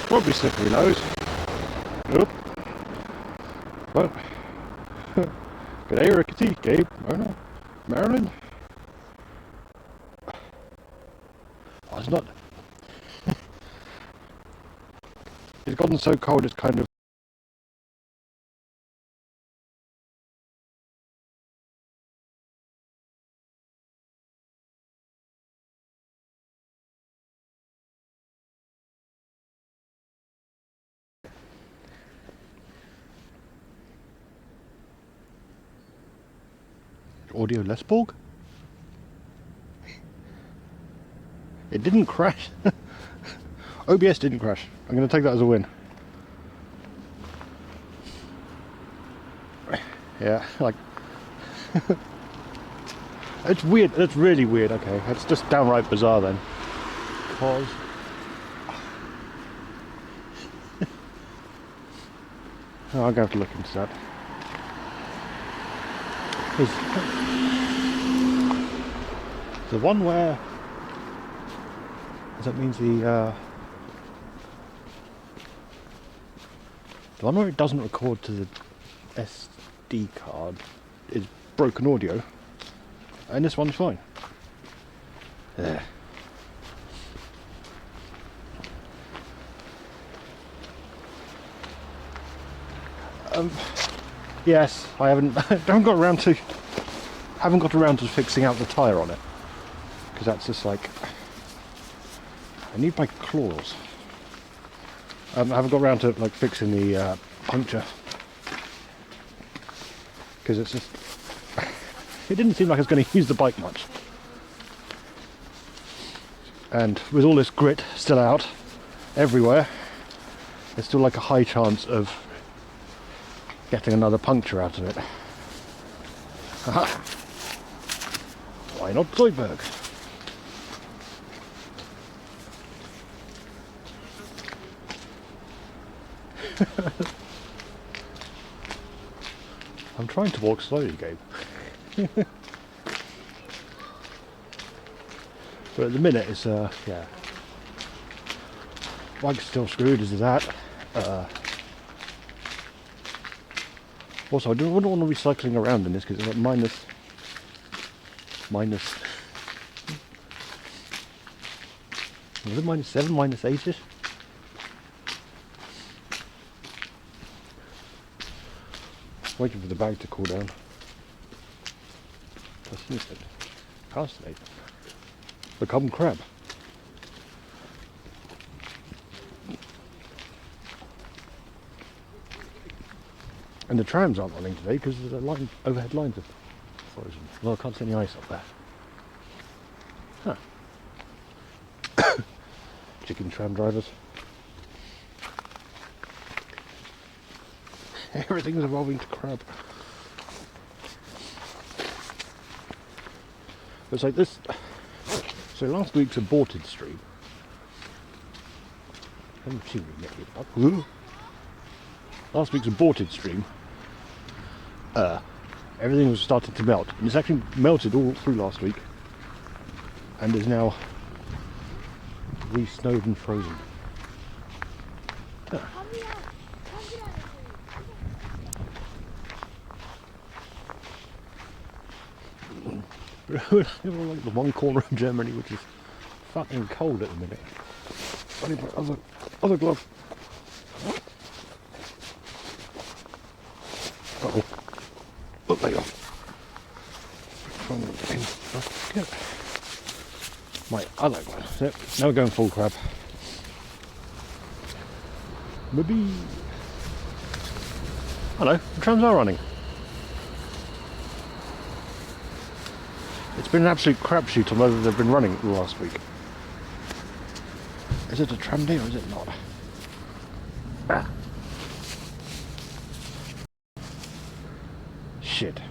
Probably slippery nose. Nope. Well, g'day Rickety, Gabe, Mona, Marilyn. Oh, it's not. It's gotten so cold it's kind of audio Les Borg. It didn't crash. OBS didn't crash. I'm going to take that as a win. Yeah, like it's weird. It's really weird. Okay, it's just downright bizarre then. Because oh, I'm going to have to look into that. The one where that means the one where it doesn't record to the SD card is broken audio, and this one's fine. There. Yes, I haven't got around to fixing out the tyre on it, because that's just like I need my claws. I haven't got around to like fixing the puncture, because it's just it didn't seem like I was going to use the bike much, and with all this grit still out everywhere, there's still like a high chance of getting another puncture out of it. Aha. Why not Zoidberg? I'm trying to walk slowly, Gabe. But at the minute it's yeah. Bike's still screwed as that. Also, I wouldn't want to be cycling around in this because it's like minus. Was it -7, -8ish? Waiting for the bag to cool down. Fascinated. Fascinated. Become crab. And the trams aren't running today because the overhead lines are frozen. Well, I can't see any ice up there. Huh. Chicken tram drivers. Everything's evolving to crab. It's like this. So last week's aborted stream. Last week's aborted stream. Everything was starting to melt, and it's actually melted all through last week, and is now re-snowed and frozen. Huh. We're like the one corner of Germany which is fucking cold at the minute. I need my other glove. Uh-oh. Oh, there you are. Get my other glove. Yep. Now we're going full crab. Maybe. Hello, the trams are running. It's been an absolute crapshoot on whether they've been running last week. Is it a tram day or is it not? Ah. Shit.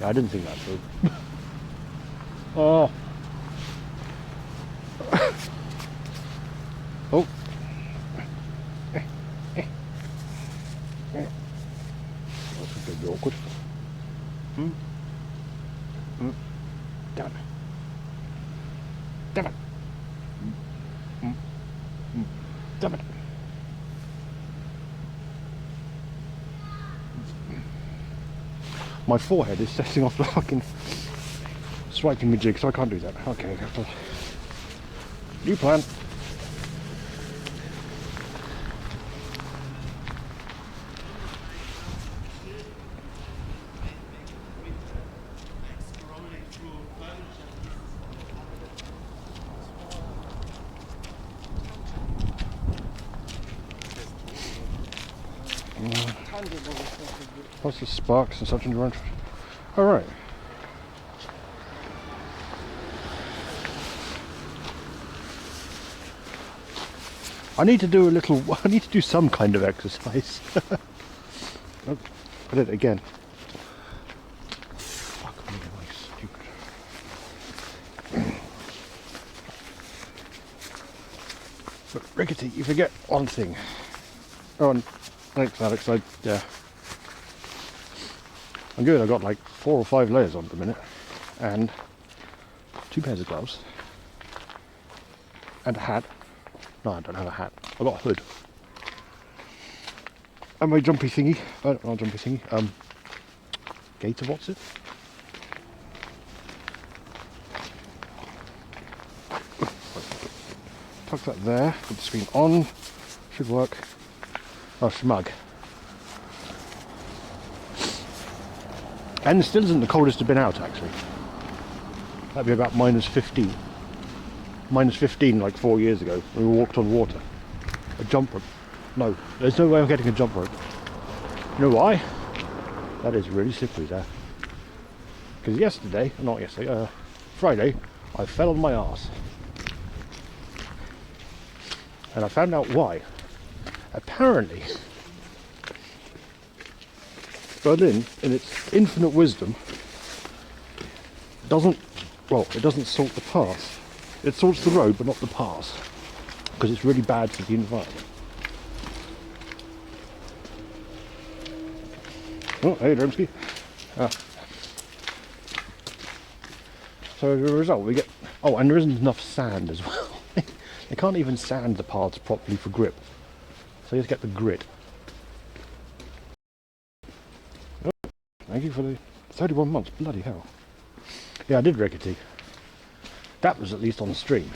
Yeah, I didn't think that through. Oh. Oh. That's a bit awkward. Damn it. My forehead is setting off the fucking swiping me jig, so I can't do that. Okay, new plan. Lots of sparks and such in the run. Alright. I need to do some kind of exercise. Oh, I did it again. Fuck me, am I stupid. But Rickety, you forget one thing. Oh, and thanks Alex, yeah. I'm good, I've got like 4 or 5 layers on at the minute. And 2 pairs of gloves. And a hat. No, I don't have a hat. I've got a hood. And my jumpy thingy. Not jumpy thingy. Gator, what's it? Tuck that there. Put the screen on. Should work. Oh, smug. And still isn't the coldest it's been out, actually. That'd be about minus 15. Minus 15 like 4 years ago when we walked on water. A jump rope. No, there's no way of getting a jump rope. You know why? That is really slippery there. Because Friday, I fell on my arse. And I found out why. Apparently, Berlin, in its infinite wisdom, it doesn't salt the path. It salts the road, but not the path, because it's really bad for the environment. Oh, hey, Drumsky. So as a result, we get... Oh, and there isn't enough sand as well. They can't even sand the paths properly for grip. So you just get the grit. Oh, thank you for the 31 months, bloody hell. Yeah, I did Rickety. That was at least on a stream.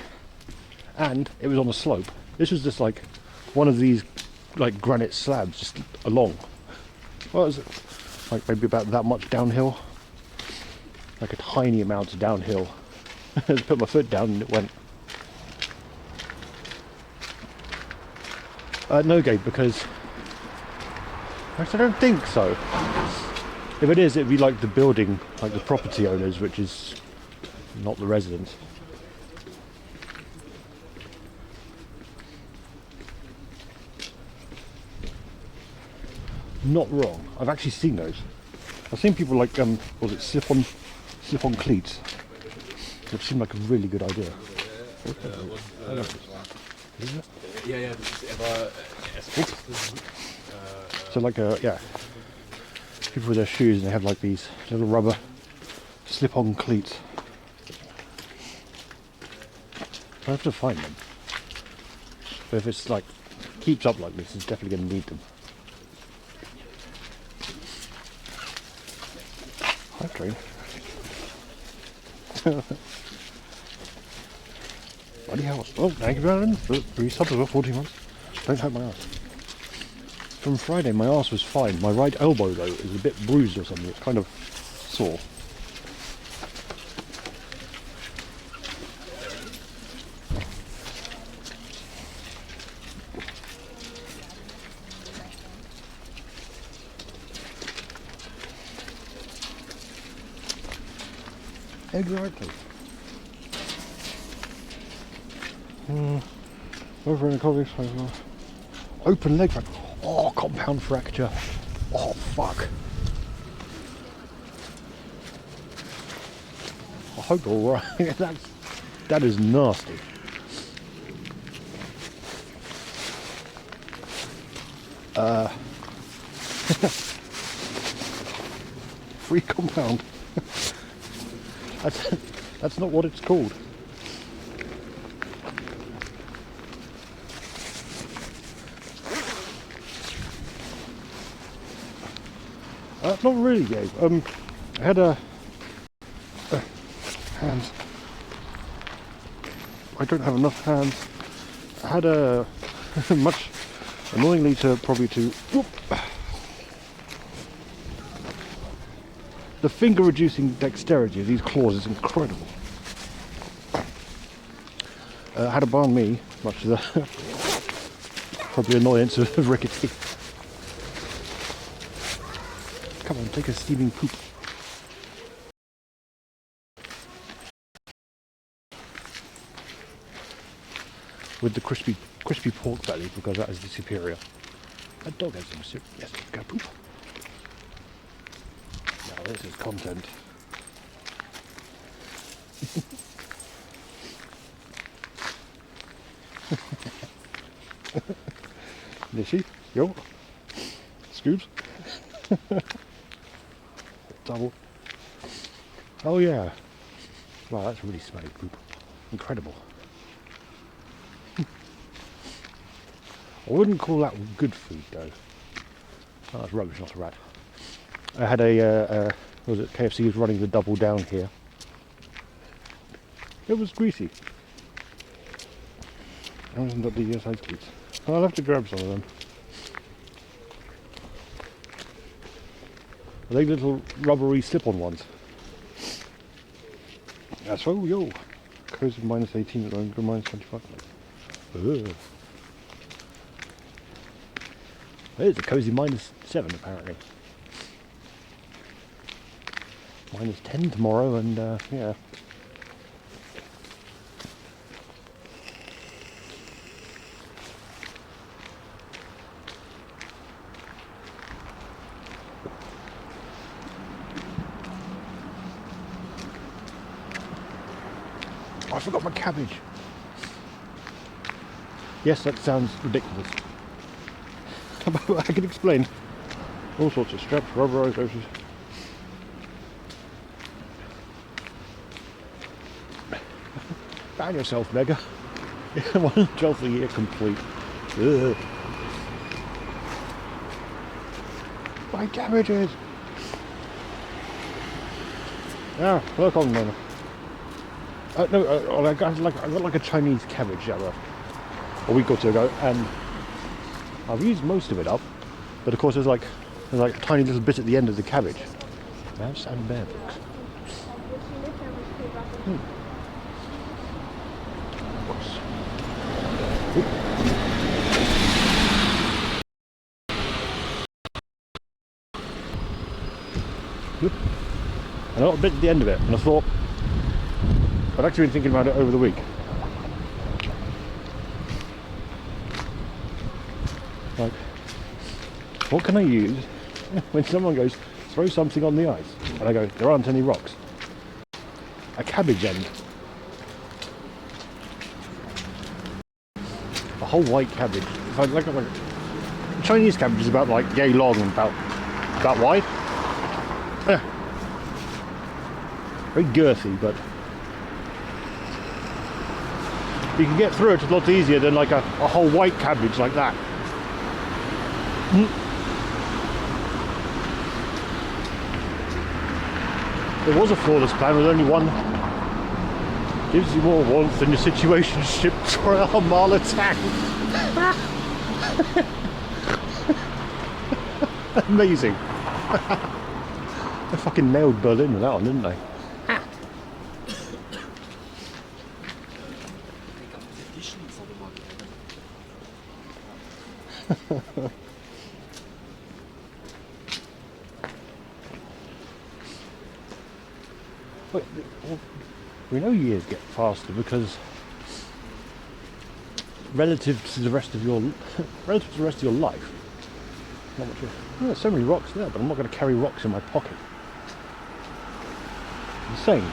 And it was on a slope. This was just like one of these like granite slabs just along. What was it? Like maybe about that much downhill. Like a tiny amount of downhill. I just put my foot down and it went. No gate, because actually I don't think so. If it is, it'd be like the building, like the property owners, which is not the residents. Not wrong. I've actually seen those. I've seen people like was it slip-on cleats. It seemed like a really good idea. Ja, das ist aber So like yeah, people with their shoes and they have like these little rubber slip-on cleats. I have to find them. But if it's like keeps up like this, it's definitely going to need them. Hi, train. Bloody hell. Oh, thank you, Brandon. 3 subs as well, 14 months. Don't hurt my ass. From Friday, my ass was fine. My right elbow, though, is a bit bruised or something. It's kind of sore. Exactly. Over in the coffee. Open leg fracture. Oh, compound fracture. Oh, fuck. I hope all right. That is nasty. Free compound. That's not what it's called. Not really gay. I had a hands. I don't have enough hands. I had a much annoyingly to whoop. The finger reducing dexterity of these claws is incredible. I had a banh mi, much to the probably annoyance of Rickety. Come on, take a steaming poop. With the crispy pork belly, because that is the superior. That dog has some soup. Yes, go poop. Now this is content. Nishy, yo, Scoops. Double. Oh yeah. Wow, that's really smelly poop. Incredible. I wouldn't call that good food though. Oh, that's rubbish, not a rat. I had was it KFC was running the double down here. It was greasy. I wasn't got the side scoops. I'll have to grab some of them. Are they little rubbery slip-on ones? That's oh yo. Cozy minus 18 at the moment, minus 25. Ugh. It's a cozy minus 7 apparently. Minus 10 tomorrow and yeah. I forgot my cabbage. Yes, that sounds ridiculous. I can explain. All sorts of straps, rubberized hoses. Ban yourself, Mega. 1/12 a year complete. Ugh. My cabbages! Yeah, look on them. No, I got like a Chinese cabbage a week or two ago, and I've used most of it up, but of course there's like a tiny little bit at the end of the cabbage. Mouse and bear books. And a little bit at the end of it, and I thought, I'd actually been thinking about it over the week. Like, what can I use when someone goes, throw something on the ice? And I go, there aren't any rocks. A cabbage end. A whole white cabbage. If I like Chinese cabbage is about like yay long and about wide. Very girthy, but you can get through it a lot easier than like a whole white cabbage like that. There was a flawless plan with only one. Gives you more warmth than your situationship mile attack. Amazing. They fucking nailed Berlin with that one, didn't they? But we know years get faster because relative to the rest of your life. Not much. There's so many rocks there, but I'm not going to carry rocks in my pocket. Insane.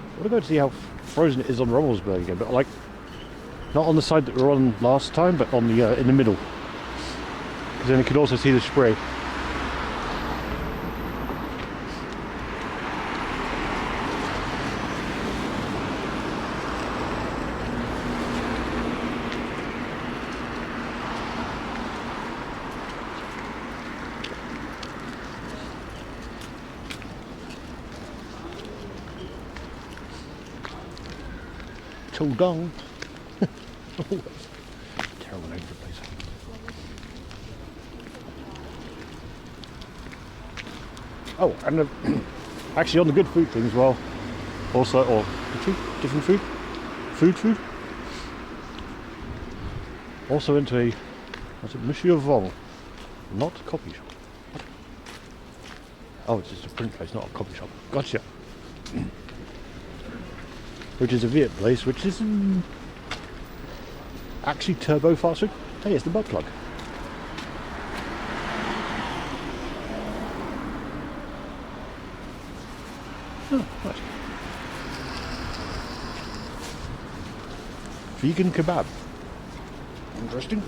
I want to go to see how frozen it is on Rummelsburg again, but like not on the side that we were on last time, but on the in the middle, because then you could also see the spray. Cho Dong. Terrible name for a place. Oh, and actually on the good food thing as well. Also, or different food? Food? Also into a, what's it, Monsieur Vong. Not a coffee shop. What? Oh, it's just a print place, not a coffee shop. Gotcha. Which is a Viet place, which is actually turbo fast food. Hey, it's the butt plug. Oh, nice. Vegan kebab. Interesting.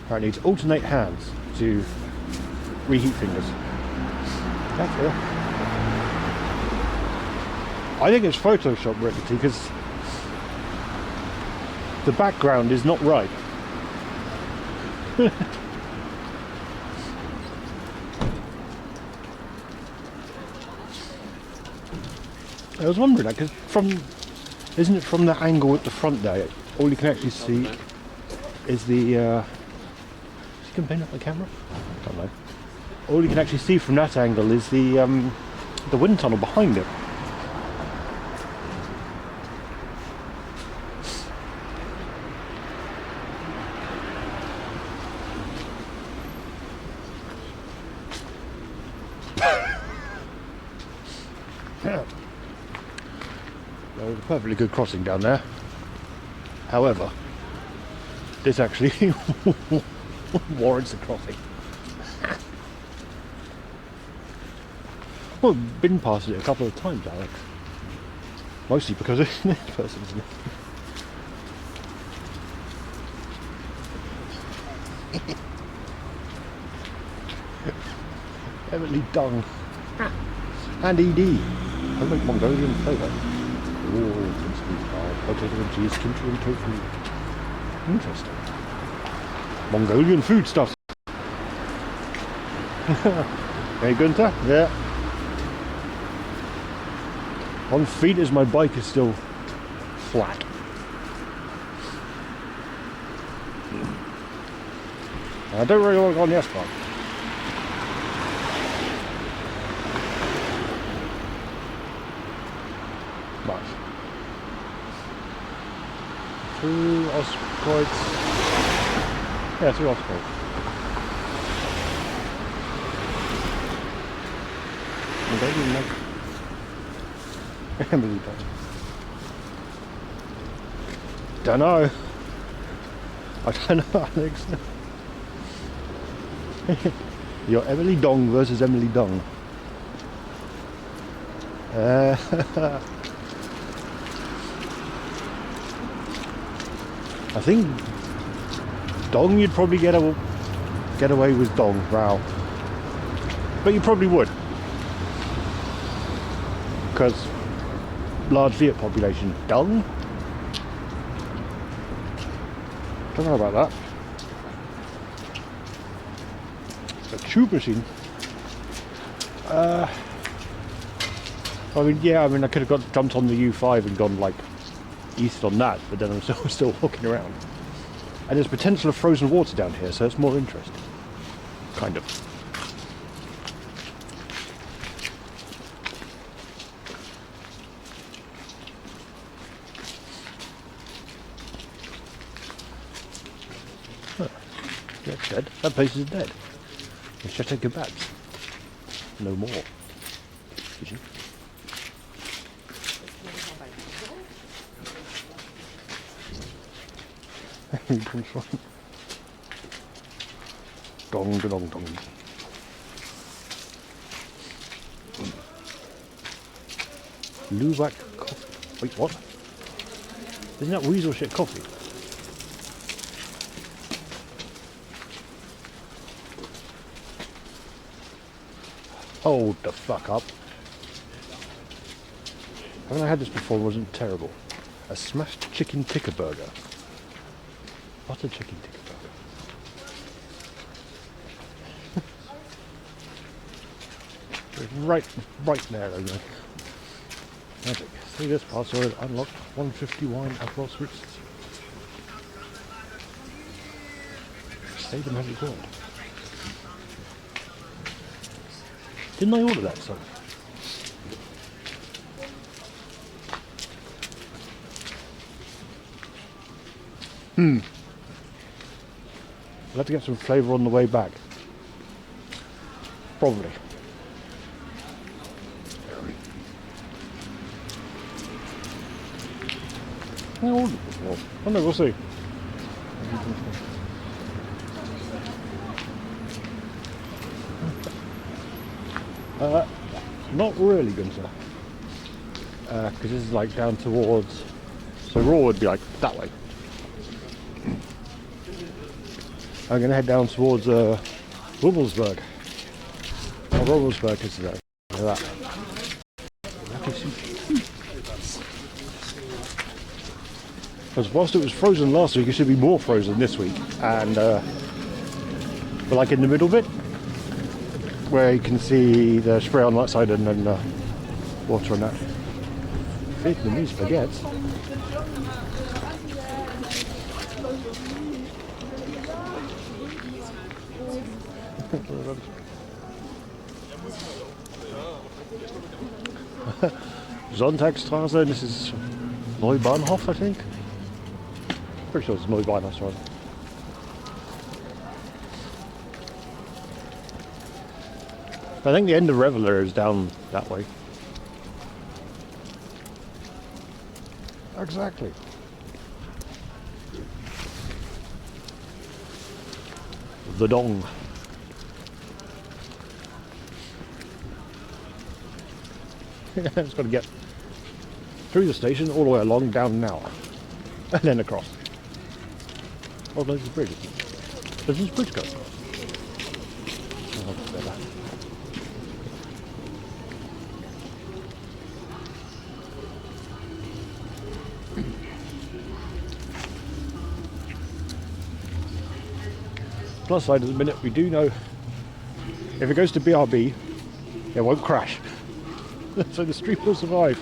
Apparently it's alternate hands to reheat fingers. That's cool. I think it's Photoshop Rickety because the background is not right. I was wondering that because isn't it from the angle at the front there? All you can actually see is the. Is he going to paint up the camera? I don't know. All you can actually see from that angle is the wind tunnel behind it. Well, there's a perfectly good crossing down there. However, this actually warrants a crossing. Well, I've been past it a couple of times, Alex. Mostly because of this person, isn't it? Emily Dung. And ED. I like Mongolian flavour. Oh, potato and cheese, kimchi and tofu. Interesting. Mongolian food stuff. Hey Gunther? Yeah. On feet as my bike is still flat. I don't really want to go on the asphalt. Nice. Through Ostkreuz. Yeah, through Ostkreuz. Emily don't know. I don't know, Alex. You're Emily Dong versus Emily Dong. I think Dong you'd probably get away with Dong, wow. But you probably would. Because large Viet population. Dong? Don't know about that. A tube machine. I mean, I could have jumped on the U5 and gone like east on that, but then I'm still walking around. And there's potential of frozen water down here, so it's more interesting. Kind of. Huh. That's dead. That place is dead. The Chateau Kebabs. No more. Did you? Dong dong dong. Luwak coffee. Wait, what? Isn't that weasel shit coffee? Hold the fuck up. Haven't I had this before? It wasn't terrible. A smashed chicken tikka burger. What's a chicken tikka burger? It's right there, anyway. Magic. See this password unlocked 150 wine at Ross Ritz. Say the magic word. Didn't I order that stuff? I'll have to get some flavour on the way back. Probably. I ordered it before. Oh no, we'll see. Not really, Gunther. Because this is like down towards... So Raw would be like that way. I'm going to head down towards Rubbelsburg. Oh, Rubbelsburg is there. Look at that. Because whilst it was frozen last week, it should be more frozen this week. And we're like in the middle bit, where you can see the spray on that side and then water on that. Vietnamese baguettes. Sonntagstraße, this is Neubahnhof, I think. Pretty sure it's Neubahnhof, right? I think the end of Reveler is down that way. Exactly. The Dong. It's got to get through the station, all the way along, down now, and then across. Oh, there's the bridge. Does this bridge go across? Oh, that's better. Plus side at the minute, we do know if it goes to BRB, it won't crash. So the stream will survive.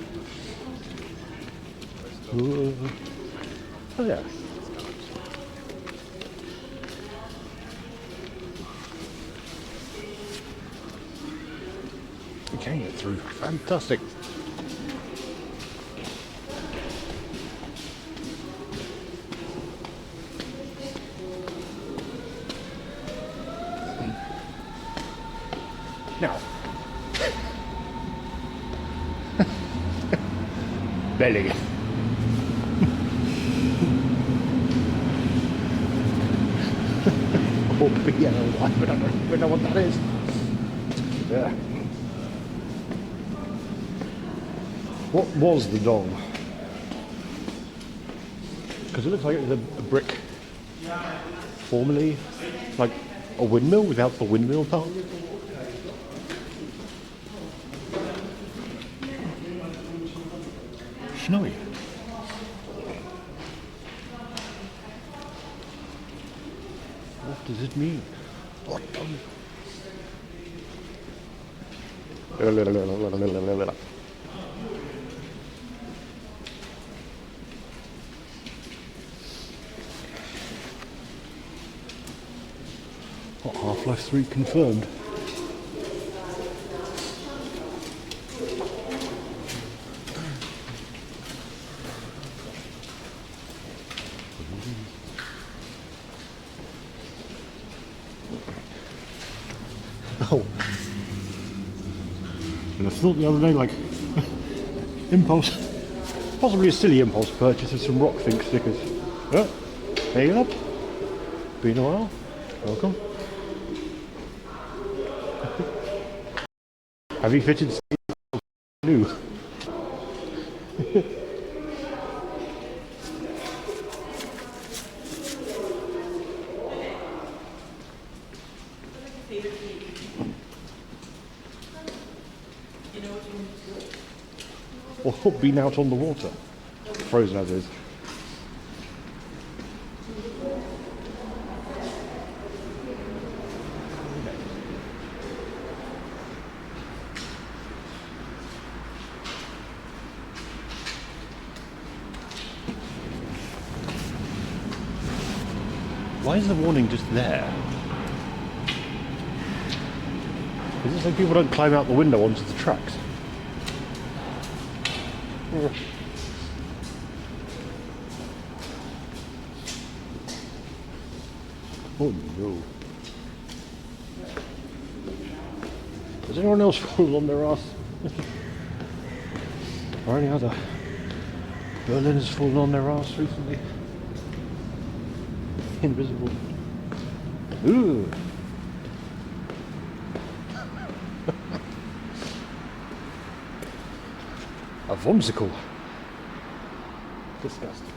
Oh yeah. We can get through. Fantastic. Now. Belly. Or BLY, but I don't even know what that is. Yeah. What was the Dong? Because it looks like it was a brick. Formerly, like a windmill without the windmill part. Snowy. What does it mean? What does it? What, Half-Life 3 confirmed? Oh. And I thought the other day, like, impulse, possibly a silly impulse purchase of some Rockthink stickers. Oh, there you go. Been a while. Welcome. Have you fitted new? Or been out on the water, frozen as is. Why is the warning just there? Is it so people don't climb out the window onto the tracks? Oh no. Has anyone else fallen on their ass? Or any other Berliners fallen on their ass recently? Invisible. Ooh. A vomsicle. Disgusting.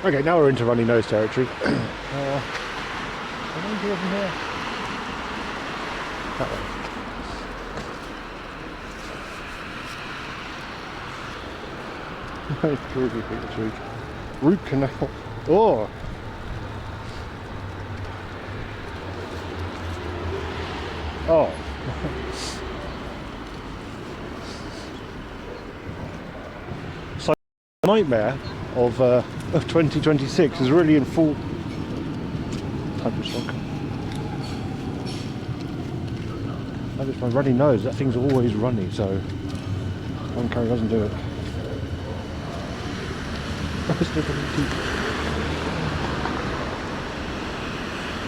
Okay, now we're into runny nose territory. I don't hear from here. That way. Root canal. Oh! Oh. So, the nightmare of 2026 is really in full type of stock. That is my runny nose. That thing's always runny, so one carry doesn't do it.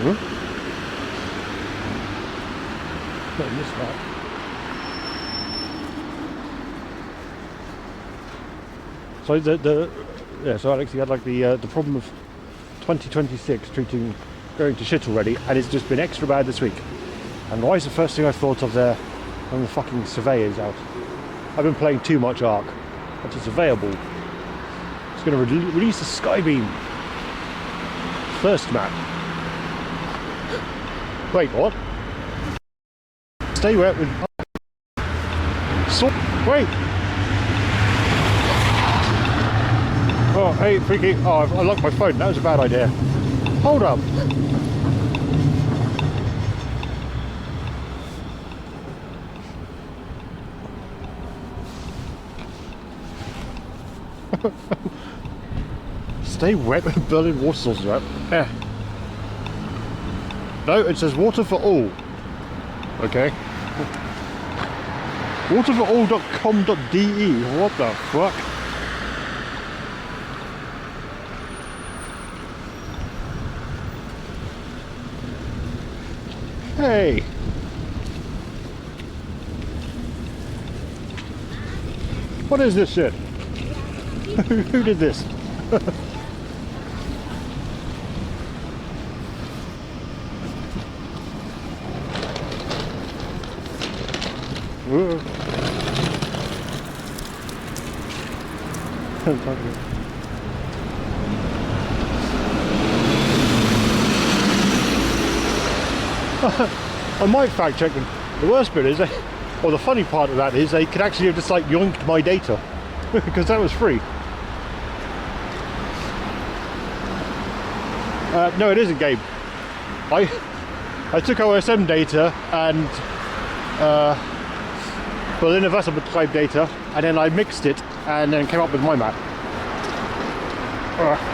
Huh? I missed that. So so Alex, you had like the problem of 2026 going to shit already, and it's just been extra bad this week. And why is the first thing I thought of there when the fucking surveyor's out? I've been playing too much Ark. That's a surveyable. It's going to release a Skybeam. First map. Wait, what? Stay wet with... Wait! Oh, hey, freaky. Oh, I locked my phone. That was a bad idea. Hold up. Stay wet with Berlin water sources, right? Yeah. No, it says water for all. Okay. Waterforall.com.de. What the fuck? Hey! What is this shit? Who did this? I might fact check them. The worst bit is, or the funny part of that is, they could actually have just like yoinked my data because that was free. No, it isn't game. I took OSM data and Berliner Wasserbetrieb data, and then I mixed it and then came up with my map.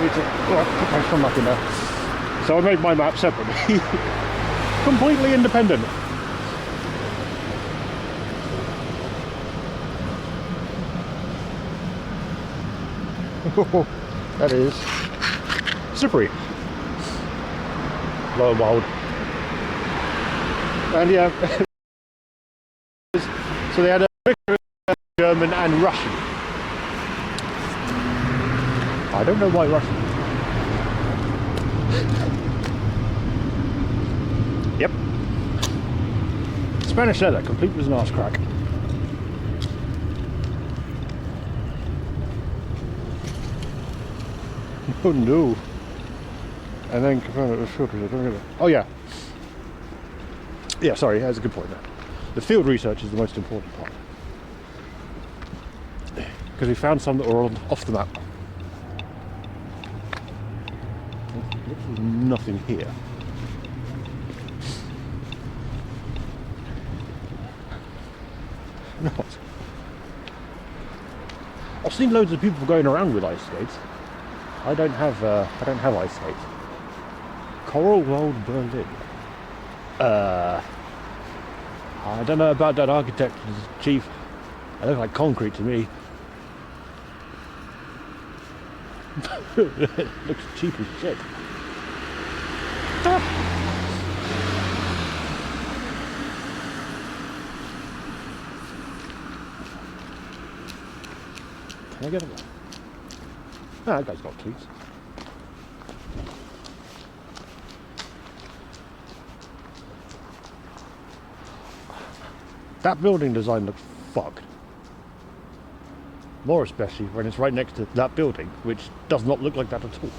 Need to put my thumb back in there. So I made my map separately. Completely independent. That is slippery. Low and wild. And yeah, so they had a mixture of German and Russian. I don't know why Russian. Yep. Spanish leather, complete with an arse crack. Oh no. And then confirm it with field research. Oh yeah. Yeah, sorry, that's a good point there. The field research is the most important part. Because we found some that were off the map. There's nothing here. Not. I've seen loads of people going around with ice skates. I don't have ice skates. Coral World Berlin. I don't know about that architect, chief. It looks like concrete to me. It looks cheap as shit. Can I get him? Ah, that guy's got tweets. That building design looks fucked. More especially when it's right next to that building, which does not look like that at all.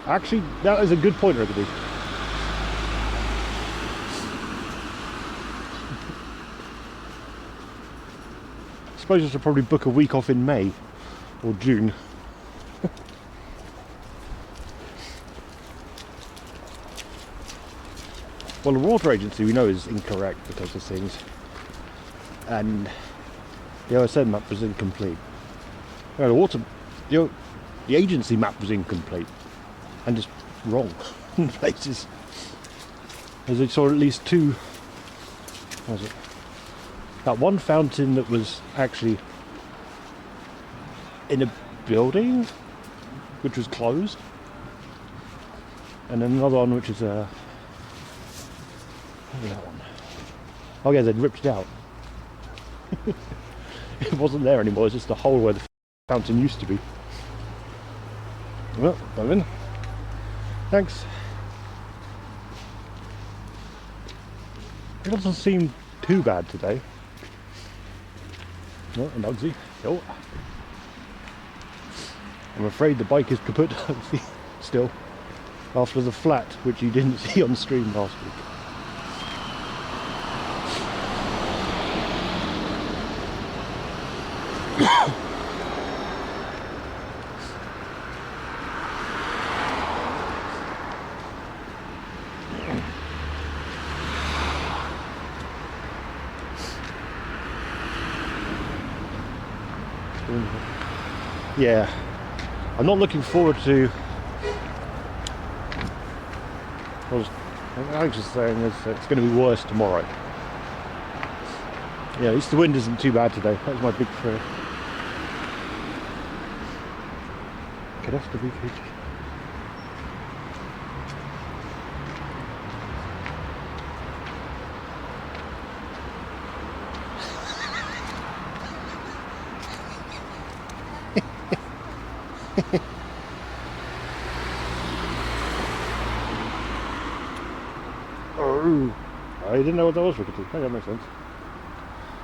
Actually, that is a good point, Rickety. I suppose I should probably book a week off in May or June. Well, the water agency we know is incorrect because of things, and the OSN map was incomplete. No, the agency map was incomplete and just wrong in places. As I saw at least two. What was it? That one fountain that was actually in a building, which was closed, and then another one which is a. What was that one? Oh yeah, they'd ripped it out. It wasn't there anymore. It's just a hole where the fountain used to be. Well, I'm in. Thanks. It doesn't seem too bad today. No, an Ugsy. Oh. I'm afraid the bike is kaput still, after the flat which you didn't see on stream last week. Yeah, I'm not looking forward to. I was just saying it's going to be worse tomorrow. Yeah, at least the wind isn't too bad today. That was my big fear. Could have to be Fiji. Oh, I didn't know what that was, Rickety. Oh, that makes sense.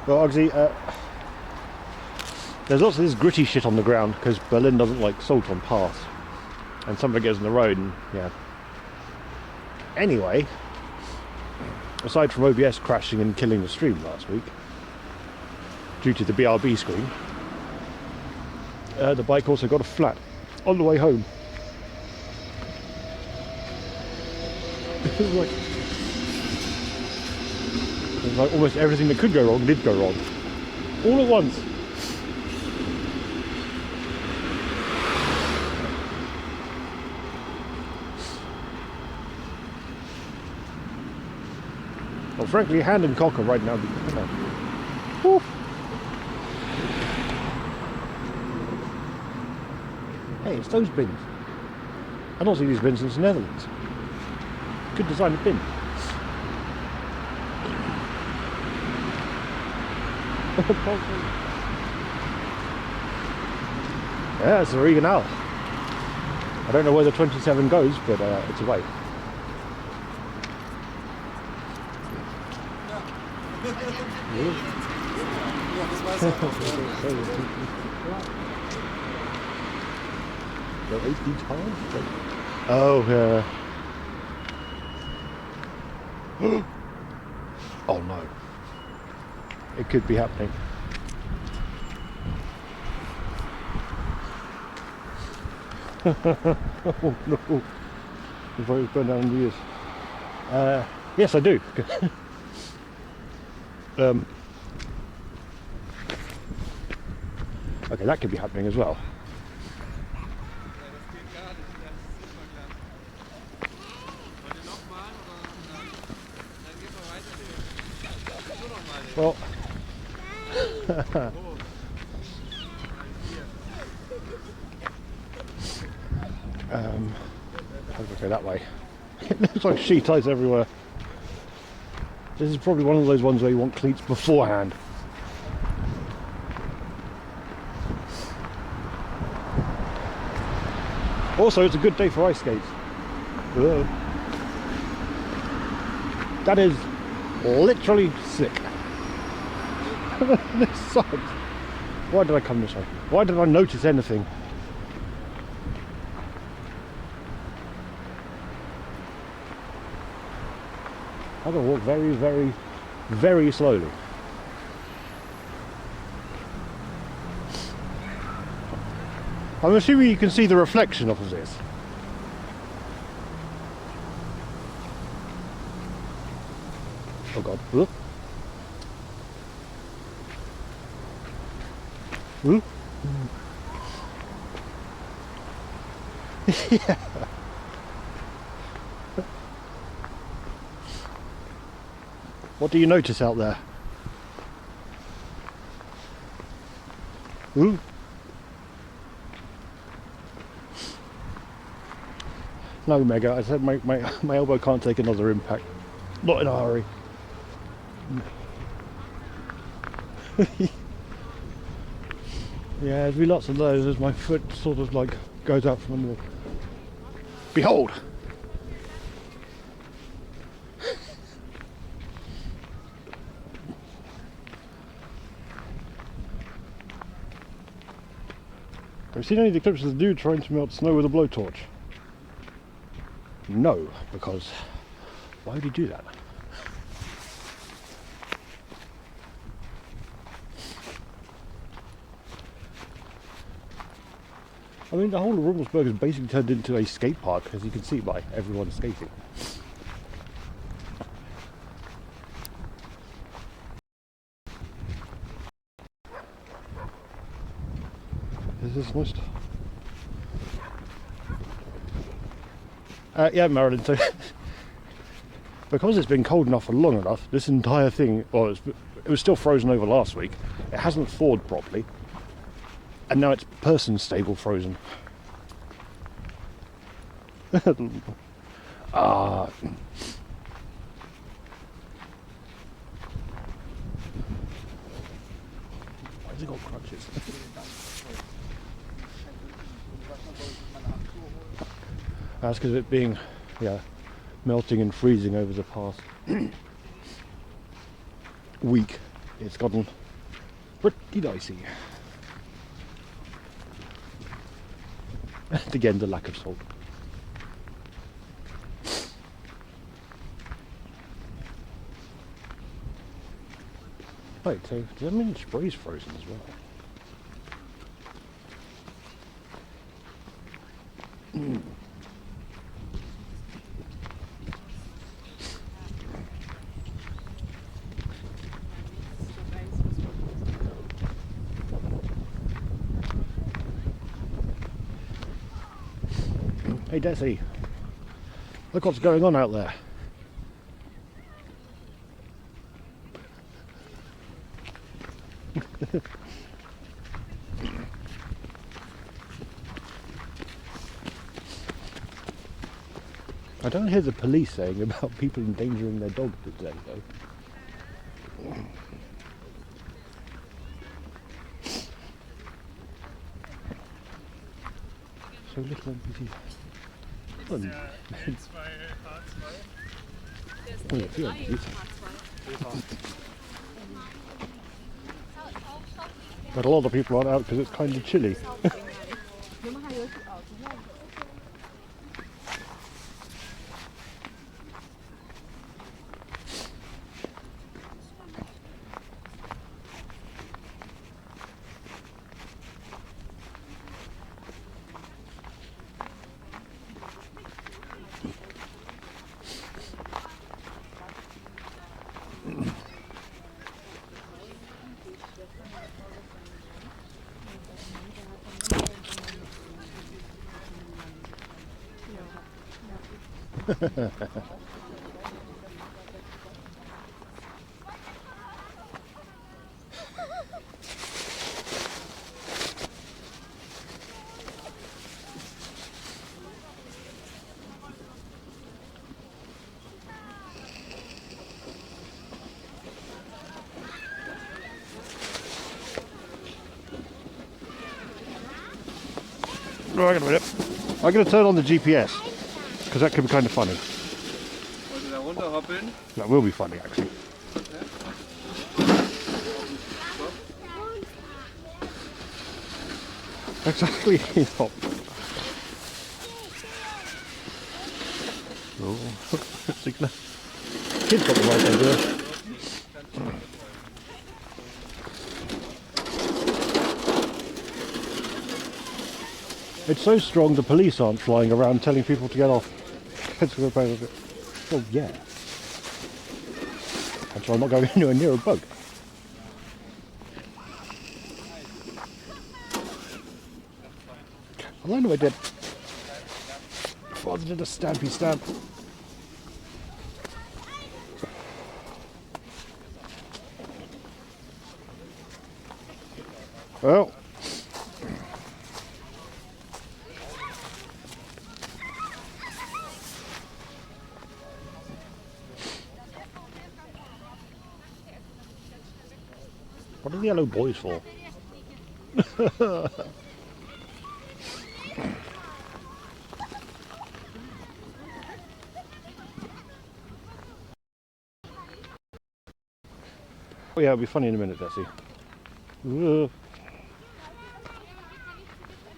Well, Ugsy, there's lots of this gritty shit on the ground because Berlin doesn't like salt on paths, and some of it goes in the road, and yeah. Anyway, aside from OBS crashing and killing the stream last week due to the BRB screen, the bike also got a flat on the way home. It was like almost everything that could go wrong did go wrong, all at once. Well, frankly, hand and cocker right now. Woo. Hey, it's those bins. I've not seen these bins since the Netherlands. Good design of bin. Yeah, it's the Reganal. I don't know where the 27 goes, but it's away. Oh, yeah. Oh no. It could be happening. Oh no. The boat was burned down in the years. Yes, I do. Okay, that could be happening as well. Well, how do I go that way? It looks like sheet ice everywhere. This is probably one of those ones where you want cleats beforehand. Also, it's a good day for ice skates. Ugh. That is literally sick. This sucks. Why did I come this way? Why did I notice anything? I'm going to walk very, very, very slowly. I'm assuming you can see the reflection off of this. Oh god. Look. Ooh. Yeah. What do you notice out there? Ooh. No, Mega, I said my elbow can't take another impact. Not in a hurry. Yeah, there's be lots of those as my foot sort of like goes out from under. Behold! Have you seen any of the clips of the dude trying to melt snow with a blowtorch? No, because why would he do that? I mean, the whole of Rummelsburg is basically turned into a skate park, as you can see by everyone skating. Is this moist? Yeah, Marilyn, so because it's been cold enough for long enough, this entire thing, well, it was still frozen over last week, it hasn't thawed properly, and now it's person stable frozen. Ah. Why has it got crutches? That's because of it being, yeah, melting and freezing over the past week. It's gotten pretty dicey. And again, the lack of salt. Wait, so does that mean the spray's frozen as well? Hey Desi, look what's going on out there. I don't hear the police saying about people endangering their dogs today though. So little NPC. Oh, yeah, a few NPCs. But a lot of people aren't out because it's kind of chilly. No, hang on a minute. I'm going to turn on the GPS because that could be kind of funny. Wollt ihr da runterhoppeln? That will be funny, actually. Exactly. Not. Oh, kid's got the right idea. It's so strong the police aren't flying around telling people to get off. Well, yeah. That's why I'm not going anywhere near a bug. I know I did. Father did a stampy stamp. Well. What are the yellow boys for? Oh yeah, it'll be funny in a minute, Desi.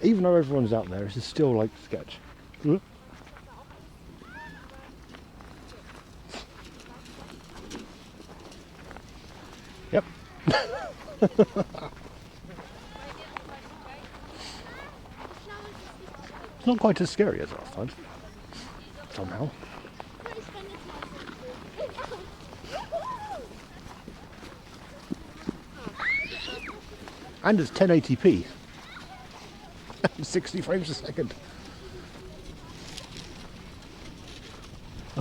Even though everyone's out there, it's still like sketch. Yep. It's not quite as scary as last time. Somehow. And it's 1080p. 60 frames a second.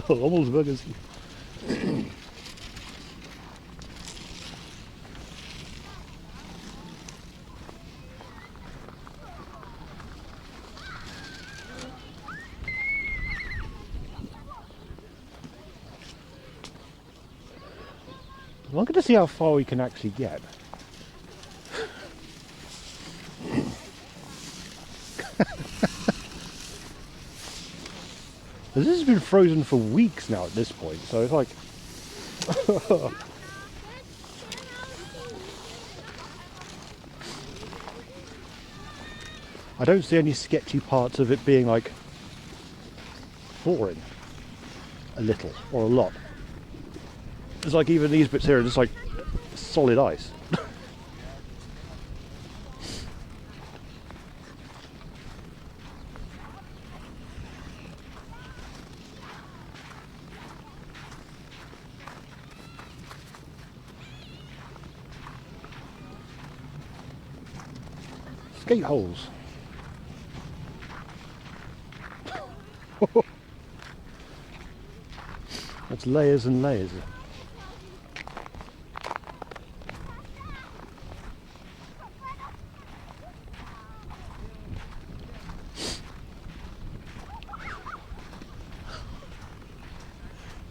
Oh, almost burgers. I'm going to see how far we can actually get. This has been frozen for weeks now at this point, so it's like... I don't see any sketchy parts of it being like thawing a little or a lot. It's like even these bits here are just like solid ice. Skate holes. That's layers and layers.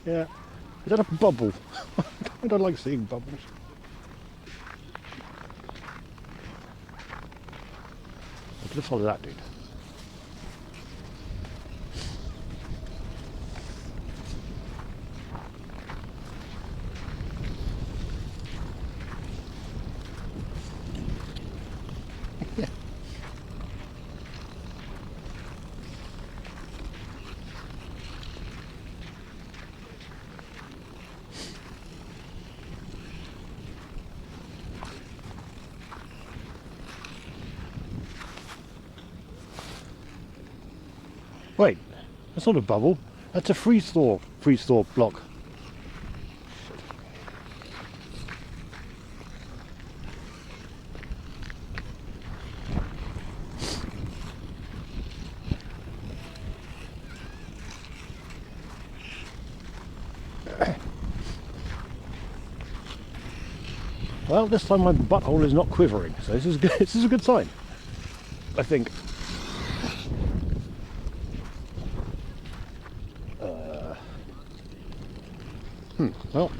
Yeah, is that a bubble? I don't like seeing bubbles. I'm gonna follow that dude. Yeah. Wait, that's not a bubble. That's a freeze thaw block. Well, this time my butthole is not quivering, so this is good. This is a good sign, I think. Well,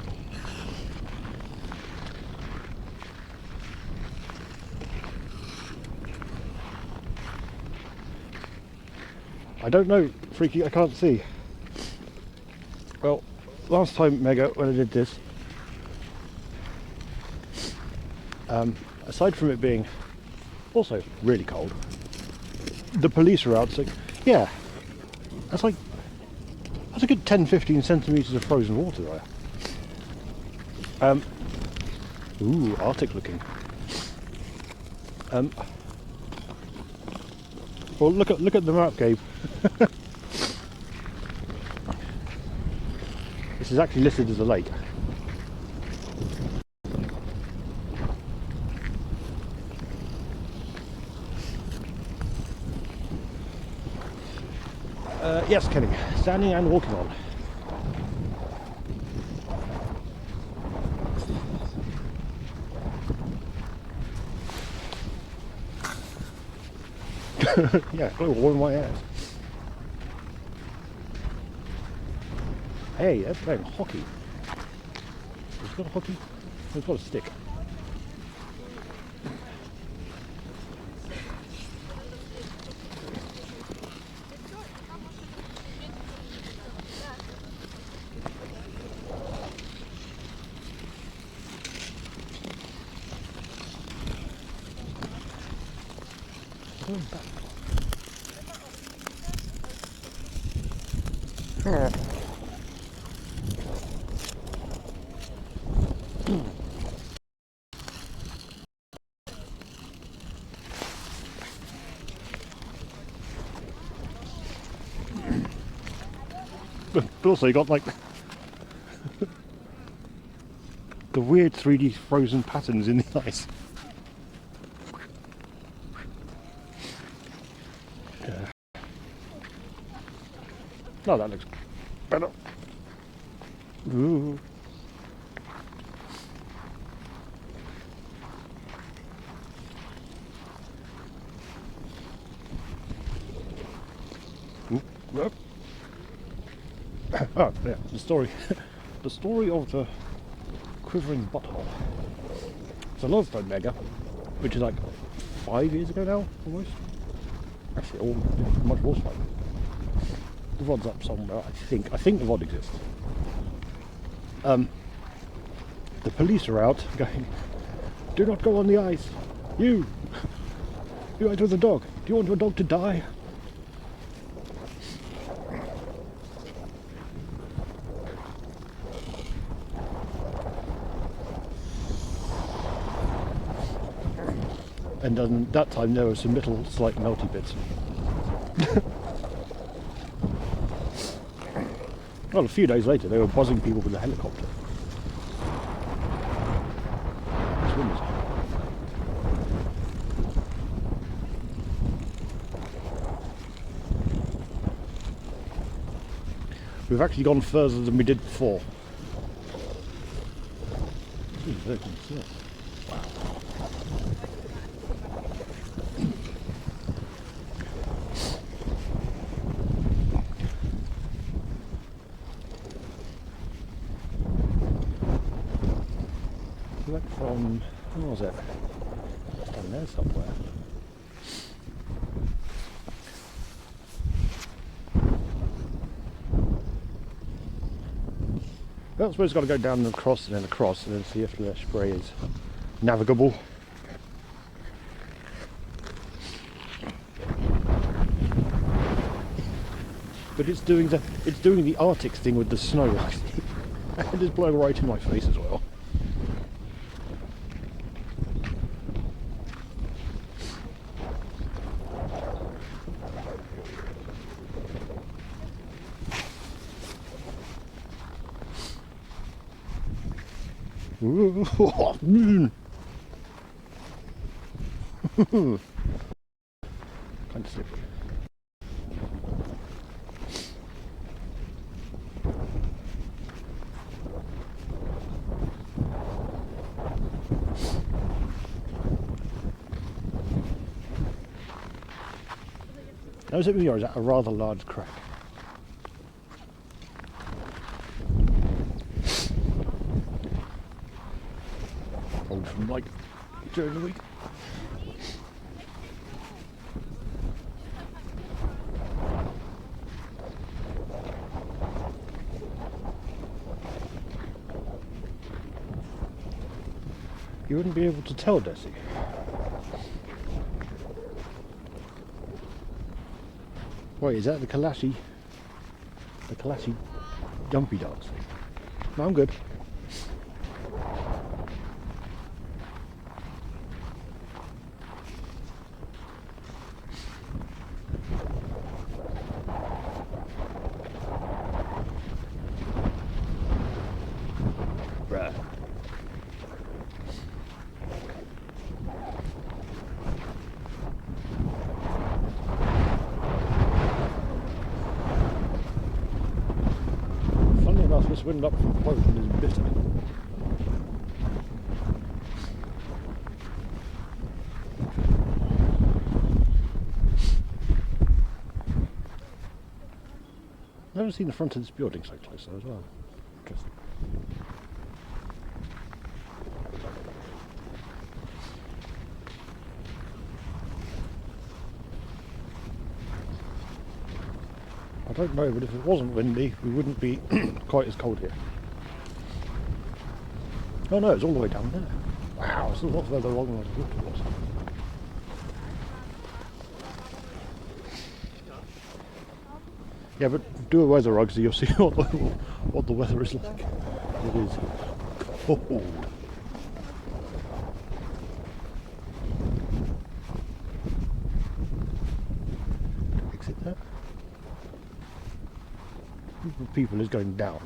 I don't know, Freaky, I can't see. Well, last time, Mega, when I did this, aside from it being also really cold, the police were out saying, yeah, that's a good 10-15 centimetres of frozen water there. Ooh, Arctic looking. Well, look at the map, Gabe. This is actually listed as a lake. Yes, Kenny. Standing and walking on. Yeah, global warming my ass. Hey, they're playing hockey. Has it got a hockey? It's got a stick. But also you got like the weird 3D frozen patterns in the ice. No, that looks better. Ooh. Ooh, yep. Oh, yeah, the story. The story of the quivering butthole. So last time, Mega, which is like 5 years ago now, almost. Actually, all much more time. The VOD's up somewhere, I think the VOD exists. The police are out going, do not go on the ice. You out with a dog. Do you want your dog to die? And that time there were some little slight melty bits. Well, a few days later they were buzzing people with a helicopter. Swimmers. We've actually gone further than we did before. Wow. We went from, where was it? Down there somewhere. Well, I suppose we've got to go down and across and then see if the spray is navigable. But it's doing the Arctic thing with the snow. And it's blowing right in my face as well. Ooh, kind of slippery. Now, is it me or is that a rather large crack? Old from like during the week. You wouldn't be able to tell, Desi. Wait, is that the Kalashi? The Kalashi jumpy dance? No, I'm good. Right. Funnily enough, this wind up from Poland is bitter. I've never seen the front of this building so close though as well. Interesting. I don't know, but if it wasn't windy, we wouldn't be quite as cold here. Oh no, it's all the way down there. Wow, it's a lot further along than I thought it was. Yeah, but do a weather rug so you'll see what the weather is like. It is cold. Exit that. Group of people is going down.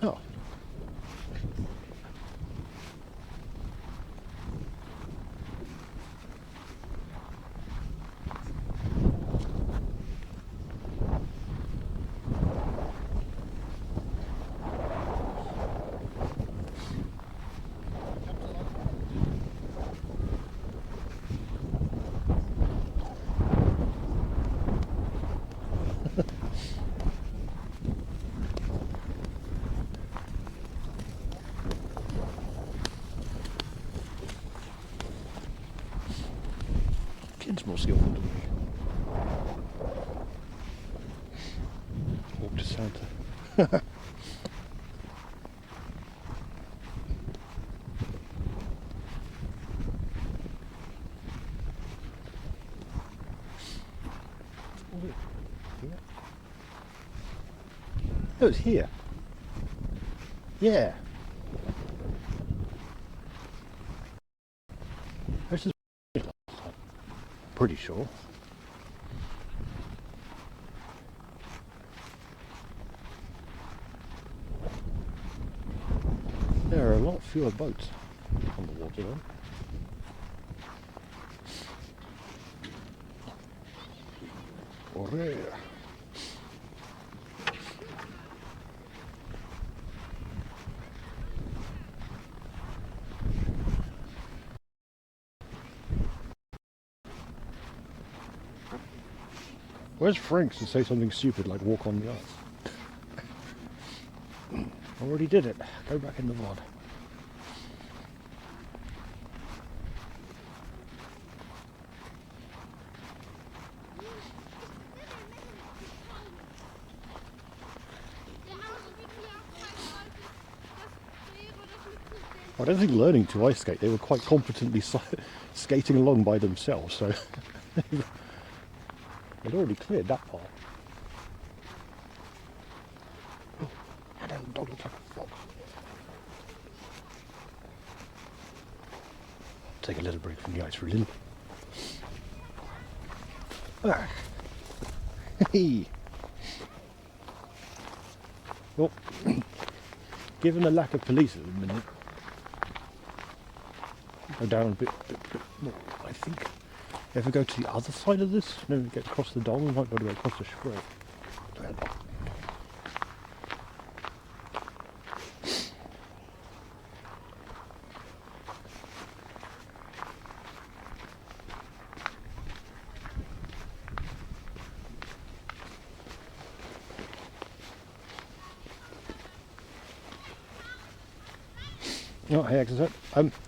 Oh. Kid's more skillful than me. Walk to Santa. Oh, it's here. Yeah. This is pretty sure. There are a lot fewer boats on the water then. Orre. Where's Frank's to say something stupid like walk on the ice? Already did it. Go back in the VOD. I don't think learning to ice skate, they were quite competently skating along by themselves, so they'd already cleared that part. Oh, I don't dog looks like a fox. Take a little break from the ice for a little. Ah. Hey. Well, given the lack of police at the minute, go down a bit more, I think. If we go to the other side of this, then we get across the Dong, we might be able to go across the Strait. Oh, hey, exit.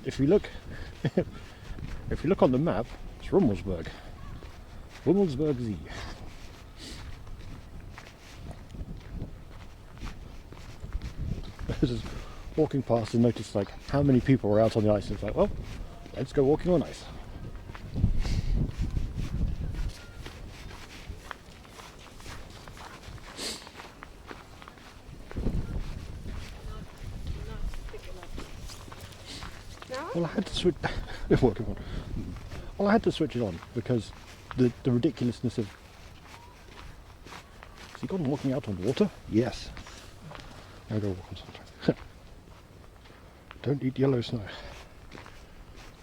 If you look, if you look on the map, it's Rummelsburg. Rummelsburg Z. Just walking past and noticed like how many people were out on the ice. It's like, well, let's go walking on ice. Well, I had to switch. Working on. Well, I had to switch it on because the ridiculousness of. Has he gone walking out on water? Yes. I'll go walk on sometime. Don't eat yellow snow.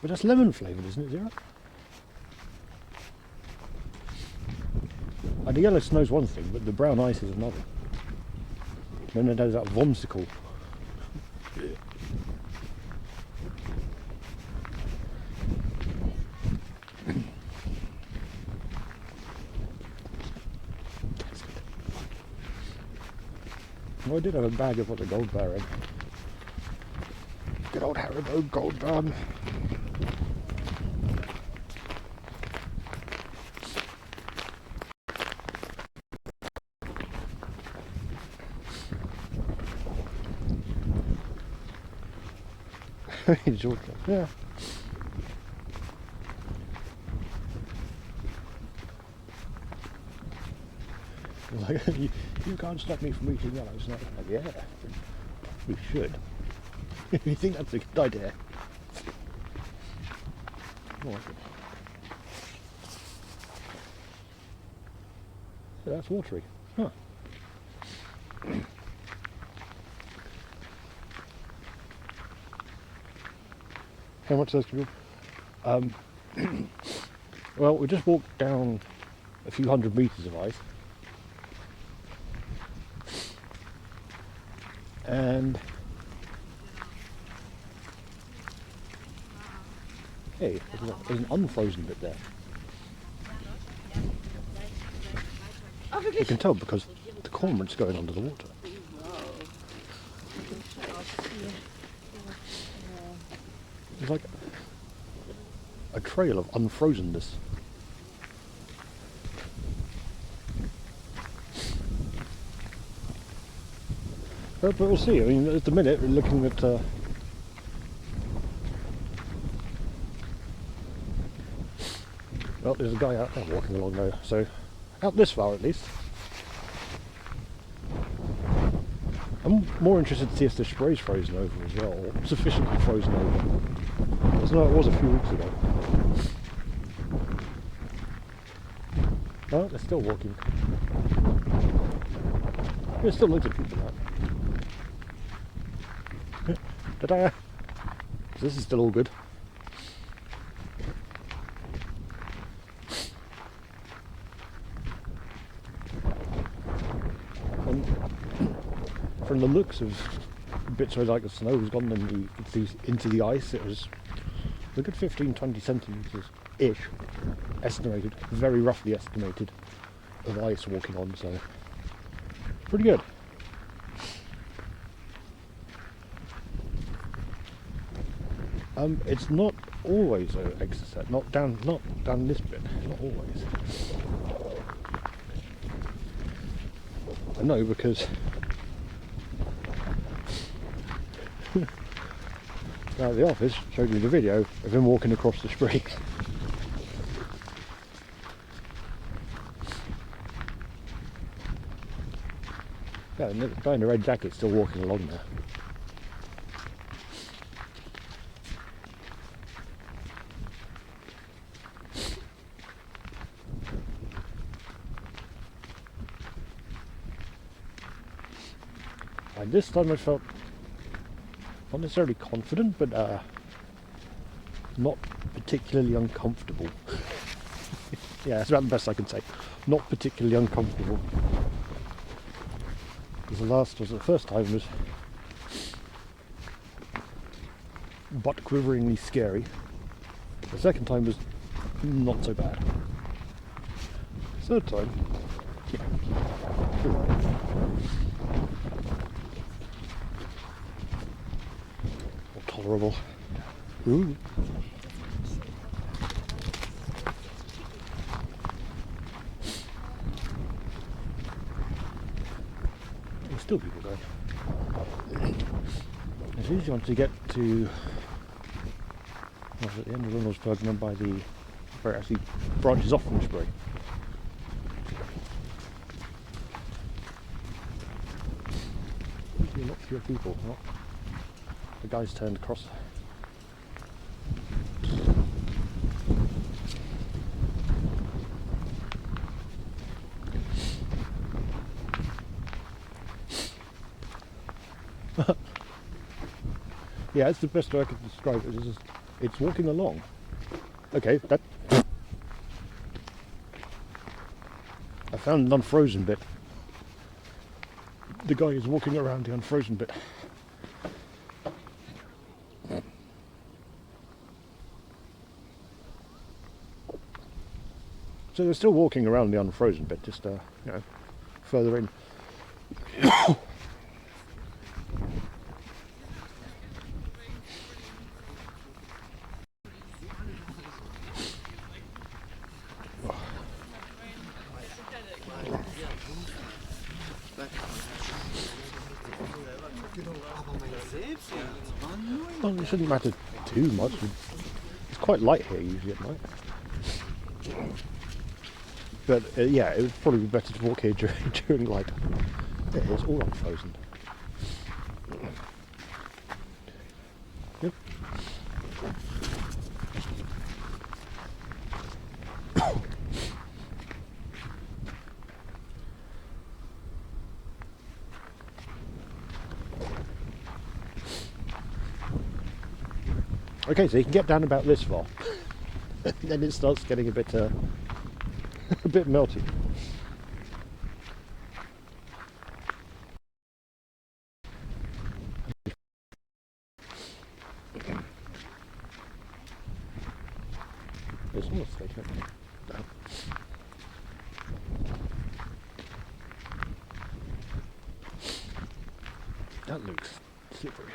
But that's lemon flavoured, isn't it, Zero? And the yellow snow's one thing, but the brown ice is another. And then there's that vomsicle. Well, I did have a bag of what the gold bar in. Good old Haribo gold bar. Yeah. Like, you can't stop me from eating yellow snow. Like, yeah, we should. If you think that's a good idea. Oh, yeah, that's watery. Huh. How much does that well, we just walked down a few hundred metres of ice. And hey, there's an unfrozen bit there. You can tell because the cormorant's going under the water. It's like a trail of unfrozenness. But we'll see. I mean, at the minute we're looking at well, there's a guy out there walking along there, so out this far at least. I'm more interested to see if the spray's frozen over as well, or sufficiently frozen over. Because no, it was a few weeks ago. Oh, they're still walking. There's still loads of people out. Ta-da! This is still all good. And from the looks of bits where like the snow was gone and into the ice, it was a good 15-20 centimetres ish, estimated, very roughly estimated, of ice walking on, so pretty good. It's not always an exercise, not down this bit, not always. I know because at the office showed me the video of him walking across the street. Yeah, and the guy in the red jacket's still walking along there. And this time I felt not necessarily confident, but not particularly uncomfortable. Yeah, that's about the best I can say. Not particularly uncomfortable. Because the first time was butt quiveringly scary. The second time was not so bad. Third time, yeah. Or tolerable. Ooh. There's still people going. It's easy once you get to at the end of Runnelsburg and then by the where it actually branches off from Spray. Usually a lot fewer people. Not the guys turned across. Yeah, it's the best way I could describe it. It's walking along. Okay, that. I found an unfrozen bit. The guy is walking around the unfrozen bit. So they're still walking around the unfrozen bit, just you know, further in. Well, it shouldn't matter too much. It's quite light here usually at night. But yeah, it would probably be better to walk here during light. Yeah, it's all unfrozen. Yep. Okay, so you can get down about this far, then it starts getting a bit a bit melty. There's almost taken it down. That looks slippery.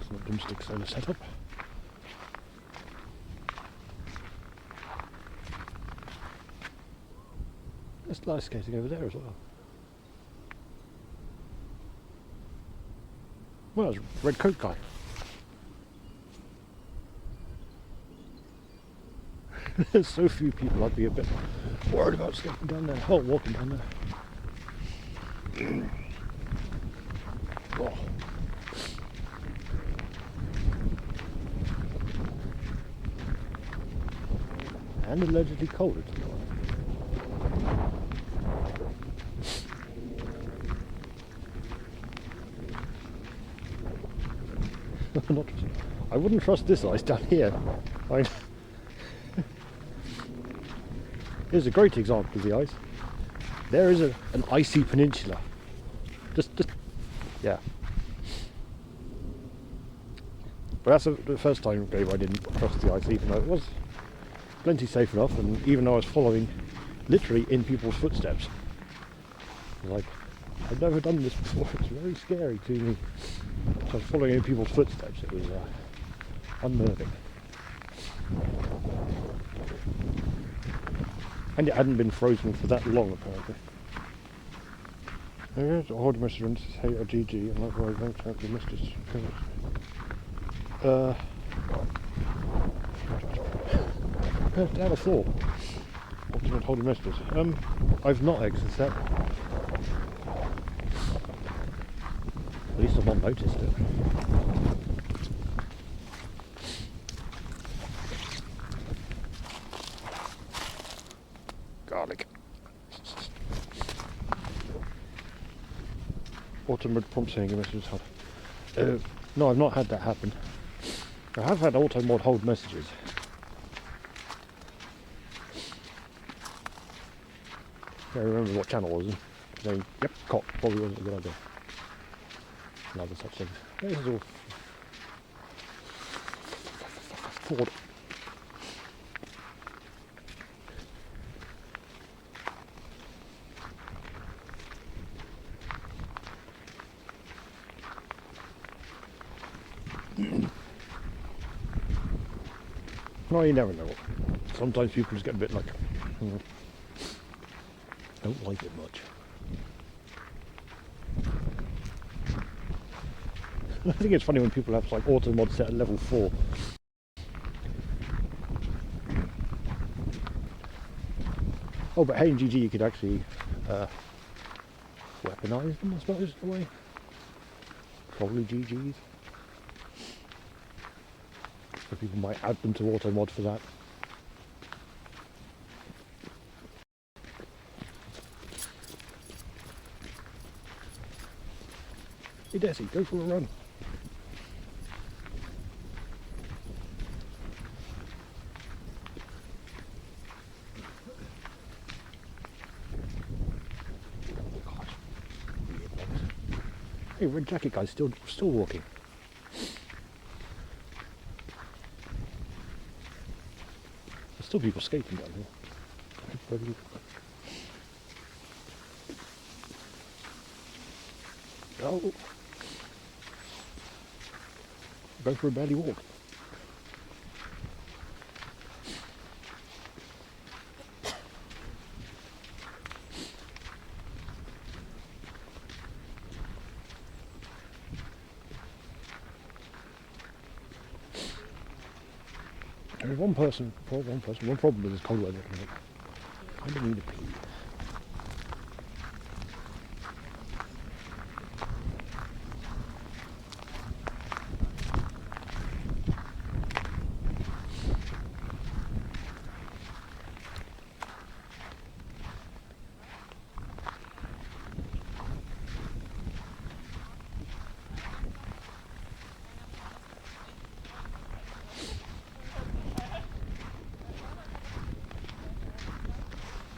It's not drumstick solar setup. There's ice skating over there as well. Well, there's a red coat guy. There's so few people, I'd be a bit worried about skating down there. Oh, walking down there. Oh. And allegedly colder tonight. I wouldn't trust this ice down here. Here's a great example of the ice. There is an icy peninsula. Just, yeah. But that's the first time I didn't trust the ice, even though it was plenty safe enough, and even though I was following literally in people's footsteps. I was like, I've never done this before, it's very scary to me. So I was following in people's footsteps, it was unnerving. And it hadn't been frozen for that long, apparently. Here's a hoarding restaurant, hey a GG, and likewise don't check the mistress. Down a floor. Ultimate holding mistress. I've not exited that. At least I've not noticed it. Garlic. Autumn prompt saying a message hot. No, I've not had that happen. I have had auto mod hold messages. I can't remember what channel it was in. Saying, yep, cop, probably wasn't a good idea. And other such things. This is all Ford. No, you never know. Sometimes people just get a bit like, don't like it much. I think it's funny when people have like auto mod set at level 4. Oh, but hey, in GG you could actually weaponize them, I suppose, in a way. Probably GG's. So people might add them to auto mod for that. Hey Desi, go for a run. Hey, red jacket guy's still walking. There's still people skating down here. Oh, go for a belly walk. There's one problem with this cold weather. I kind of need a pee.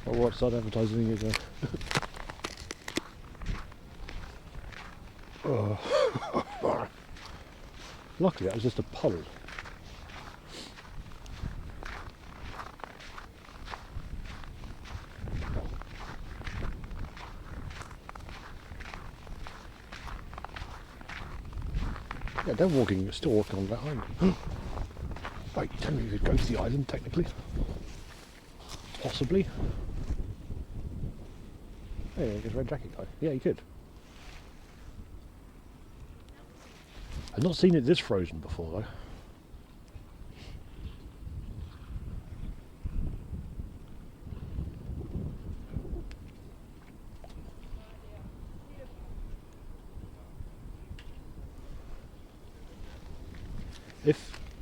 Oh, what side advertising is there? Oh. Luckily, that was just a puddle. Yeah, they're still walking on that island. Wait, tell me you could go to the island, technically. Possibly. Hey, there's a red jacket guy. Yeah, you could. I've not seen it this frozen before, though.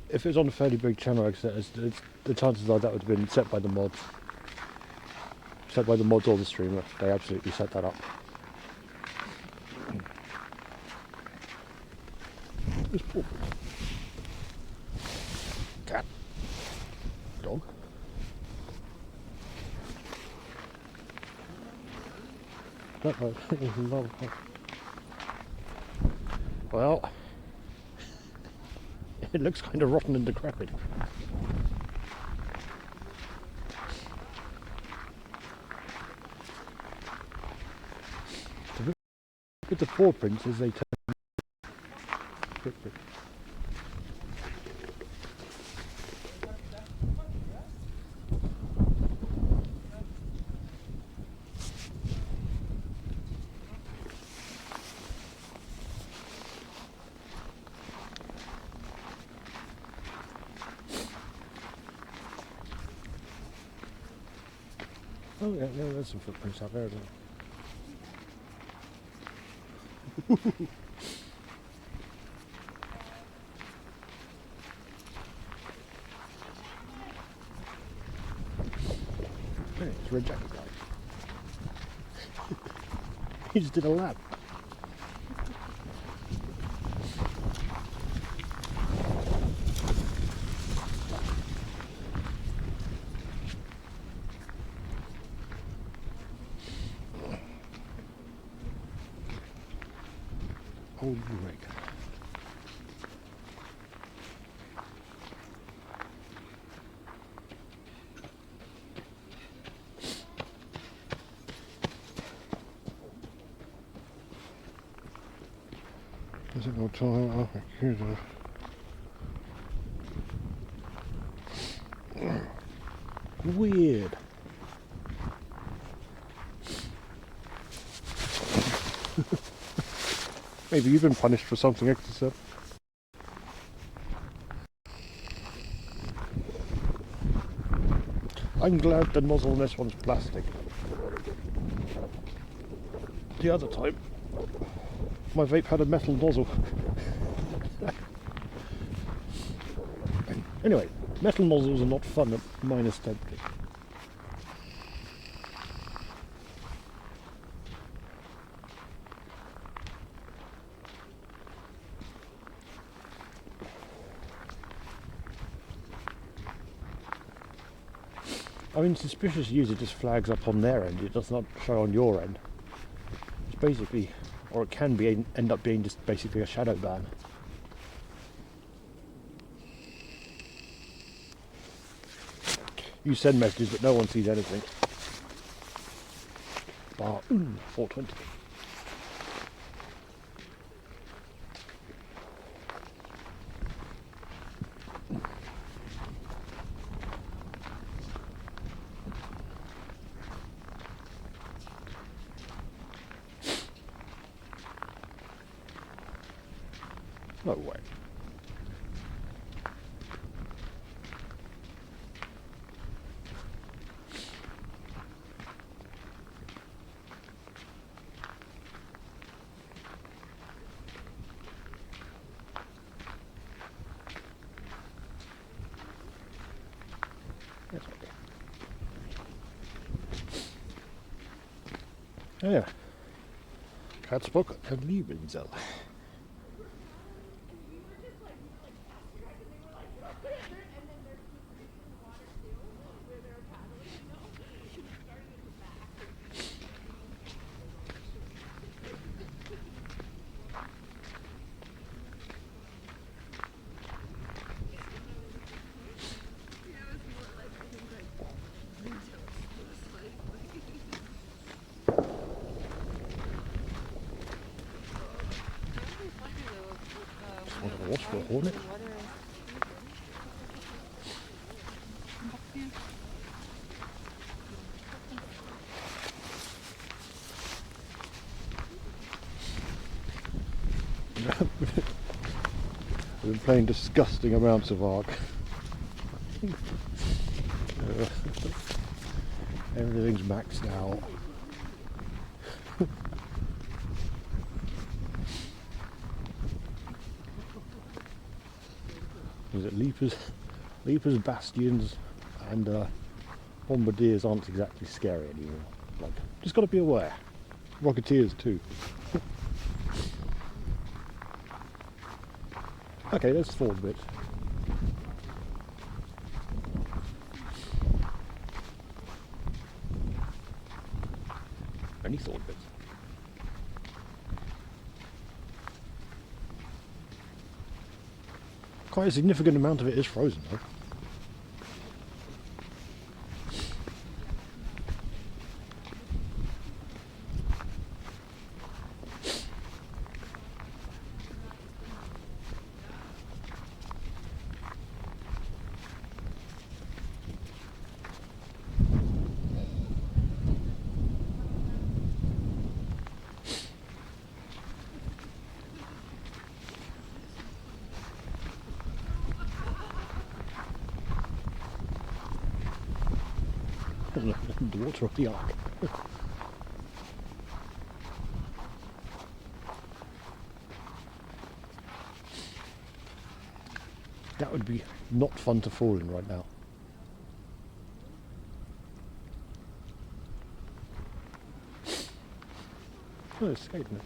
If it was on a fairly big channel, like I said, the chances are that would have been set by the mods. Set by the mods or the streamer. They absolutely set that up. This poor cat. Dog. Well, it looks kind of rotten and decrepit. With the paw prints as they turn. Oh yeah, there's some footprints out there, isn't there? Hey, it's red jacket guy. He just did a lap. Holy rig. Is it no time? Oh, here's a... Weird. Maybe you've been punished for something extra. I'm glad the nozzle on this one's plastic. The other time, my vape had a metal nozzle. Anyway, metal nozzles are not fun at minus temperature. I mean, suspicious user just flags up on their end, it does not show on your end. It's basically, or it can be, end up being just basically a shadow ban. You send messages but no one sees anything. Bar 420. No way. That's okay. Oh yeah. Katzbock and Liebenzel. Watch for a hornet. I've been playing disgusting amounts of Ark. Everything's maxed out. Is it Leapers, Bastions, and Bombardiers aren't exactly scary anymore. Like, just got to be aware. Rocketeers too. Okay, let's forward a bit. Any thought bits. Quite a significant amount of it is frozen though. The water of the Ark. That would be not fun to fall in right now. Oh, it's skating.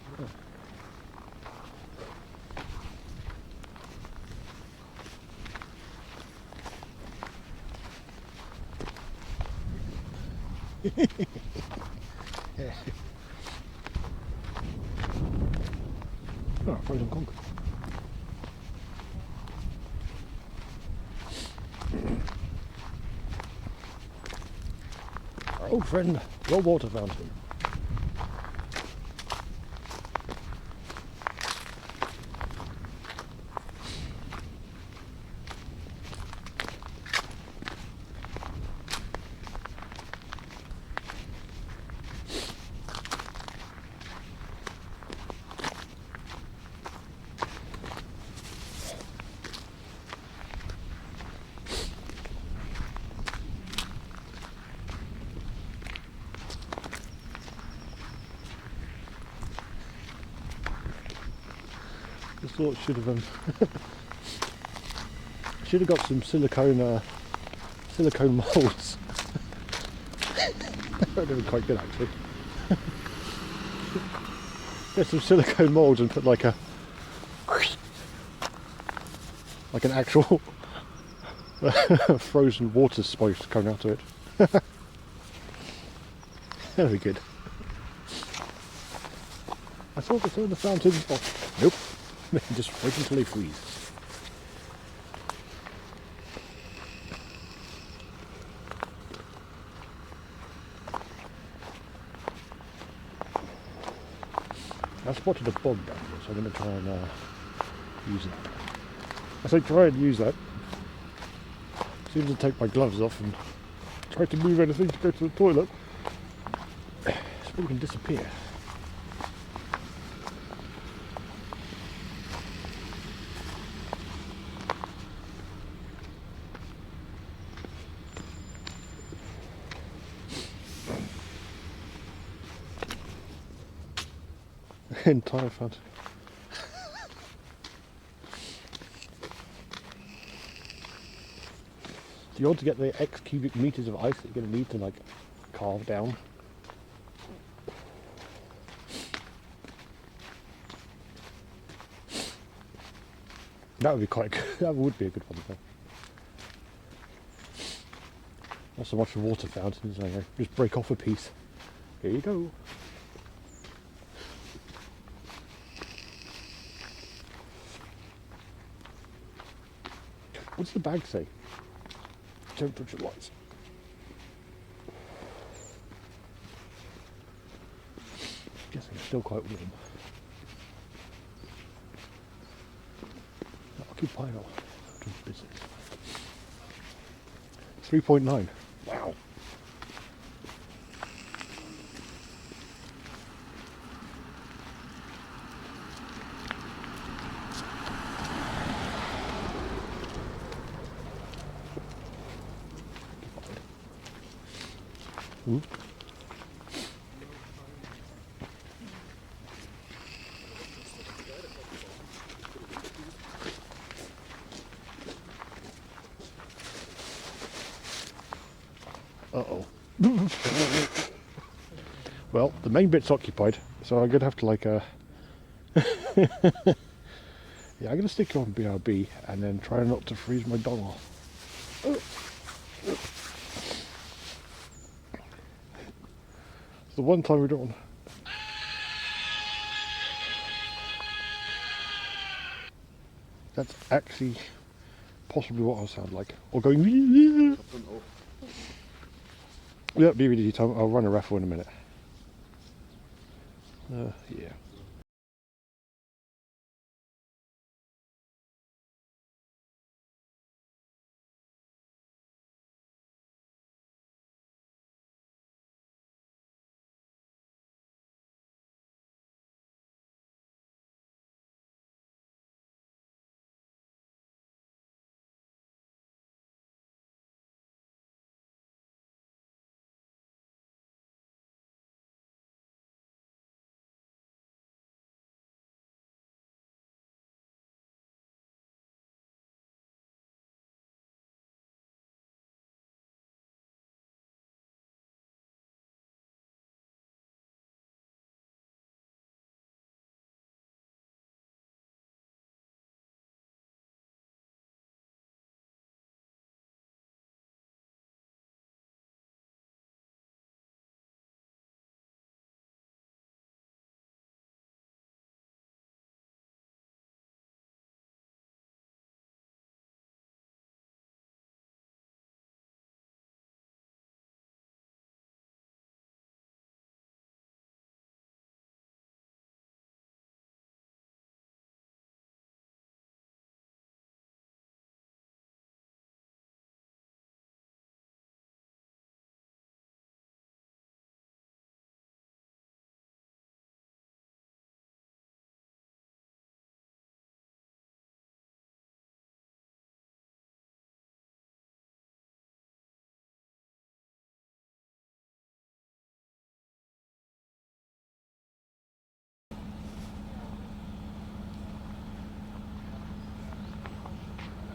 Yeah. Oh. about frozen concrete. Our old friend, the old water fountain. Just thought should have got some silicone molds. That would have been quite good actually. Get some silicone molds and put like an actual frozen water spout coming out of it. That'd be good. I thought they turned the fountain off. Nope. Just wait until they freeze. I spotted a bog down here, so I'm going to try and use that. I say try and use that. As soon as I take my gloves off and try to move anything to go to the toilet, this ball can disappear. Entire fountain. Do you want to get the X cubic meters of ice that you're going to need to like carve down? That would be quite good. That would be a good one though. Not so much a water fountain, so just break off a piece. Here you go. What's the bag say? Temperature wise. Guessing it's still quite warm. Occupied or business. 3.9. Wow. Ooh. Uh-oh. Well, the main bit's occupied, so I'm gonna have to like yeah, I'm gonna stick on BRB and then try not to freeze my dong off. It's the one time we don't. That's actually possibly what I'll sound like. Or going. Yeah, BBD time. I'll run a raffle in a minute. Yeah.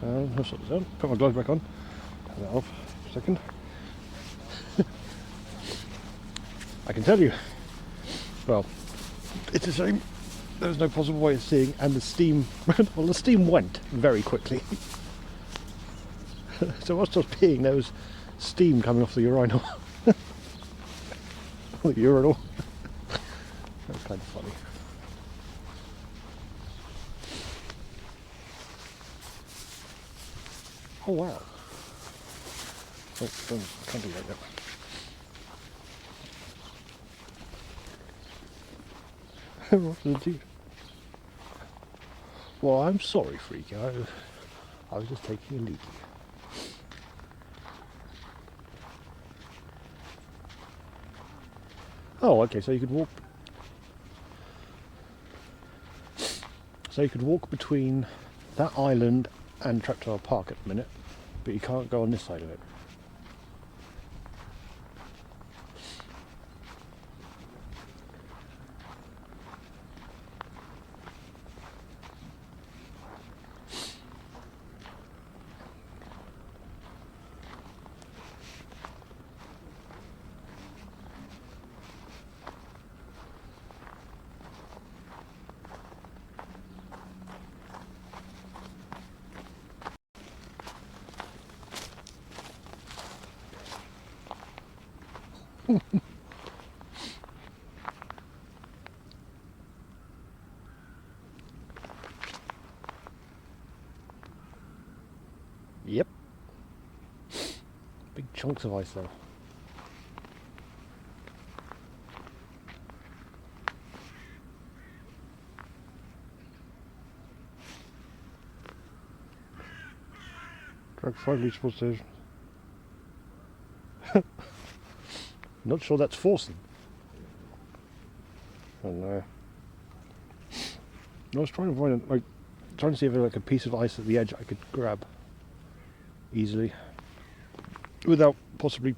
I'll sort this out. Put my gloves back on. Turn that off for a second. I can tell you, well, it's a shame there was no possible way of seeing, and the steam, well, the steam went very quickly. So whilst I was peeing, there was steam coming off the urinal. The urinal. That was kind of funny. Oh wow. Oh, can't do like that. What did it do? Well, I'm sorry, freak. I was just taking a leak. Oh, okay, so you could walk. So you could walk between that island and Traptile Park at the minute, but you can't go on this side of it. Yep. Big chunks of ice though. Drag 5 litres per station. Not sure that's forcing. Oh no. I was trying to find trying to see if there was like a piece of ice at the edge I could grab easily without possibly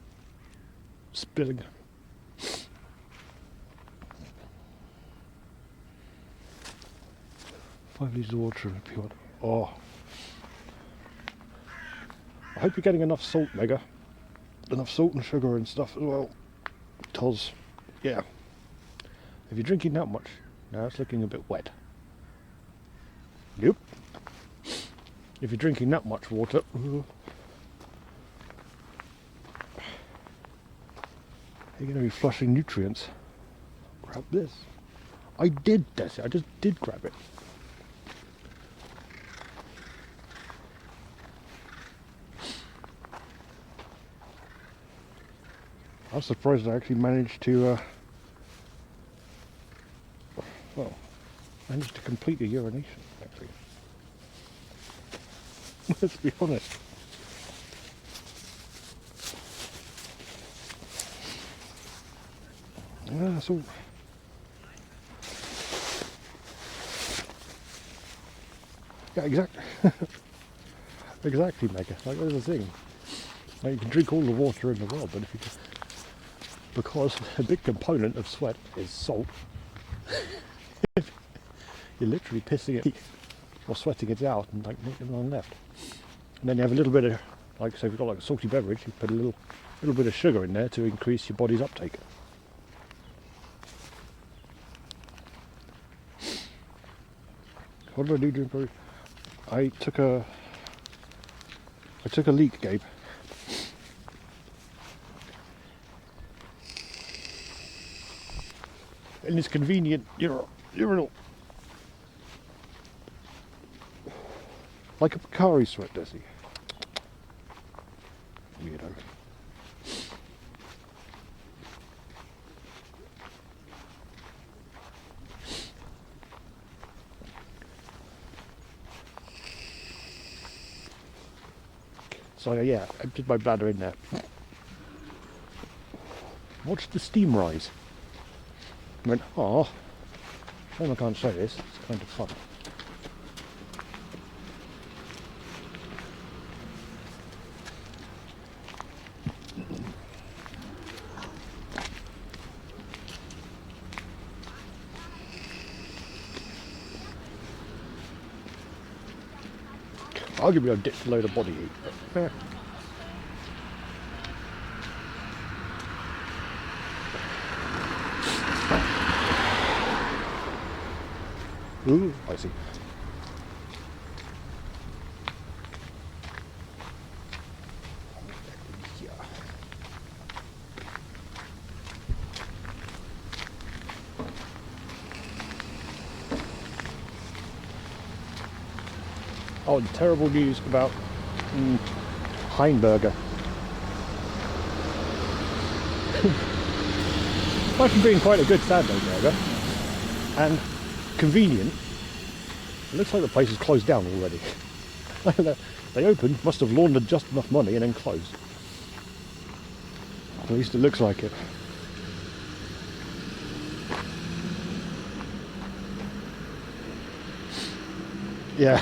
spilling. 5 litres of water if you want. Oh. I hope you're getting enough salt, Mega. Enough salt and sugar and stuff as well. Because, yeah. If you're drinking that much, now it's looking a bit wet. Nope. If you're drinking that much water, you're going to be flushing nutrients. Grab this. I did this. I just did grab it. I was surprised I actually managed to, managed to complete the urination, actually. Let's be honest. Yeah, that's all. Yeah, exactly. Exactly, Mega. Like, that's the thing. Like, you can drink all the water in the world, but if you just, because a big component of sweat is salt, you're literally pissing it or sweating it out and like nothing on left. And then you have a little bit of, like, so if you've got like a salty beverage, you put a little bit of sugar in there to increase your body's uptake. What did I do during Peru? I took a leak, Gabe. In this convenient urinal. Like a Picari sweat, does he? Weirdo. So yeah, I emptied my bladder in there. Watched the steam rise. I went, oh, shame I can't say this, it's kind of fun. Arguably, I've dipped a load of body heat. But, yeah. Ooh, I see. Yeah. Oh, and terrible news about Heinberger. Apart from being quite a good Saturday burger and convenient, it looks like the place is closed down already. They opened, must have laundered just enough money and then closed. At least it looks like it. Yeah.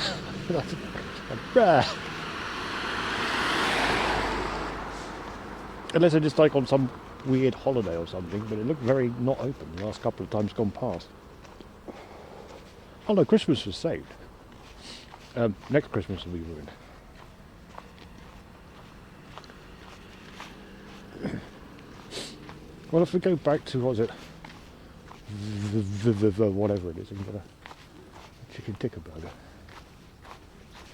Unless they're just like on some weird holiday or something, but it looked very not open the last couple of times gone past. Oh no, Christmas was saved. Next Christmas will be ruined. Well, if we go back to, what was it? Whatever it is, I'm gonna chicken tikka burger.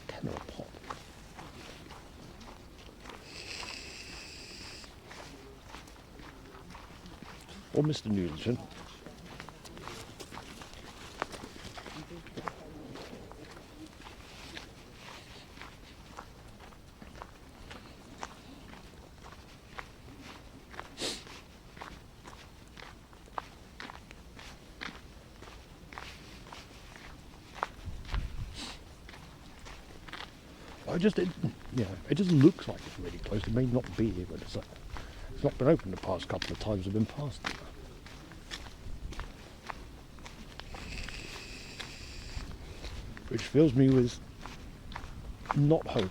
$10 a pop. Or Mr. Newton. It just looks like it's really close. It may not be, but it's not been open the past couple of times I've been past it. Which fills me with not hope.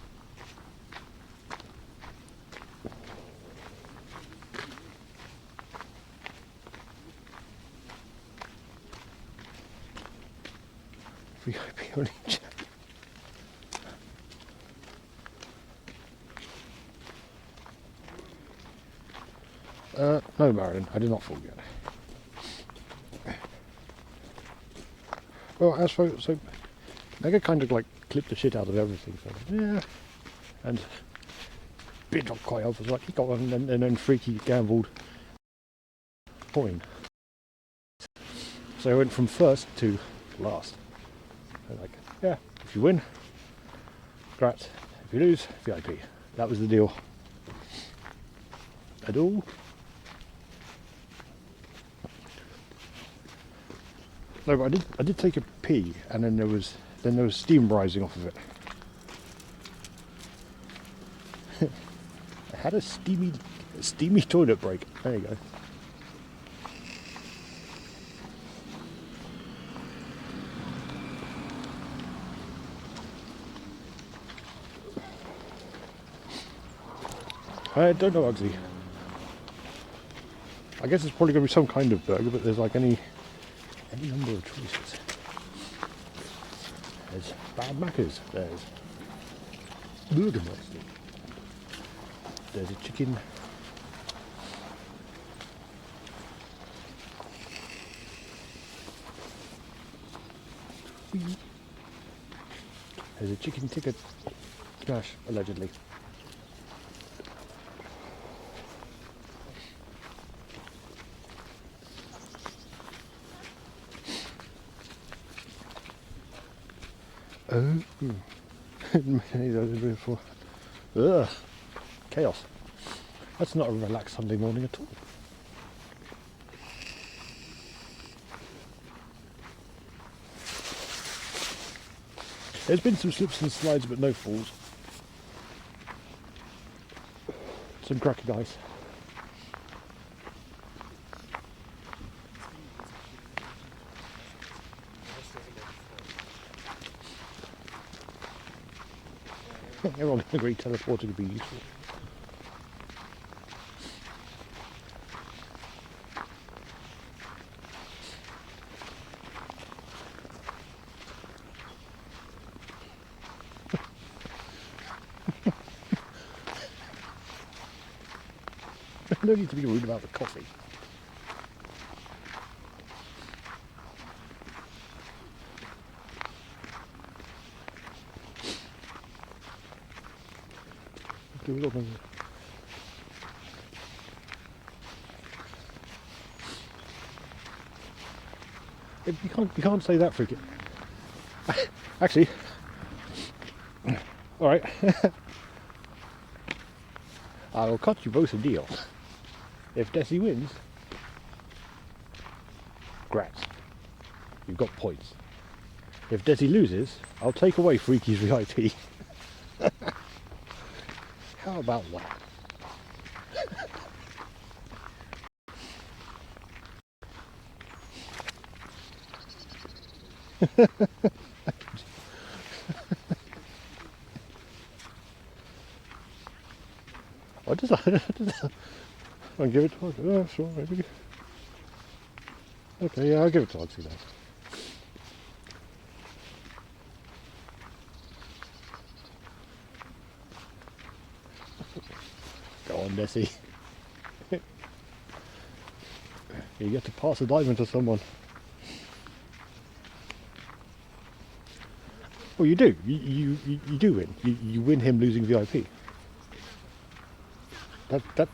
VIP only check. No, Marilyn, I did not forget. Well, as for so, Mega kind of like clipped the shit out of everything. So yeah, and bit dropped quite off. Was like he got one, and then Freaky gambled point. So I went from first to last. So like, yeah, if you win, congrats. If you lose, VIP. That was the deal. At all. No, but I did take a pee, and then there was steam rising off of it. I had a steamy toilet break. There you go. I don't know, Uggsy. I guess it's probably going to be some kind of burger, but there's like any number of choices. There's Bad Macca's, there's Burgermeister, there's a chicken, there's a chicken tikka smash, allegedly. Oh, before. Ugh, chaos. That's not a relaxed Sunday morning at all. There's been some slips and slides, but no falls. Some cracky ice. Everyone can agree teleporting would be useful. No need to be rude about the coffee. Do it all. You can't say that, freaking. Actually, all right. I will cut you both a deal. If Desi wins, grats. You've got points. If Desi loses, I'll take away Freaky's VIP. How about that? I'll give it to her. Oh, sure, maybe. Okay, yeah, I'll give it to Oxy then. Go on, Nessie. You get to pass a diamond to someone. Well, you do. You do win. You win him losing VIP. That.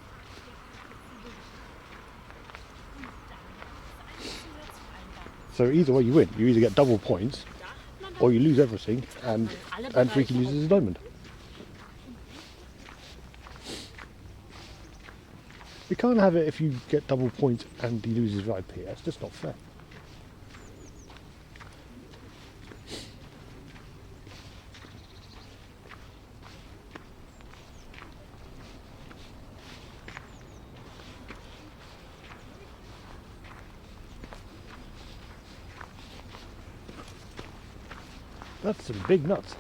So either way you win. You either get double points, or you lose everything, and Freaky loses his diamond. You can't have it if you get double points and he loses VIP. That's just not fair. That's some big nuts.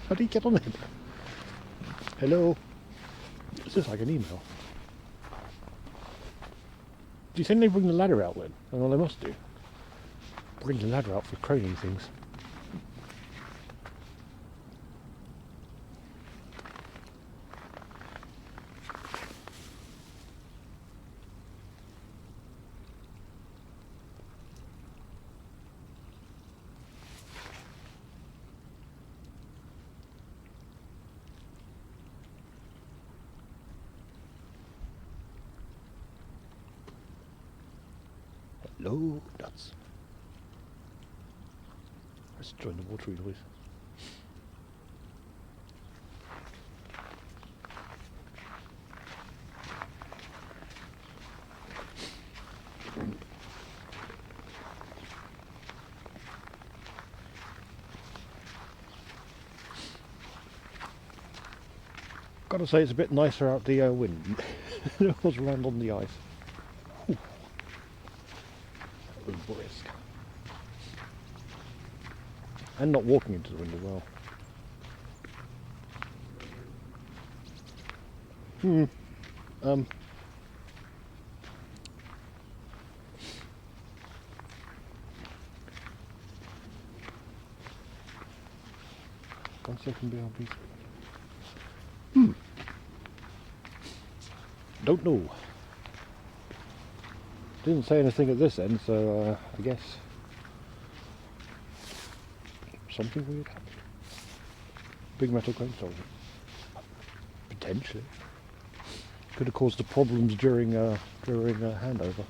How do you get on it? Hello? It's just like an email. Do you think they bring the ladder out then? Well, they must do. Bring the ladder out for craning things. Hello, nuts. Let's join the watery noise. Gotta say it's a bit nicer out the wind than it was around on the ice. Ooh. That was brisk. And not walking into the wind as well. One second BRB. Don't know. Didn't say anything at this end, so I guess something weird happened. Big metal crane soldier. Potentially. Could have caused the problems during handover.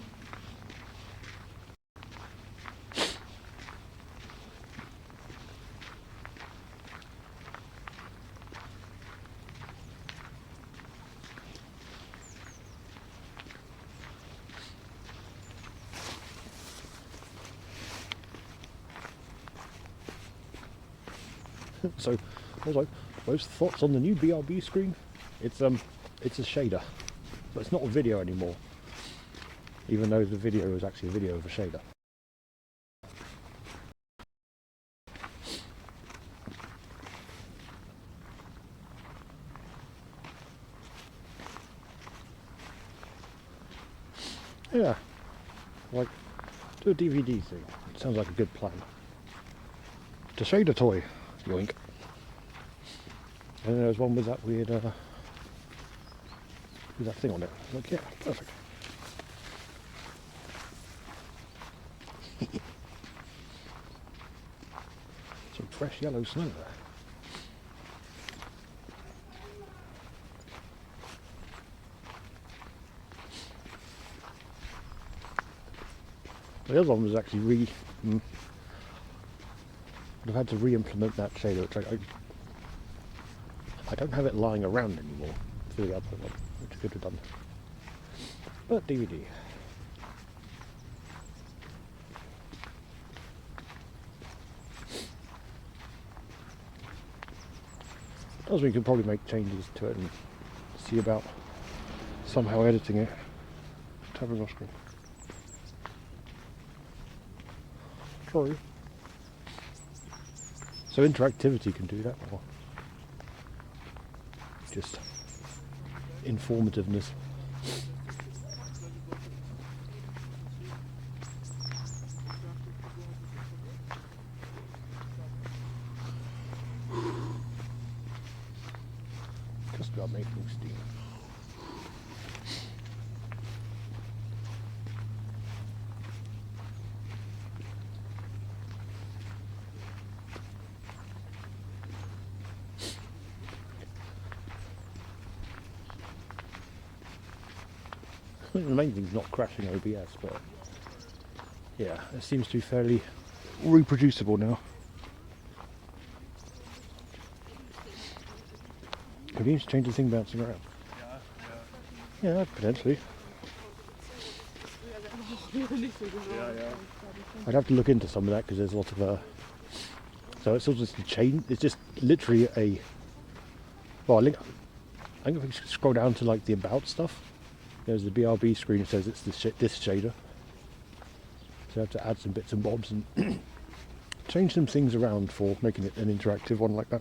So, also, most thoughts on the new BRB screen? It's a shader, but it's not a video anymore. Even though the video is actually a video of a shader. Yeah. Like, do a DVD thing. It sounds like a good plan. To shade a toy. Yoink. And then there was one with that weird, with that thing on it. Like, yeah, perfect. Some fresh yellow snow there. The other one was actually would have had to re-implement that shader, which I don't have it lying around anymore for the other one, which I could have done. But DVD. Does mean we could probably make changes to it and see about somehow editing it. Tapping off screen. Sorry. So interactivity can do that, or just informativeness. Just about making steam. I think the main thing's not crashing OBS, but yeah, it seems to be fairly reproducible now. Could you change the thing bouncing around? Yeah, potentially. I'd have to look into some of that because there's a lot of so it's sort of just a chain. It's just literally a. Well, I think if we scroll down to like the about stuff, there's the BRB screen that says it's this shader. So I have to add some bits and bobs and change some things around for making it an interactive one like that.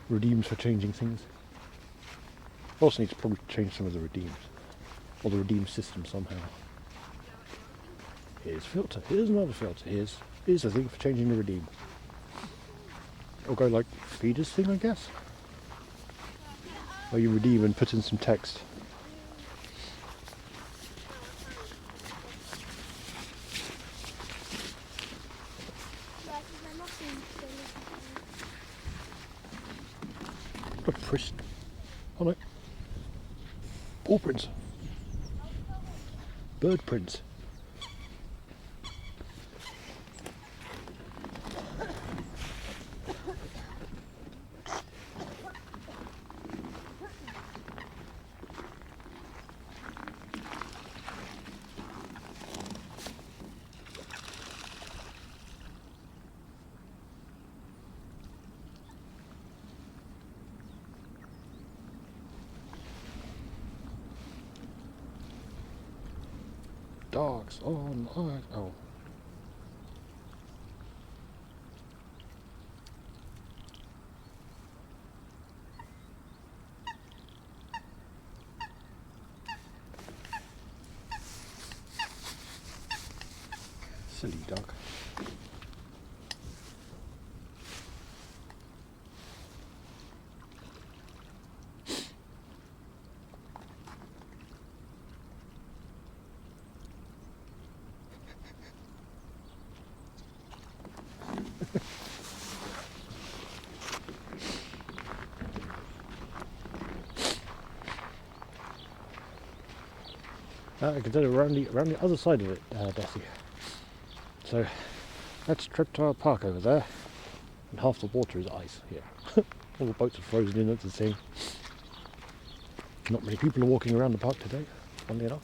Redeems for changing things. Also need to probably change some of the redeems. Or the redeem system somehow. Here's filter, here's another filter, here's a thing for changing the redeem. Or go like feeders thing, I guess. Where you redeem and put in some text. A brisk. Oh no. Paw prints. Bird prints. Dogs on ice. Oh. Silly duck. I can tell you around the other side of it, Bessie. So that's Triptile Park over there, and half the water is ice here. All the boats are frozen in at the sea. Not many people are walking around the park today, funnily enough.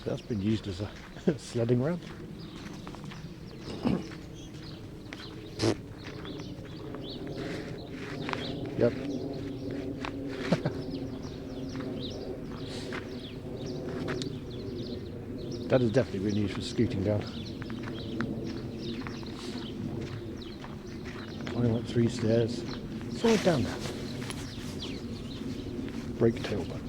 That's been used as a sledding ramp. Yep. That has definitely been used for scooting down. Climb up 3 stairs. Slide down there. Brake tail button.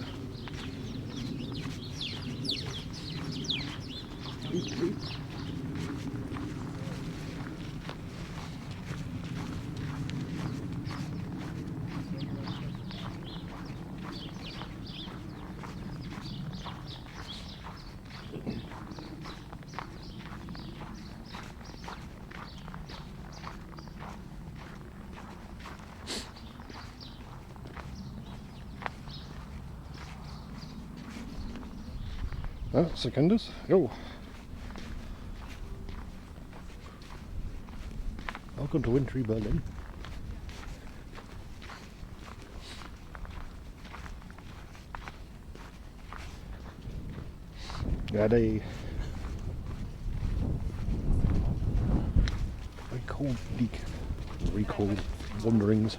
Secondus. Oh. Welcome to wintry Berlin. We had a very cold week, very cold wanderings.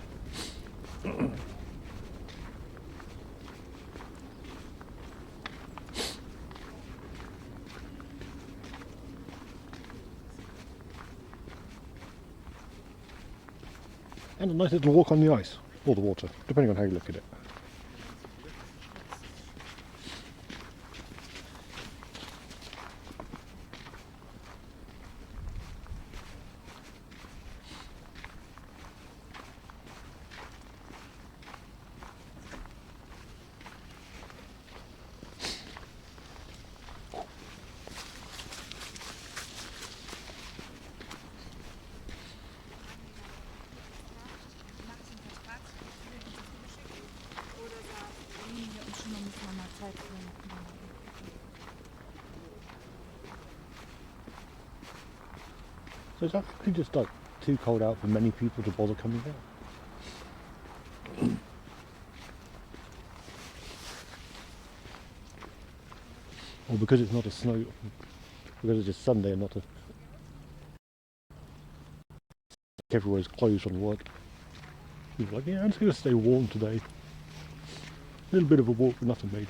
And a nice little walk on the ice, or the water, depending on how you look at it. So it's actually just like too cold out for many people to bother coming out. Or because it's not a snow, because it's just Sunday and not a... Everywhere's closed on work. People are like, yeah, I'm just going to stay warm today. A little bit of a walk, but nothing major.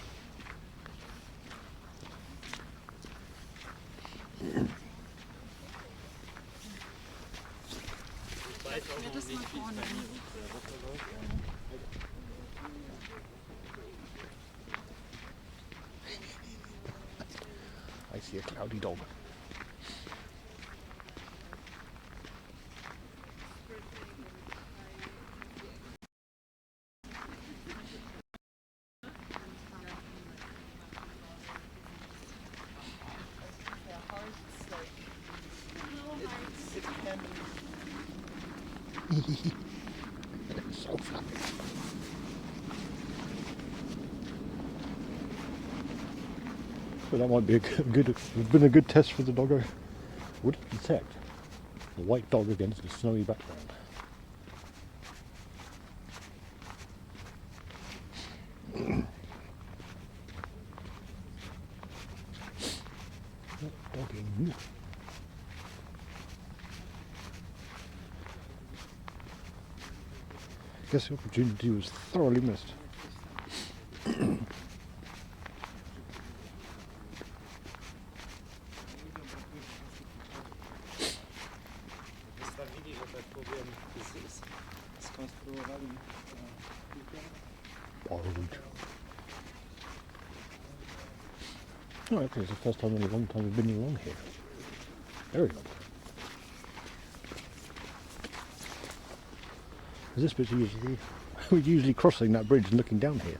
I see a cloudy dog. So fluffy. So that might be been a good test for the doggo. Would it detect a white dog against a snowy background? Doggy. I guess the opportunity was thoroughly missed. Oh, okay, it's the first time in a long time we've been along here. Very good. This bit's usually, we're usually crossing that bridge and looking down here.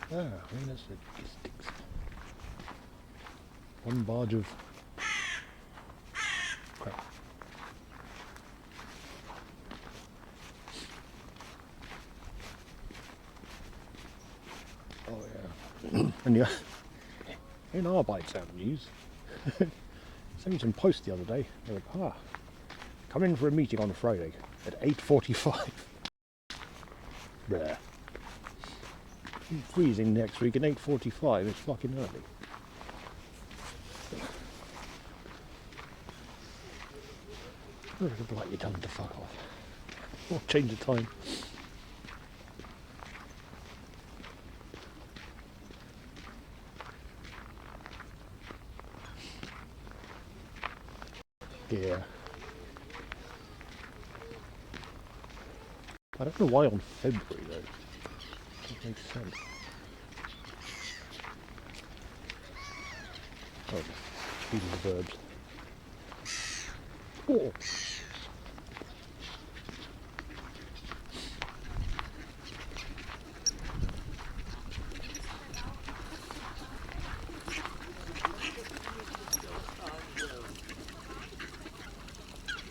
Ah, I mean that's logistics. One barge of crap. Oh yeah. And yeah, in our bike sound news, sent me some posts the other day. They're like, come in for a meeting on Friday at 8:45. Bleh. It's freezing next week at 8:45. It's fucking early. I would like you tell them to fuck off. Or change the time. Yeah. I don't know why on February though. It makes sense. Oh, feeding the birds. Oh.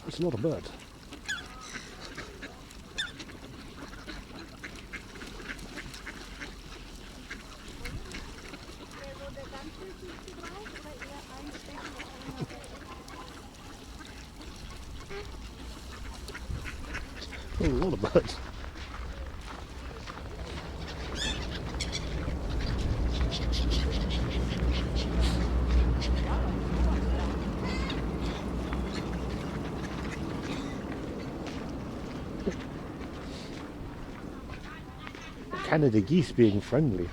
That's a lot of birds. Oh, a lot of birds. Canada geese being friendly.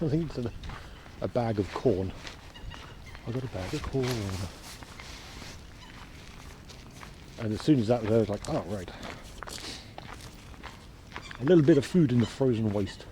I think it's a bag of corn. I got a bag of corn. And as soon as that was, I was like, oh right. A little bit of food in the frozen waste.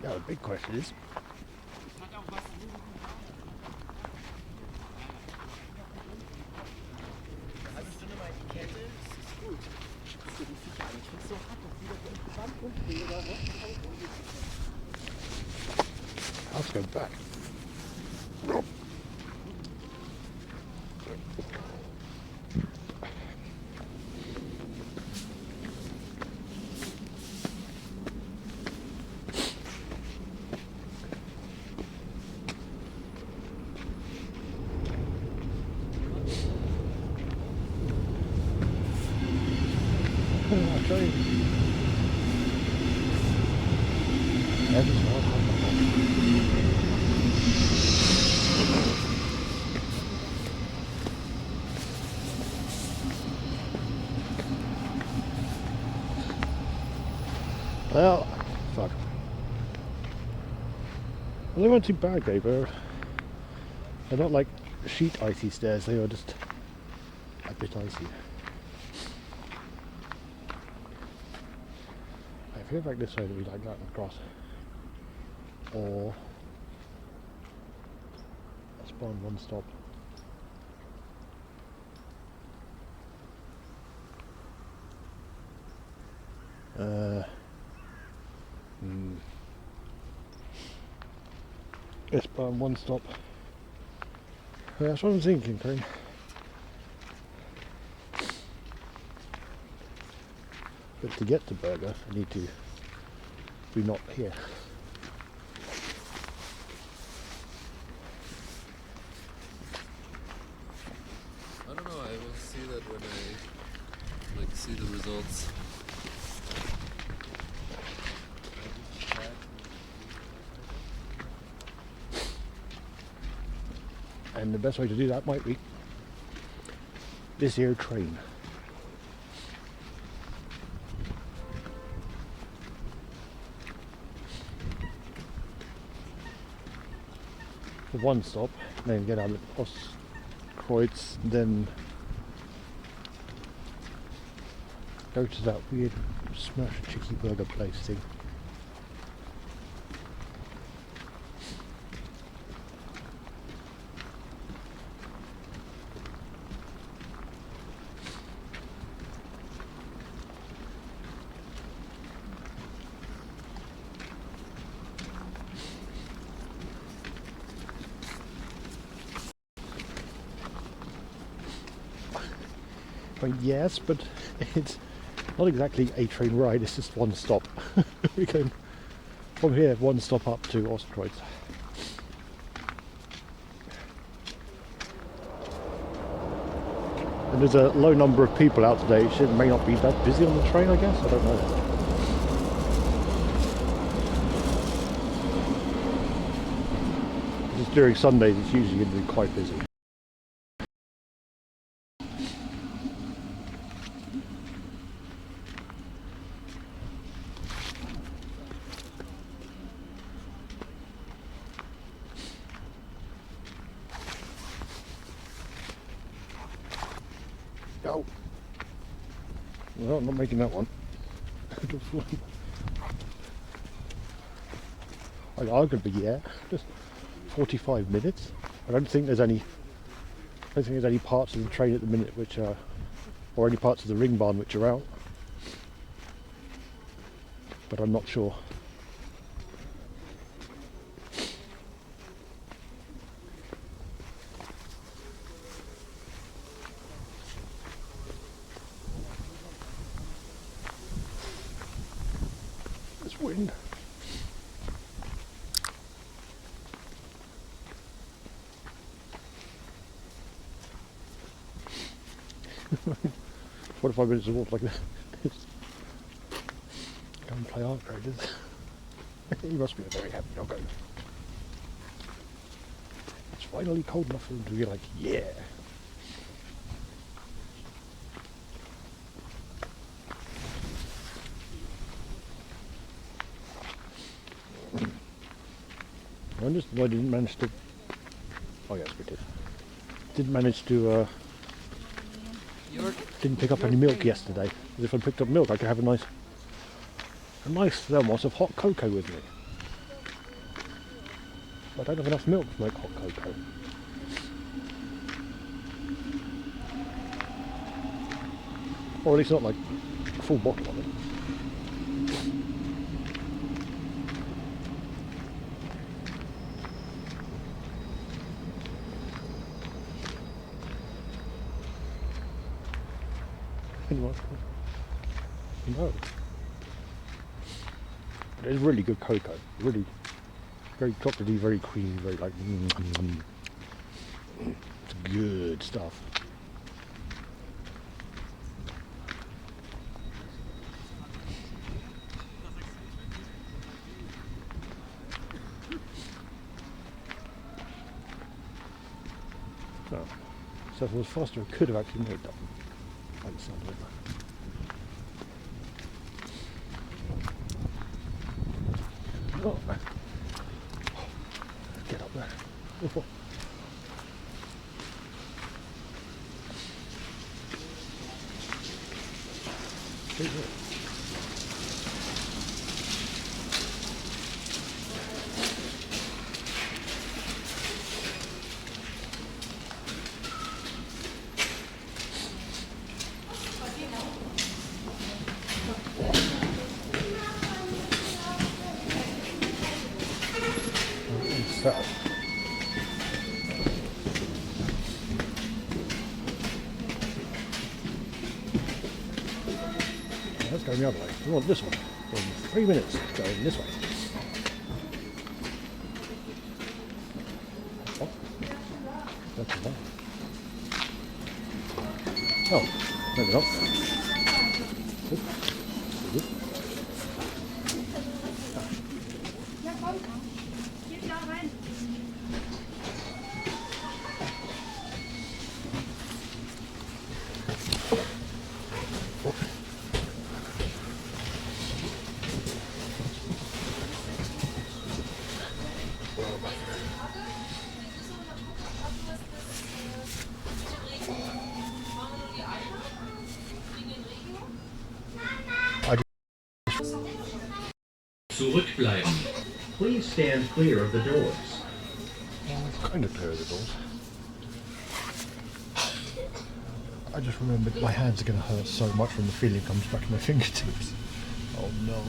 Now the big question is, let's go back. I'll show you. That is not well, fuck. Well, they weren't too bad, they were. They're not like sheet icy stairs, they were just a bit icy. I feel like this way to be like that and across. Or let's spawn one stop. Let's spawn one stop. That's what I'm thinking, Crane. But to get to Burger, I need to be not here. see the results. And the best way to do that might be this here train. For one stop, then get out of Ostkreuz, then go to that weird smash chicky burger place thing. Well, yes, but it's not exactly a train ride, it's just one stop. We can, from here, one stop up to Ostkreuz. And there's a low number of people out today, it may not be that busy on the train, I guess, I don't know. Just during Sundays it's usually going to be quite busy. Oh. Well, I'm not making that one. Arguably, yeah. Just 45 minutes. I don't think there's any parts of the train at the minute which are, or any parts of the ring barn which are out. But I'm not sure. This wind. "45 minutes of walk like this. Go and play art graders." He must be a very happy doggo. It's finally cold enough for him to be like, yeah. I wonder why I didn't manage to. Oh yes, we did. Didn't manage to. Didn't pick up any milk yesterday. As if I picked up milk, I could have a nice thermos of hot cocoa with me. But I don't have enough milk to make hot cocoa. Or at least not like a full bottle of it. Anyway, no. But it's really good cocoa. Really, very chocolatey, very creamy, very like. It's good stuff. Oh. So if it was faster, I could have actually made that. By the sound of it. Oh. Get up there. Oh. So. Let's go the other way. We want this one. In 3 minutes, going this way. Oh, that's a lot. Oh, maybe not. Zurückbleiben. Please stand clear of the doors. Kind of clear of the doors. I just remembered my hands are going to hurt so much when the feeling comes back to my fingertips. Oh no.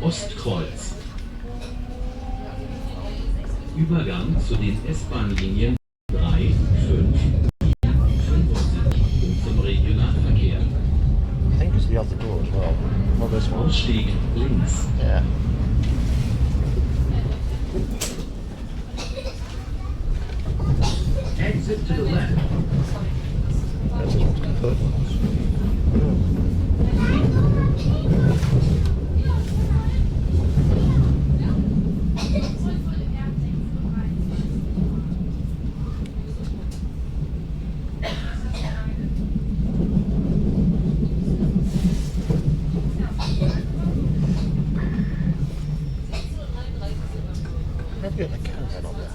Ostkreuz. Übergang zu den S-Bahn-Linien 3, 5, 75 und zum Regionalverkehr. I think it's the other door as well. Not this one. Ausstieg links. Yeah. Exit to the left. That's this one's the third one. Maybe get the caravan on there.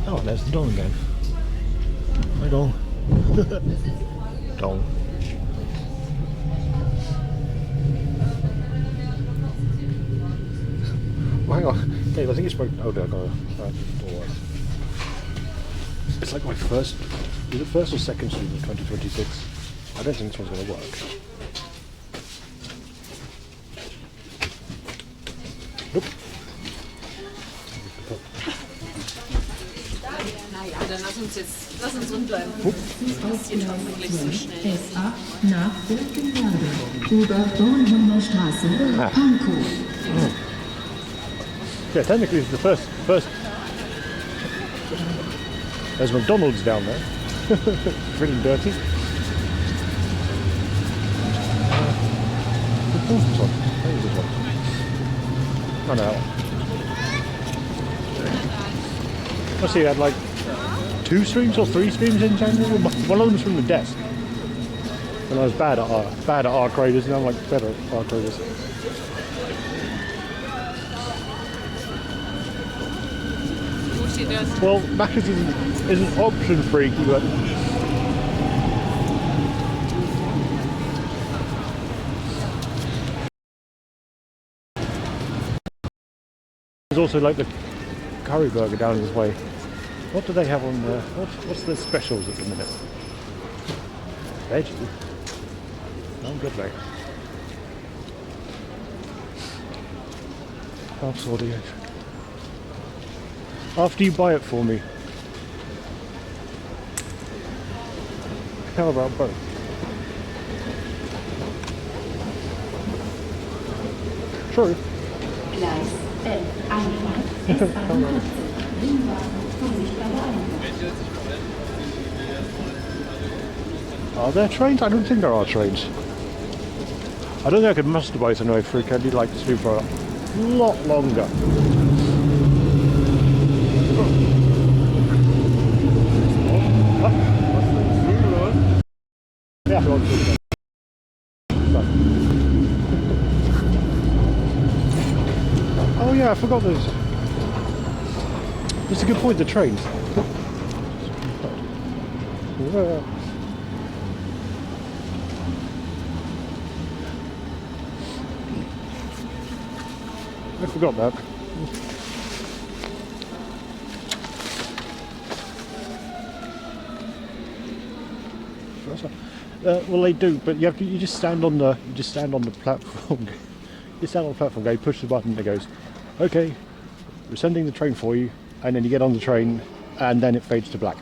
Oh, there's the Dong again. Hi Dong. Dong. Hang on, Dave, I think you spoke. Oh, no, I got a door. It's like my first. Is it first or second stream of 2026? I don't think this one's going to work. Nope. Naja, dann lass uns rumbleiben. Das passiert hoffentlich so schnell. S8 nach Birkenwerder über Bornholmer Straße, Pankow. Yeah, technically it's the first. There's McDonald's down there. Pretty dirty. What's this one? Where is this one? Oh no. I see, you had like 2 streams or 3 streams in January. One of them's from the desk. And I was bad at arc raiders, and I'm like better at arc raiders. Well, Macca's isn't option freaky, but there's also like the curry burger down this way. What do they have on there? What's the specials at the minute? Veggie? I'm good, mate. Half audio. After you buy it for me. How about both? True. Gleis 11 Einfahrt S48. Ringwagen, Vorsicht bei der Einfahrt. Are there trains? I don't think there are trains. I don't think I could masturbate anyway for a candy like this for a lot longer. Yeah, oh yeah, I forgot there's a good point, the trains. I forgot that. Well, they do, but you just stand on the platform. You stand on the platform, you push the button, and it goes, "Okay, we're sending the train for you," and then you get on the train, and then it fades to black.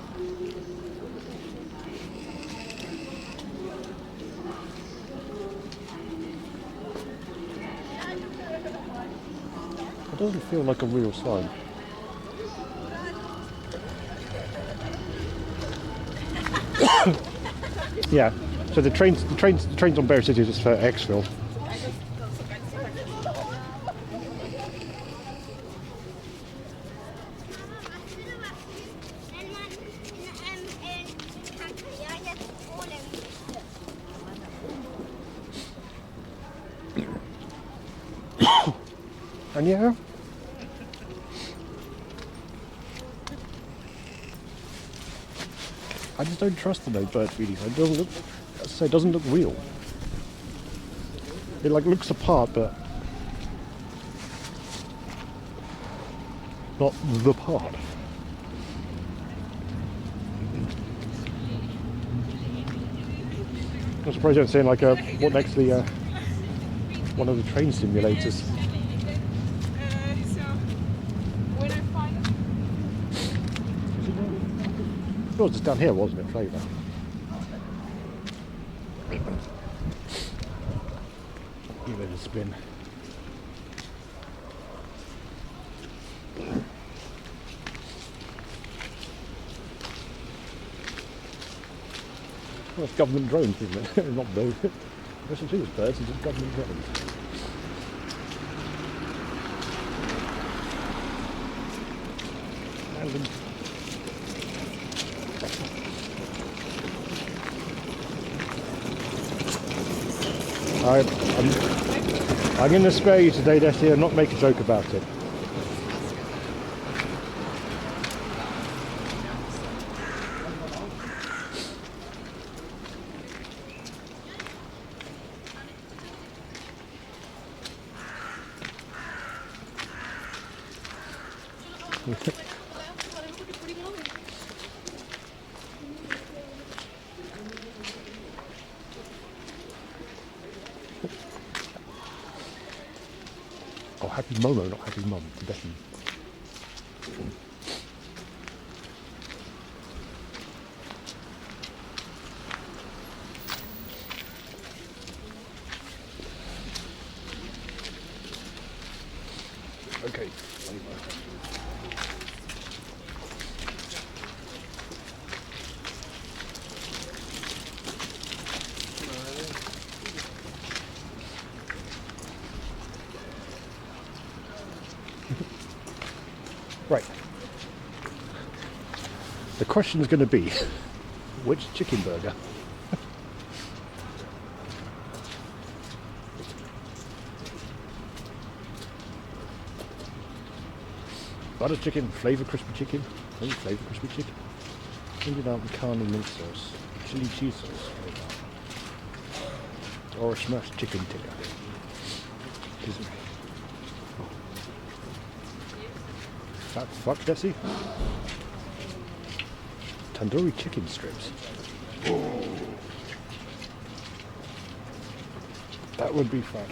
It doesn't feel like a real sign. Yeah. So the trains on Bear City are just for exfil. And yeah. I just don't trust the bird feeding. It doesn't look. It doesn't look real. It like looks apart, but not the part. I'm surprised you haven't seen like what next to the one of the train simulators. It was just down here, wasn't it, Flavour? Give it a spin. Well, it's government drones, isn't it? Not birds. I guess it's birds, it's just government drones. I'm going to spare you today, Desi, and not make a joke about it. Oh, happy Momo, not happy Mum, Tibetan. Okay. Right. The question is going to be, which chicken burger? Butter chicken, flavour crispy chicken, maybe flavour crispy chicken, Indian out carne mint sauce, chili cheese sauce, or a smashed chicken tikka. Fat fuck, Desi? Tandoori chicken strips. Oh. That would be fun.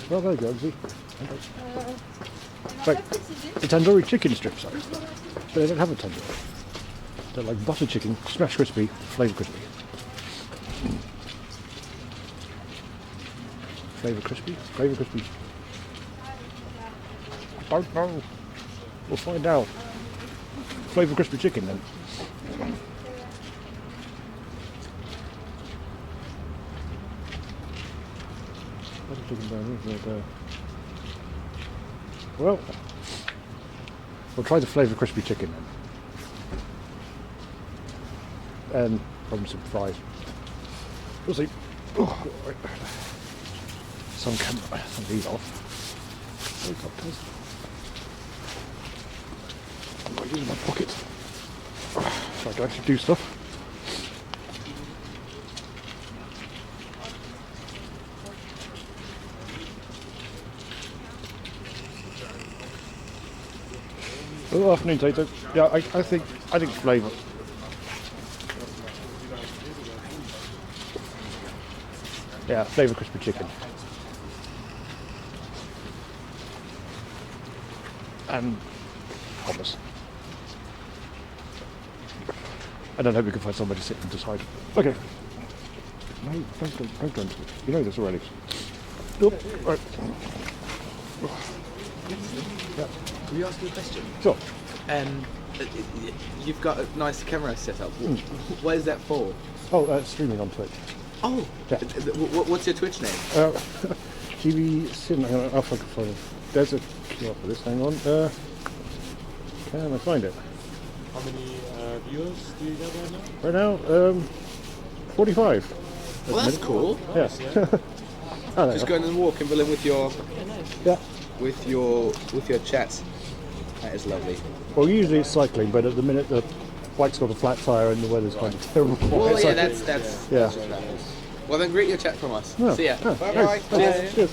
Well, there you go, see? Like, the tandoori chicken strips, sorry. But they don't have a tandoori. They're like butter chicken, smash crispy, flavour crispy. Flavour crispy? Flavour crispy. I don't know. We'll find out. Flavour crispy chicken then. Butter chicken down here. Well, we'll try the flavour crispy chicken then. And probably some fries. We'll see. Oh, right. Some these off. Helicopters. I'm not using my pockets. So I can actually do stuff. Good afternoon, Tato. Yeah, I think flavour. Yeah, flavour crispy chicken. And hummus. I don't know if we can find somebody to sit and decide. Okay. No, don't. You know this already. Nope. Right. Yeah. Can we ask you a question? Sure. You've got a nice camera set up. What is that for? Oh, streaming on Twitch. Oh, yeah. What's your Twitch name? TV Sin. Hang on, I'll find it. There's a QR for this. Hang on. Can I find it? How many viewers do you have right now? Right now, 45. Well, that's cool. Yes. Oh, there Just you going and walking, Willem, with your go. Yeah. with your chat. That is lovely. Well, usually it's cycling, but at the minute the bike's got a flat tyre and the weather's kind of terrible. Well, It's yeah, like- that's Yeah. just what happens. Well, then greet your chat from us. Yeah. See ya. Yeah. Bye Thanks. bye. Thanks. Cheers.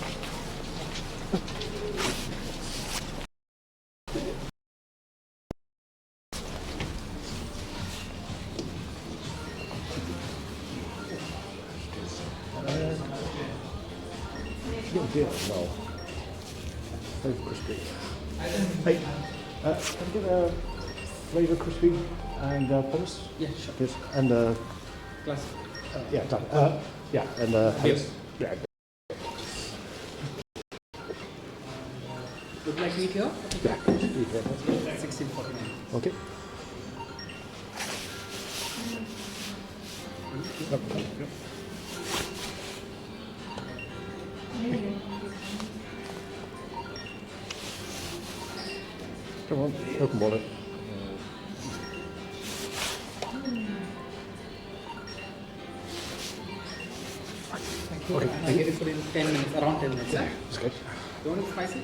Little deer as well. Very crispy. Hey, can I get a flavour crispy and hummus? Yeah, sure. Yes, and Classic. yeah, done. Yeah, and hummus. Yeah. Would like meat here? Yeah. 1649. Okay. Yep. Yep. Come on, open wallet. Thank you. I'll get it for in 10 minutes, around 10 minutes. Yeah. It's good. You want it spicy?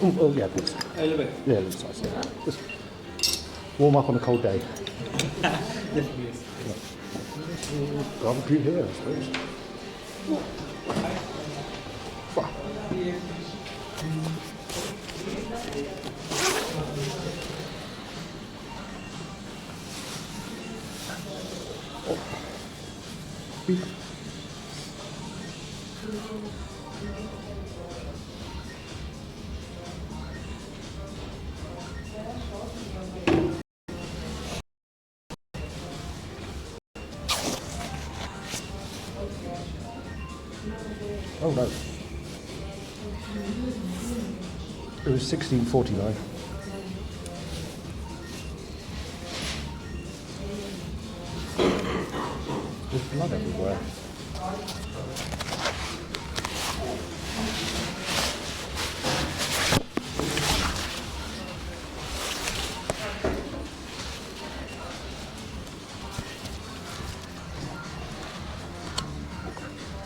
Oh, yeah, please. A little bit. Yeah, it's nice. Yeah. Just warm up on a cold day. Definitely, yes. Barbecue here, I suppose. Wow. Beef. Oh no. It was 1649. There's blood everywhere.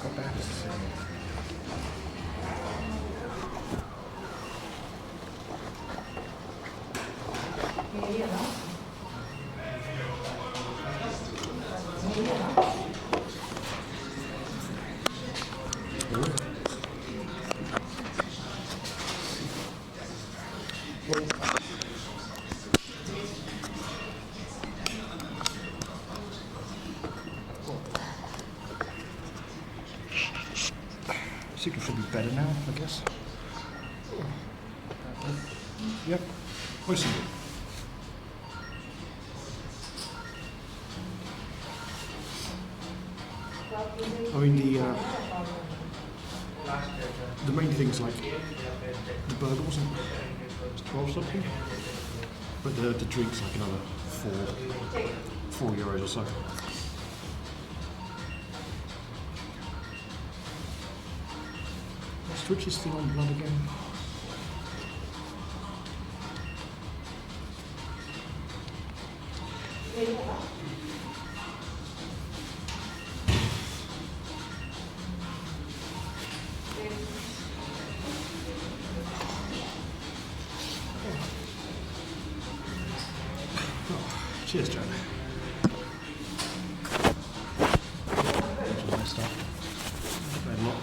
Got bad as the same. Chicken should be better now, I guess. Yep. Oyster. I mean the main thing's like the burger wasn't 12 something, but the drink's like another €4 or so. Switch is still on blood again. Cheers, Joe. Nice stuff. Very lot.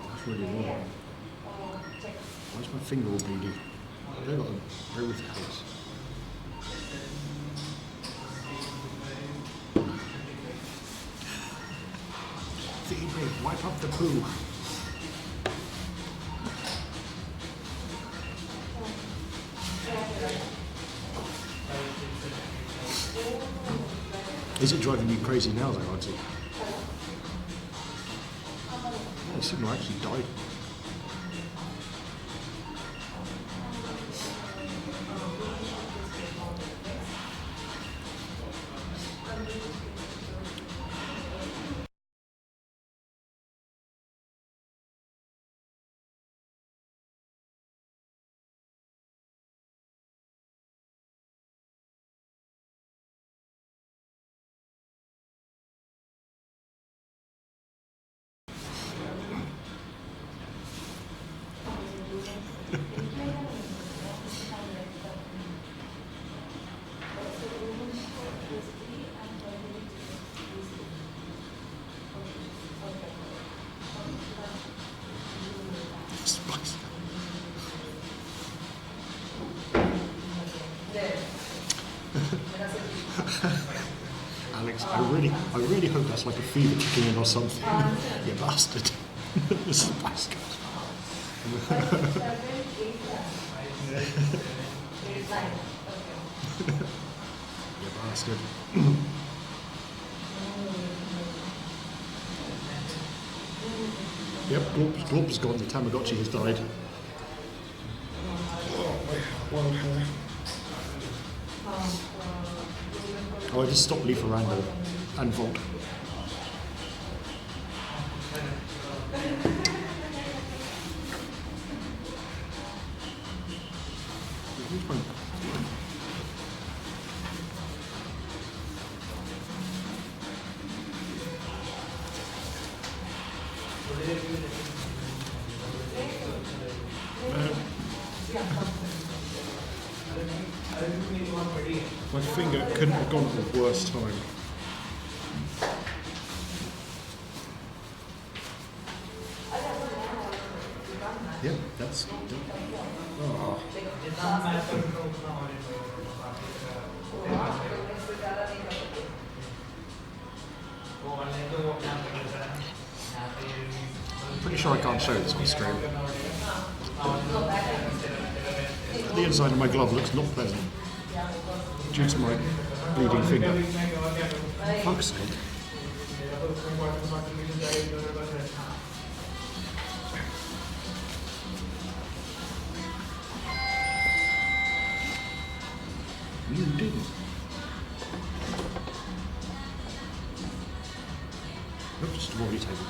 That's really warm. Why's my finger all bleedy? I've got a very with colours. Feed me, wipe up the poo. Is it driving you crazy now though, Auntie? Yeah, the signal actually died. really hope that's like a fever kicking in or something. You bastard. This is brisk. You bastard. Yep, Glob's gone, the Tamagotchi has died. Oh, my wild hair. Oh, I just stopped Leaf Randall and Volt. My finger couldn't have gone at the worst time. Yep, that's. Oh. I'm pretty sure I can't show this on stream. The inside of my glove looks not pleasant due to my bleeding finger. Fuck's sake. You didn't. Nope, just a wobbly table.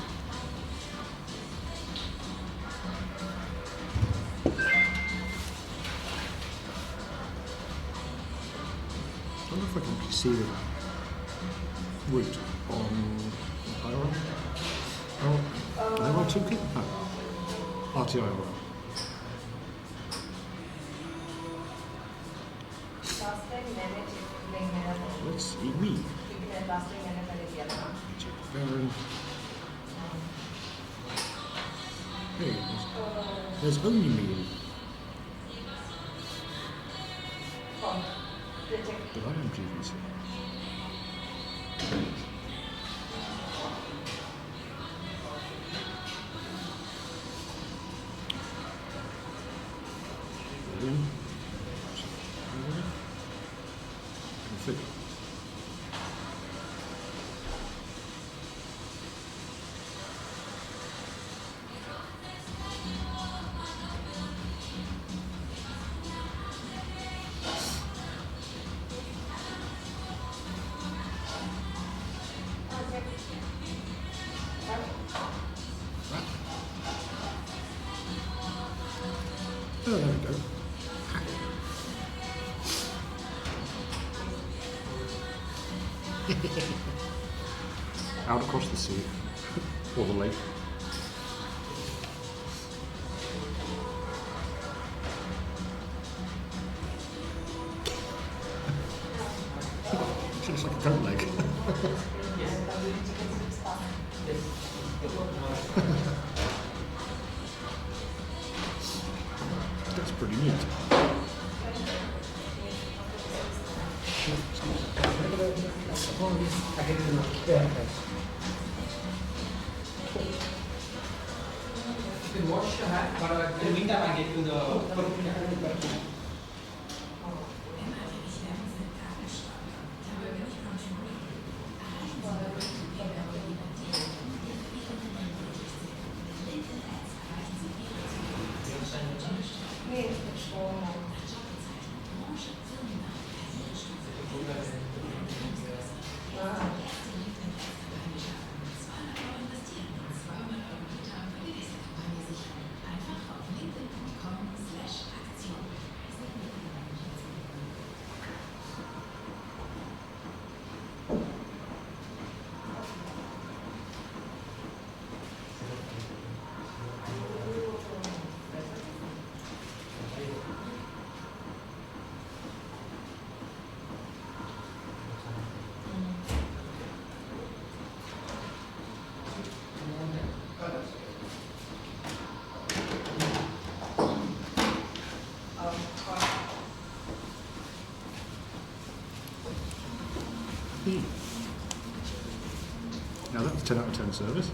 I don't know if I can actually see the route on IRL. IRL toolkit? No. RTIRL. Let's see me. Check Baron. Hey, there's only me. But I am GVC. Configure. Oh, there we go. Out across the sea, or the lake. It looks like a goat leg. That's pretty neat. You can wash your hand, but in the meantime I get you the Now that's 10 out of 10 service.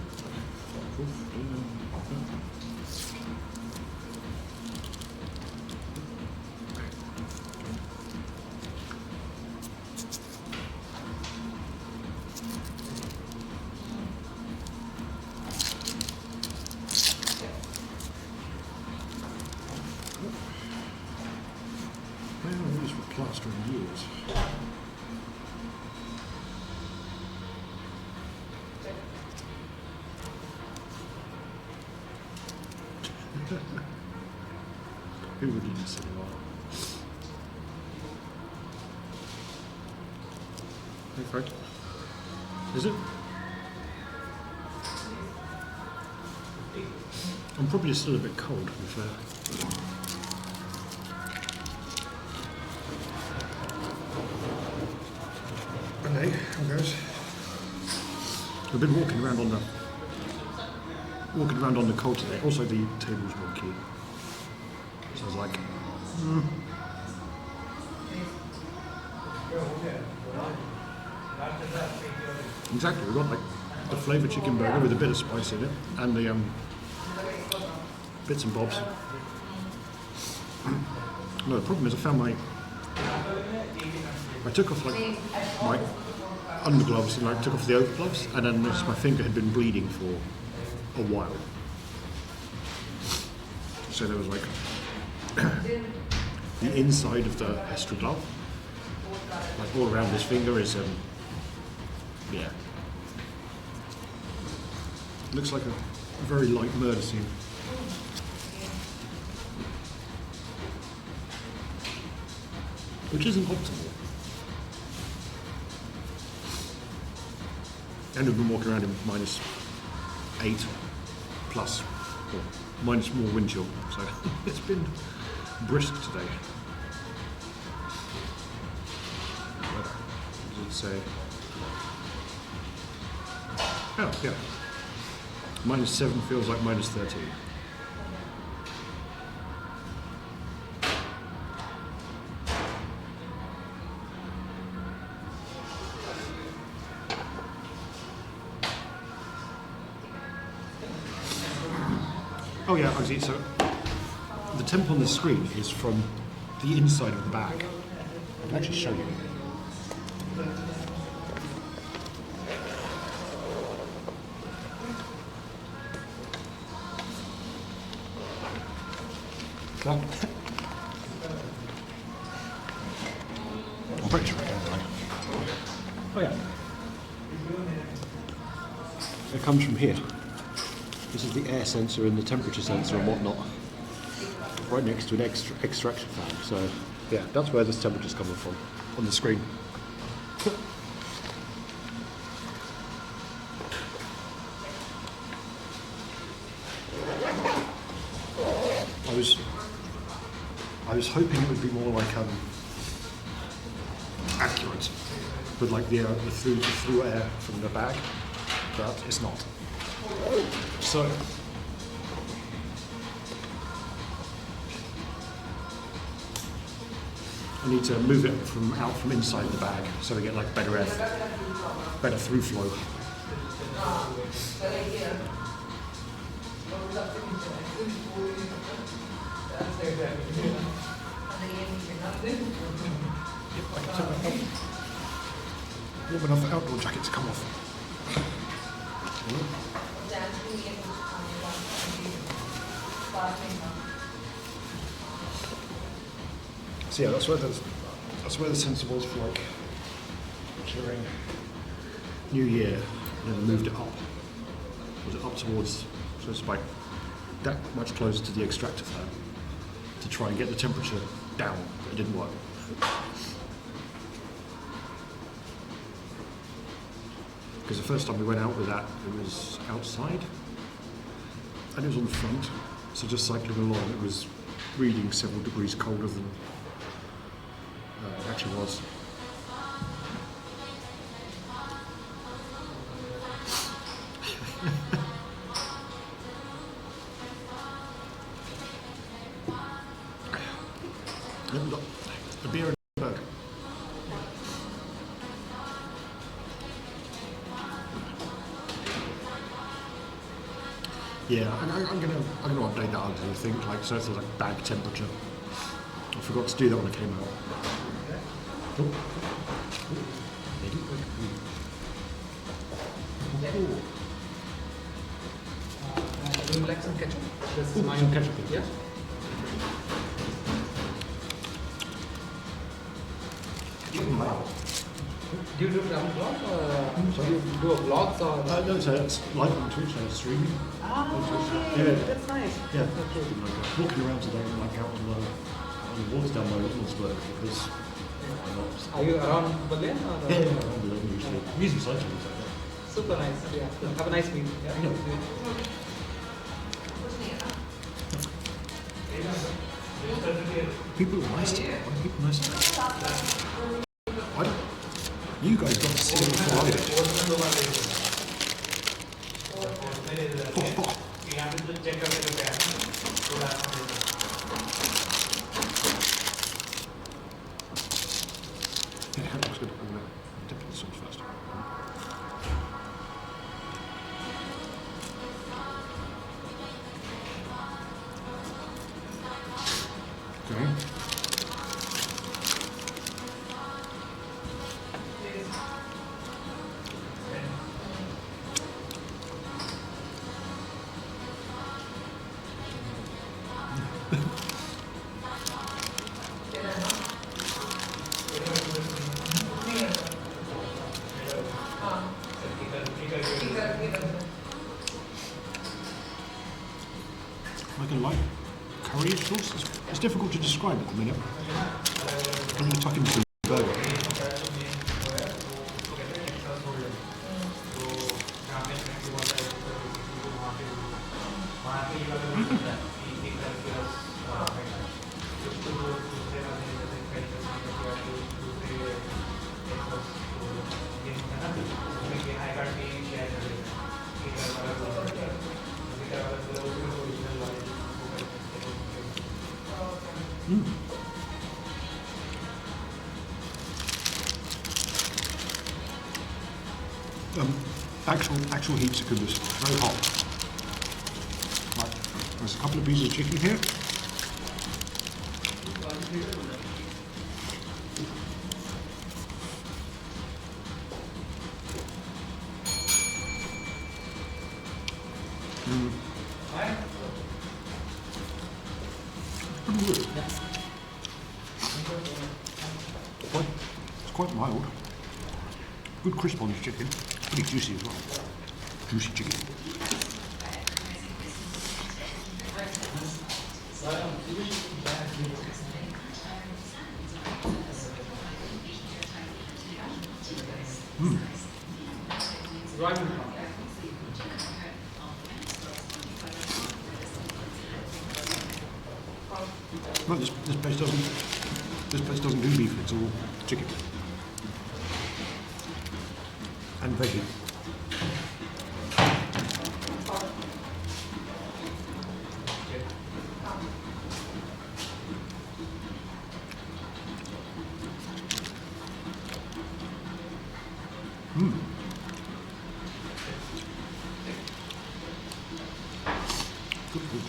Well, it was for plastering years. Who would eat this anymore? Hey Fred. Is it? I'm probably still a bit cold, to be fair. Okay, how goes? I've been walking around on the cold today. Also, the table's wonky. So I was like, Exactly. We got like the flavoured chicken burger with a bit of spice in it, and the bits and bobs. No, the problem is I found I took off like my undergloves and like took off the overgloves, and then noticed my finger had been bleeding for a while. So there was like the inside of the extra glove, like all around this finger is yeah. Looks like a very light murder scene. Which isn't optimal. And we've been walking around in -8 plus, or minus more wind chill, so it's been brisk today. What does it say? Oh, yeah. -7 feels like -13. Oh yeah, I see. So the temp on the screen is from the inside of the bag. I can actually show you. That. I'm pretty sure I can. Oh yeah. It comes from here. This is the air sensor and the temperature sensor and whatnot, right next to an extraction fan. So yeah, that's where this temperature's coming from on the screen. I was hoping it would be more like accurate with like the through air from the bag, but it's not. So I need to move it out from inside the bag so we get like better air, better through flow. Yep, I can turn that on. Warm enough for outdoor jacket to come off. So yeah, that's where the sensor was for like during New Year, and then I moved it up. Was it up towards, so it's like that much closer to the extractor fan to try and get the temperature down, but it didn't work. Because the first time we went out with that, it was outside, and it was on the front, so just cycling along, it was reading several degrees colder than it actually was. I haven't got a beer and a burger. Yeah, I'm gonna update that other thing, like so it's like bag temperature. I forgot to do that when I came out. Oh. Would you like some ketchup? This is my Some ketchup, please. Yeah. Do you do travel vlog or do you do a vlogs or? No, so it's live on Twitch, streaming. Okay. Yeah. That's nice. Yeah. Okay. Like, walking around today, like out on the walks down my Williamsburg because I'm not. Are you around Berlin or? Yeah, around Berlin usually. Music side things like that. Super nice. Yeah. Have a nice meal. Yeah. People are nice to me. Why are people nice to me? I don't. You guys got to see it before I did. Yeah, that looks good. I'm going to dip in the sauce first. Okay. Like a light curry sauce. It's difficult to describe at the minute. I'm going to tuck into the burger. Actual heat's good. It's very hot. Right, there's a couple of pieces of chicken here. Pretty good. It's quite mild. Good crisp on this chicken. Pretty juicy as well. Juicy chicken. No, this place doesn't do beef. It's all chicken and veggie. Good food.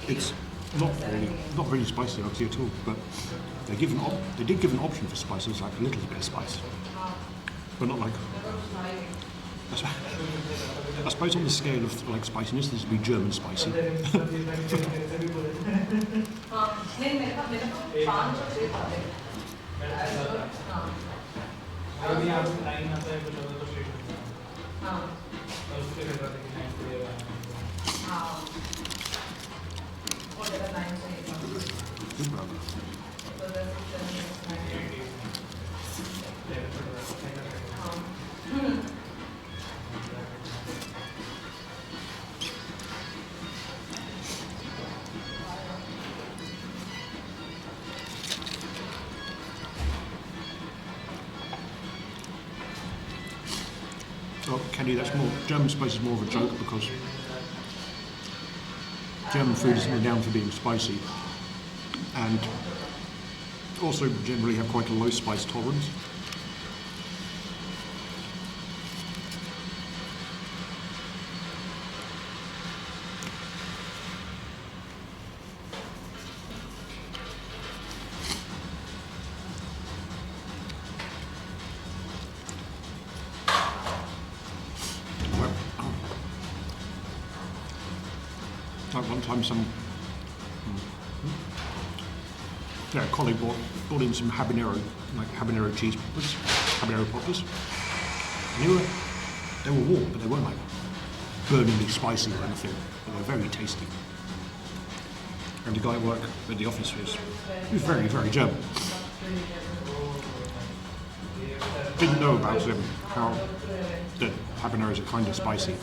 It's not really spicy obviously at all, but they did give an option for spices, like a little bit of spice, but not like. I suppose on the scale of like spiciness, this would be German spicy. Good burger. Andy, that's more, German spice is more of a joke because German food is renowned for being spicy and also generally have quite a low spice tolerance. Like one time a colleague brought in some habanero cheese poppers, habanero poppers. And they were warm, but they weren't like burningly spicy or anything. They were very tasty. And the guy at work at the office was very, very German. Didn't know about how the habaneros are kind of spicy.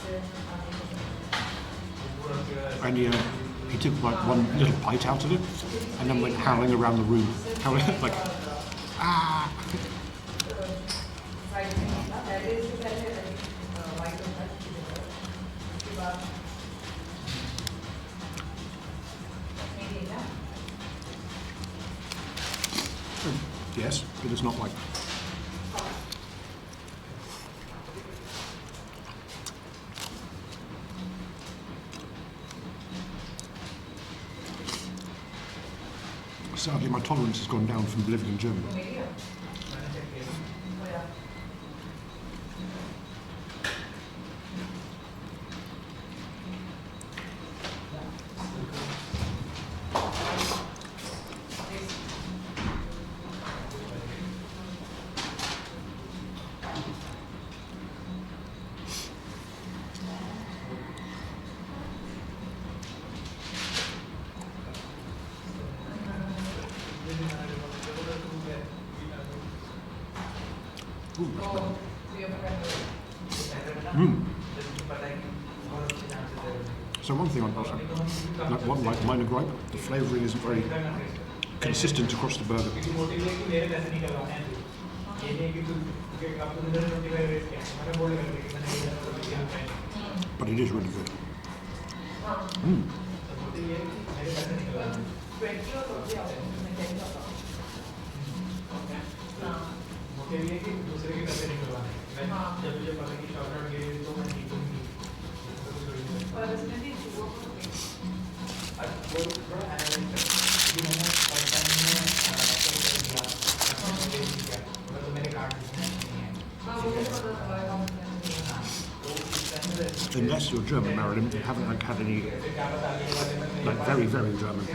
And he took like one little bite out of it and then went howling around the room. Howling like, ah! Yes, but it's not like... Sadly, my tolerance has gone down from living in Germany. So one thing like minor gripe, the flavouring isn't very consistent across the burger. But it is really good. Unless you're German, Marilyn, you haven't had any very, very German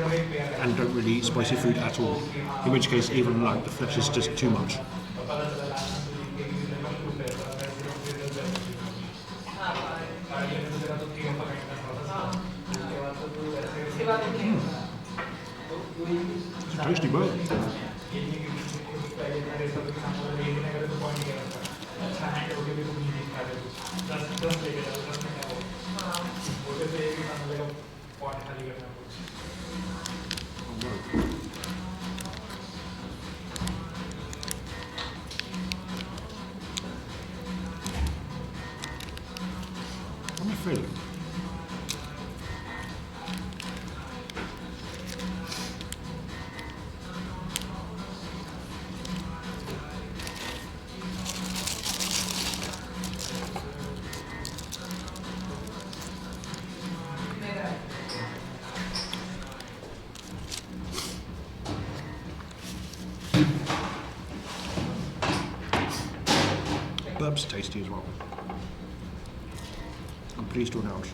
and don't really eat spicy food at all. In which case, even the flesh is just too much. It's a tasty burger. How am I feeling? Burp's tasty as well. I'm pleased to announce.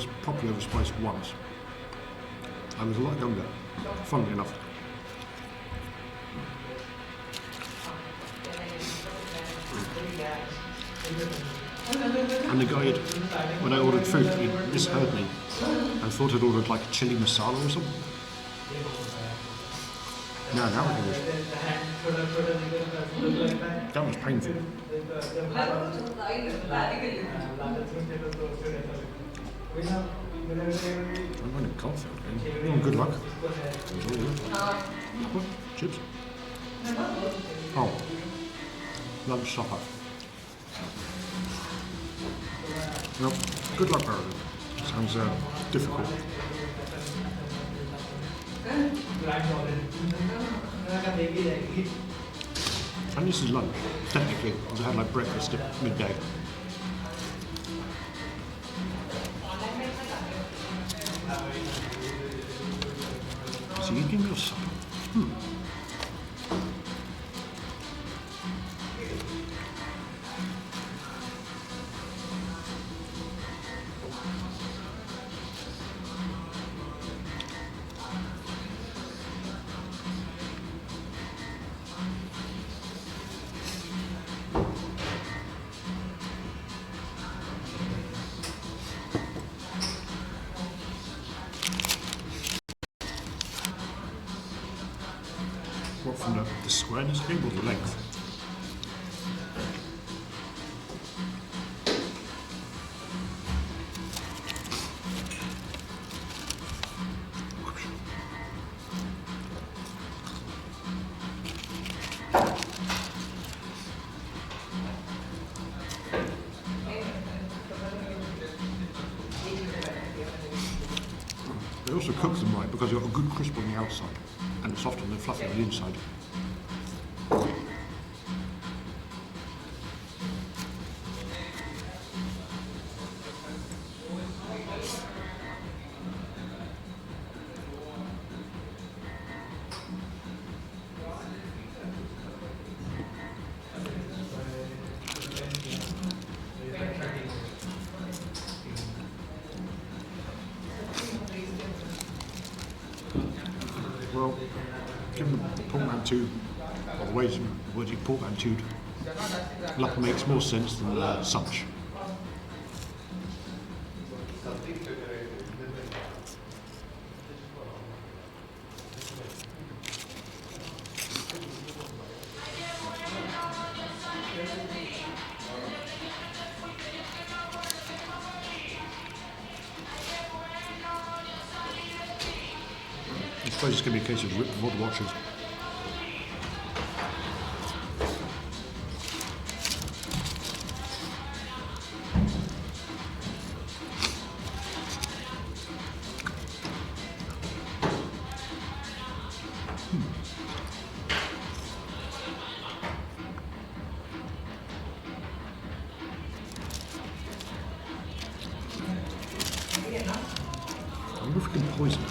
was properly overspiced once. I was a lot younger, funnily enough. And the guy, when I ordered food, he misheard me and thought I'd ordered like a chili masala or something. No, that was that was painful. I'm running confident. Oh, good luck. What? Chips? Oh, lunch supper. Well, good luck, Baron. Sounds difficult. And this is lunch, technically, because I had my breakfast at midday. So you give me your supper. What, from the squareness of it or the length? They also cook them right because they've got a good crisp on the outside and soft and fluffy on the inside. Well, given the portmanteau, or the ways you portmanteaued, luck makes more sense than such. I suppose it's going to be a case of rip before the watchers. I wonder if we can poison it.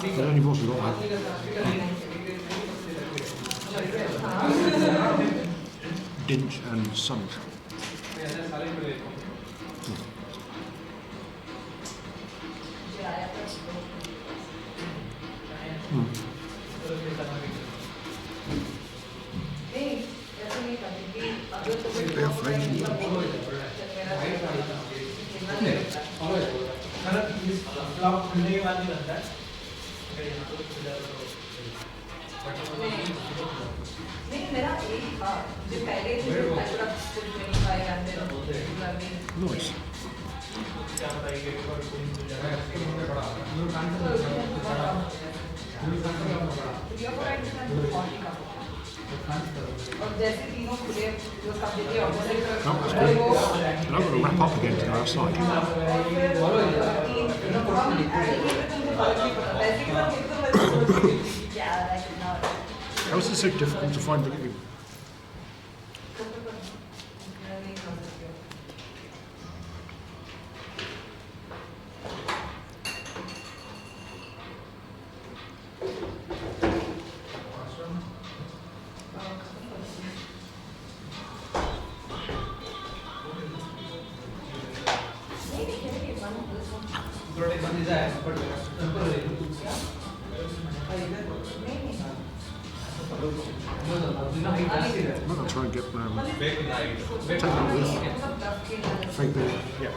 The only boss we got Dinch and Sunch. They are flames. Nice. Oh, that's good. And I'm going to wrap up again to go outside. How is it so difficult to find the game? I'm gonna try and get take that with. Fake beer. Yeah.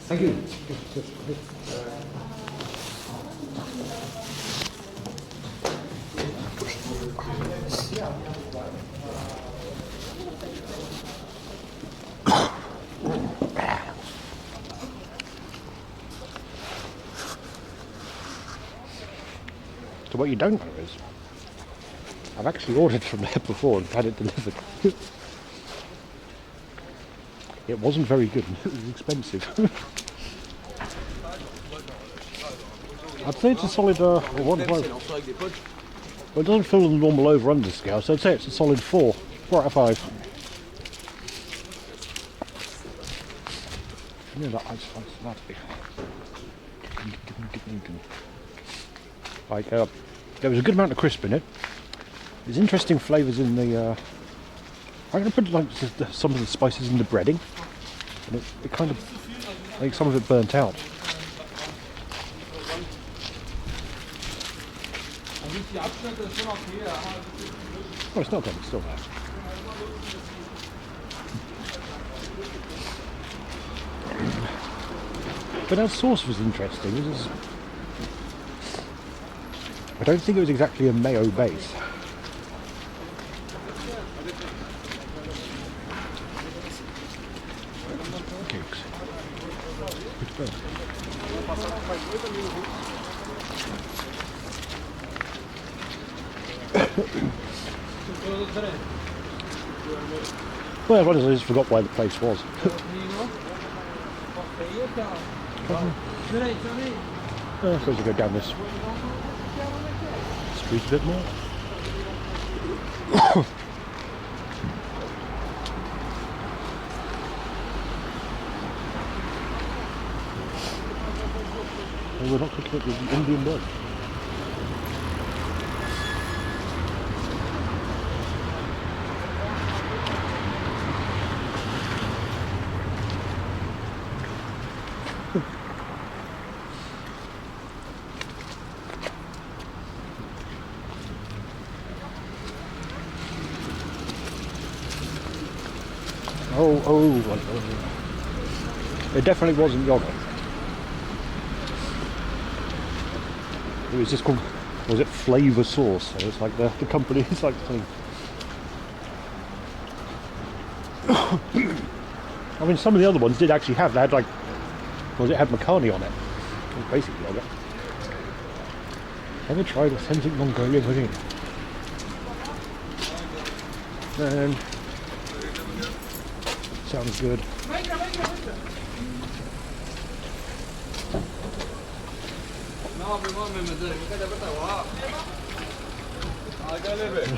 Thank you. So what you don't know is, I've actually ordered from there before and had it delivered. It wasn't very good and it was expensive. I'd say it's a solid 1.5. Well, it doesn't feel the normal over-under scale, so I'd say it's a solid 4 out of 5. Yeah, like, there was a good amount of crisp in it. There's interesting flavours in the. I'm going to put like some of the spices in the breading, and it kind of, I think some of it burnt out. Oh, it's not gone, it's still there. But our sauce was interesting. I don't think it was exactly a mayo base. Cakes. It's good. Well, I just forgot why the place was. I suppose you go down this street a bit more. Well, we're not cooking it with the Indian bread. It definitely wasn't yogurt. It was just called, was it Flavor Sauce? So it's like the company is like saying. I mean, some of the other ones did actually have, they had like, was it had Makani on it? It was basically yogurt. Ever tried authentic Mongolian cuisine? And Sounds good.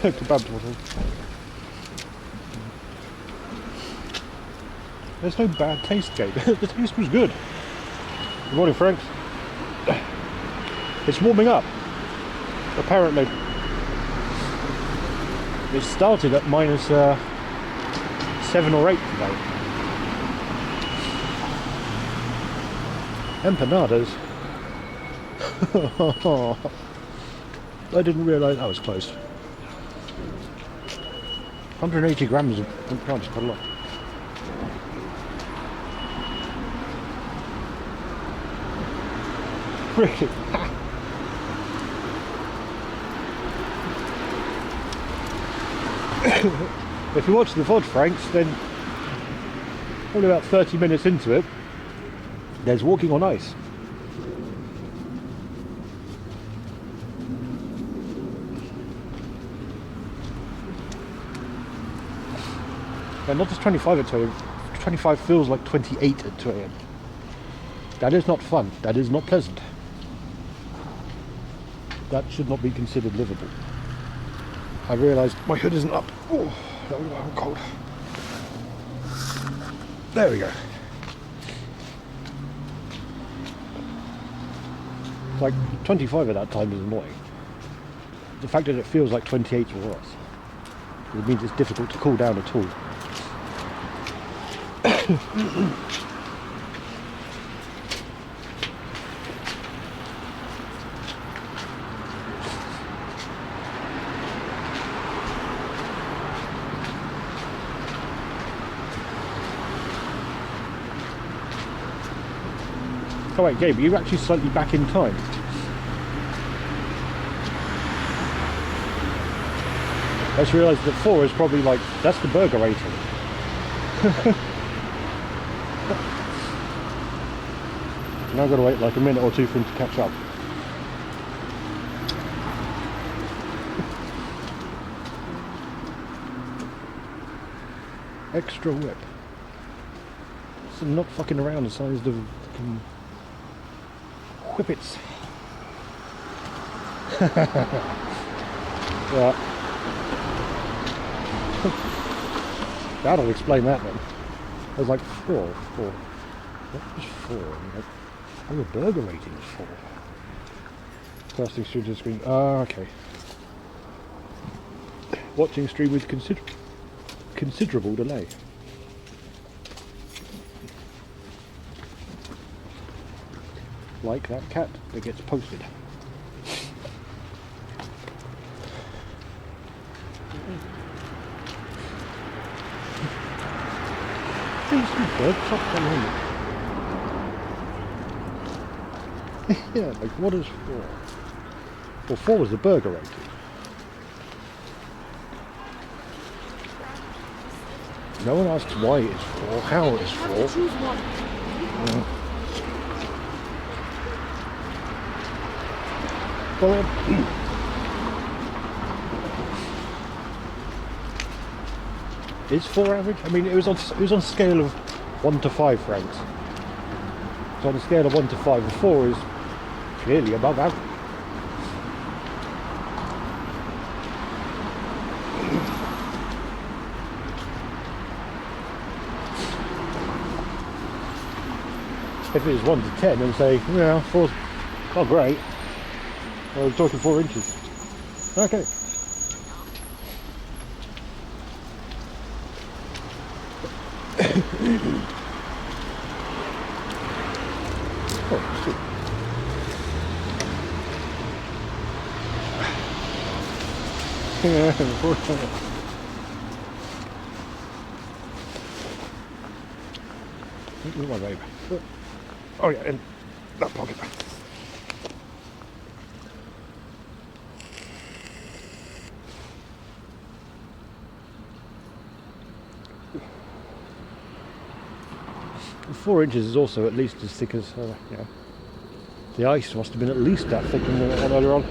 Kebab bottle. There's no bad taste, Gabe. The taste was good. Good morning, Frank. It's warming up. Apparently. It started at minus 7 or 8 today. Empanadas. I didn't realise that was close. 180 grams of empanadas, quite a lot. Really? If you watch the VOD, Franks, then probably about 30 minutes into it, there's walking on ice. And not just 25 at 2 a.m. 25 feels like 28 at 2 a.m. That is not fun. That is not pleasant. That should not be considered livable. I realised my hood isn't up. Oh, that was why I'm cold. There we go. It's like 25 at that time is annoying. The fact that it feels like 28 is worse. It means it's difficult to cool down at all. Oh wait, Gabe, you're actually slightly back in time. I just realised that 4 is probably like, that's the burger rating. Now I've got to wait like a minute or two for him to catch up. Extra whip. So not fucking around the size of fucking whippets. Yeah. That'll explain that then. I was like, 4. What was 4? Like, oh, the burger rating is 4. Casting stream to the screen. Ah, okay. Watching stream with considerable delay. Like that cat that gets posted. Yeah, like what is 4? Well, 4 was the burger rating. No one asks why it's 4, how it's 4. Choose one. Well, is 4 average? I mean, it was on a scale of 1 to 5 francs. So on a scale of 1 to 5, a 4 is clearly above average. If it was 1 to 10 and say, yeah, 4's not great. We're talking 4 inches. Okay. Oh, shit. Where's my babe? Oh yeah, in that pocket. And 4 inches is also at least as thick as, yeah. The ice must have been at least that thick than the one earlier on.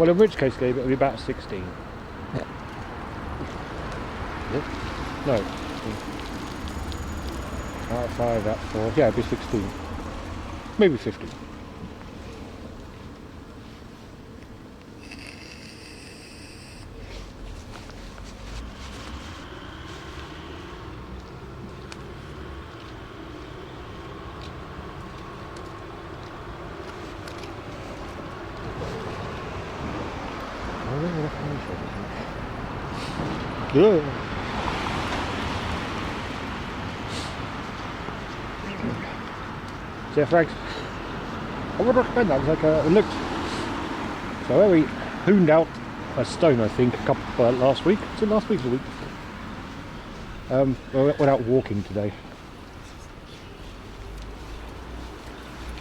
Well, in which case, Gabe, it'll be about 16. Yeah. No. Out of 5, out of 4. Yeah, it'd be 16. Maybe 15. Yeah. So yeah, Frank, I would recommend that. It's like it looked. So where we hooned out a stone, I think, a couple last week. Was it last week or the week before? We went out walking today.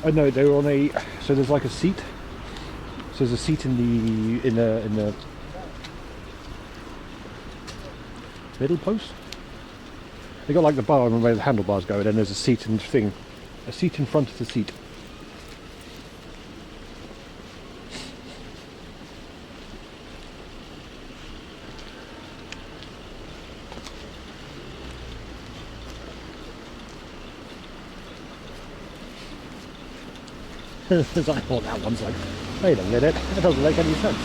Oh no, they were on a. So there's like a seat. So there's a seat in the middle post. They got like the bar and where the handlebars go, and then there's a seat and thing, a seat in front of the seat. As I thought that one's like, wait a minute, it doesn't make any sense.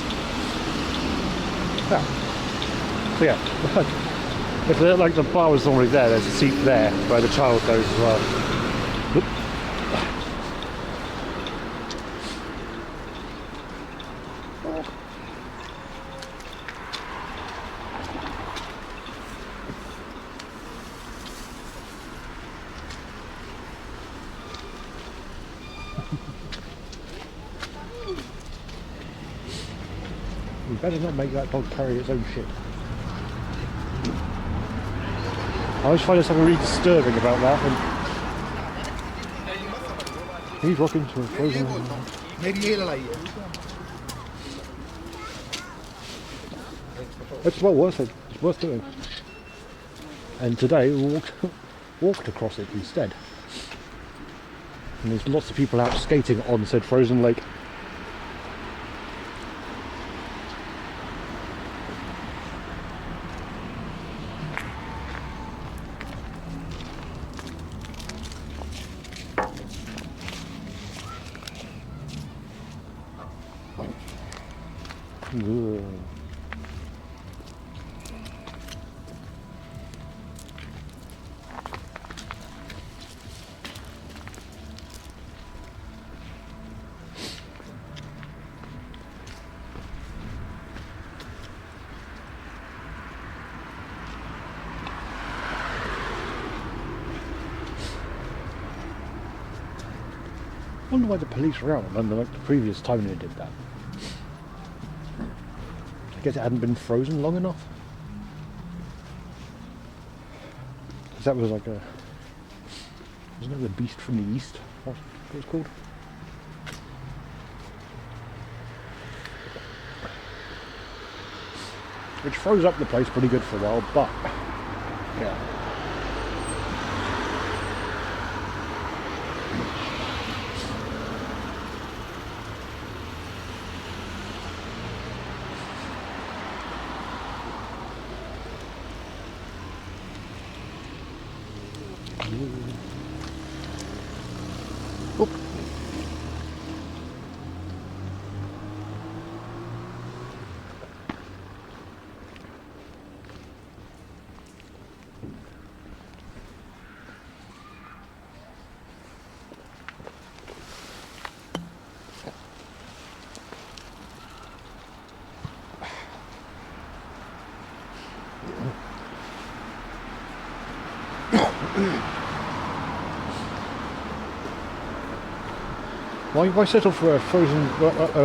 Yeah. So yeah, if like the bar was already there, there's a seat there where the child goes as well. Whoop. You better not make that dog carry its own shit. I always find there's something really disturbing about that. And he's rocking to a frozen. It's well worth it. It's worth doing. And today we walked across it instead. And there's lots of people out skating on said frozen lake. Ooh. I wonder why the police were out. I remember like the previous time they did that. I guess it hadn't been frozen long enough. Because that was like a... Wasn't it the beast from the east? What it was called? Which froze up the place pretty good for a while, but... Yeah. Oop. Why settle for a frozen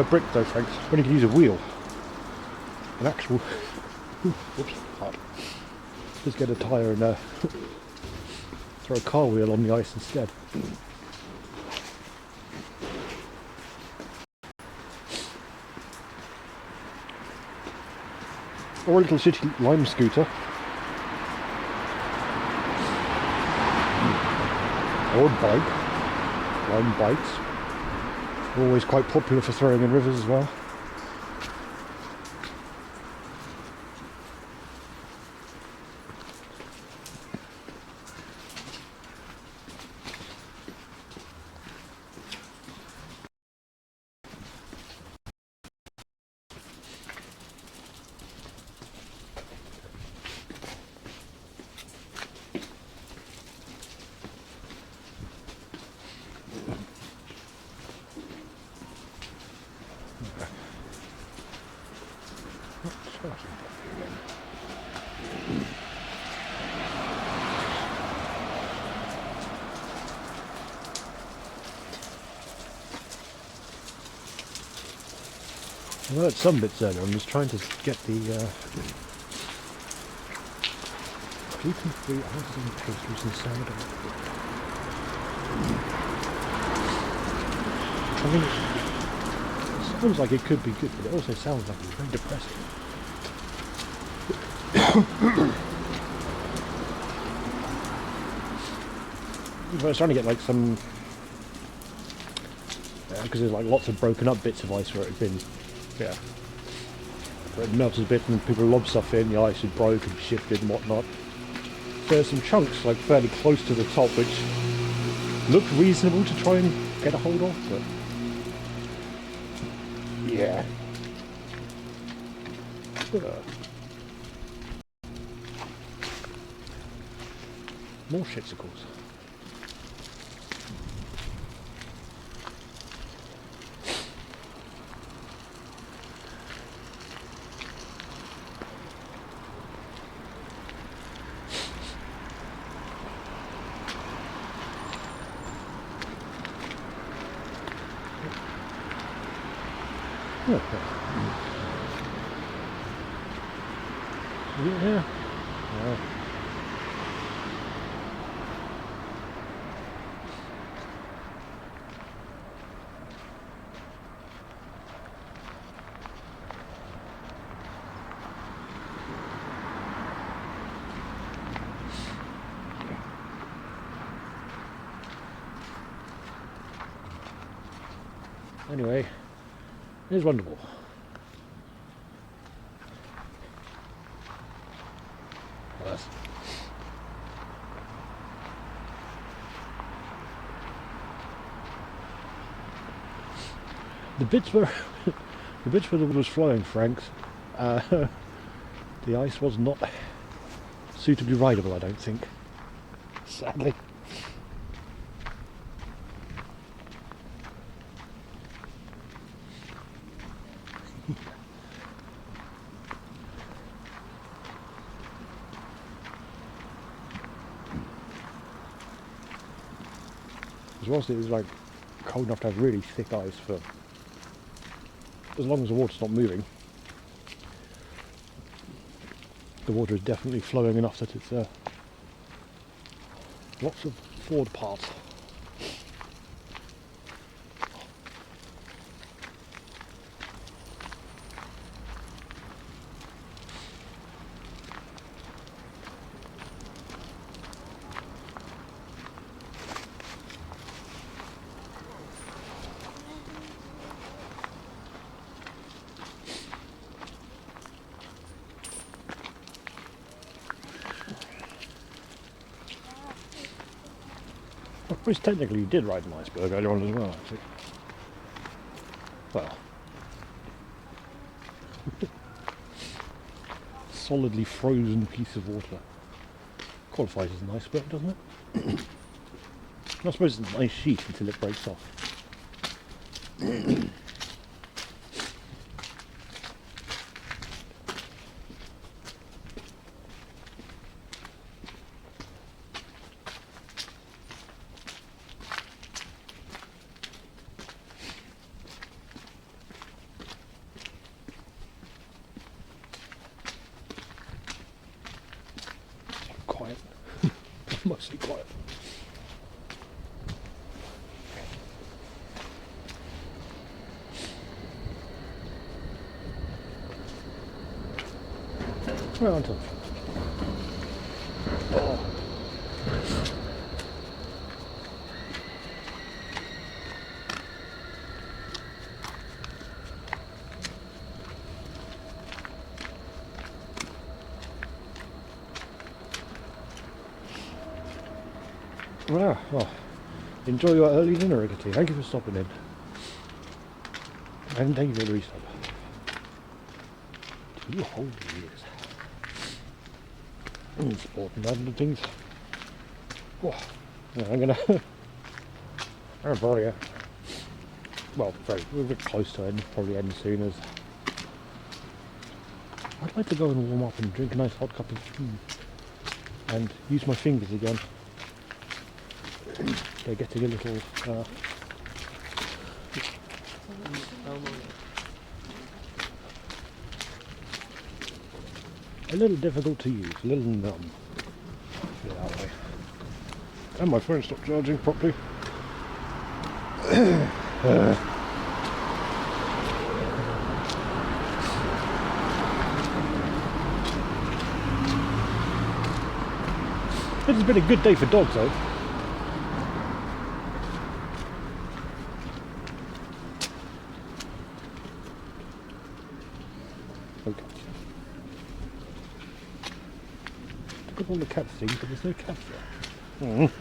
brick though, Frank, when you can use a wheel? An actual... Whoops, hard. Just get a tyre and throw a car wheel on the ice instead. Or a little city lime scooter. Or a bike. Lime bikes. Always quite popular for throwing in rivers as well. I heard some bits earlier and was trying to get the gluten-free artisan pastries and sourdough. I mean, it sounds like it could be good, but it also sounds like it's very depressing. But I was trying to get like some, because there's like lots of broken up bits of ice where it had been, yeah. Where it melted a bit and people lobbed stuff in, the ice had broke and shifted and whatnot. There's some chunks like fairly close to the top which looked reasonable to try and get a hold of, but yeah. More shitsicles. Yeah. Anyway, it is wonderful. Yes. The bits where the bits where the water was flowing, Franks, the ice was not suitably rideable, I don't think. Sadly. Whilst it was like cold enough to have really thick ice for as long as the water's not moving, the water is definitely flowing enough that it's lots of forward parts. I suppose technically you did ride an iceberg earlier on as well, actually. Well, solidly frozen piece of water qualifies as an iceberg, doesn't it? I suppose it's an ice sheet until it breaks off. Quiet. Mostly quiet. Well, on top. Oh. Well, enjoy your early dinner, Rickety. Thank you for stopping in. And thank you for the resub. 2 whole years. Sporting random things. Oh, yeah, I'm gonna borrow you. well, we're a bit close to end, probably end soon. As I'd like to go and warm up and drink a nice hot cup of tea and use my fingers again. They're getting a little difficult to use, a little numb. Put it that way. And my phone stopped charging properly. This has been a good day for dogs though. Okay. Look at all the cat things, but there's no cats there. Mm.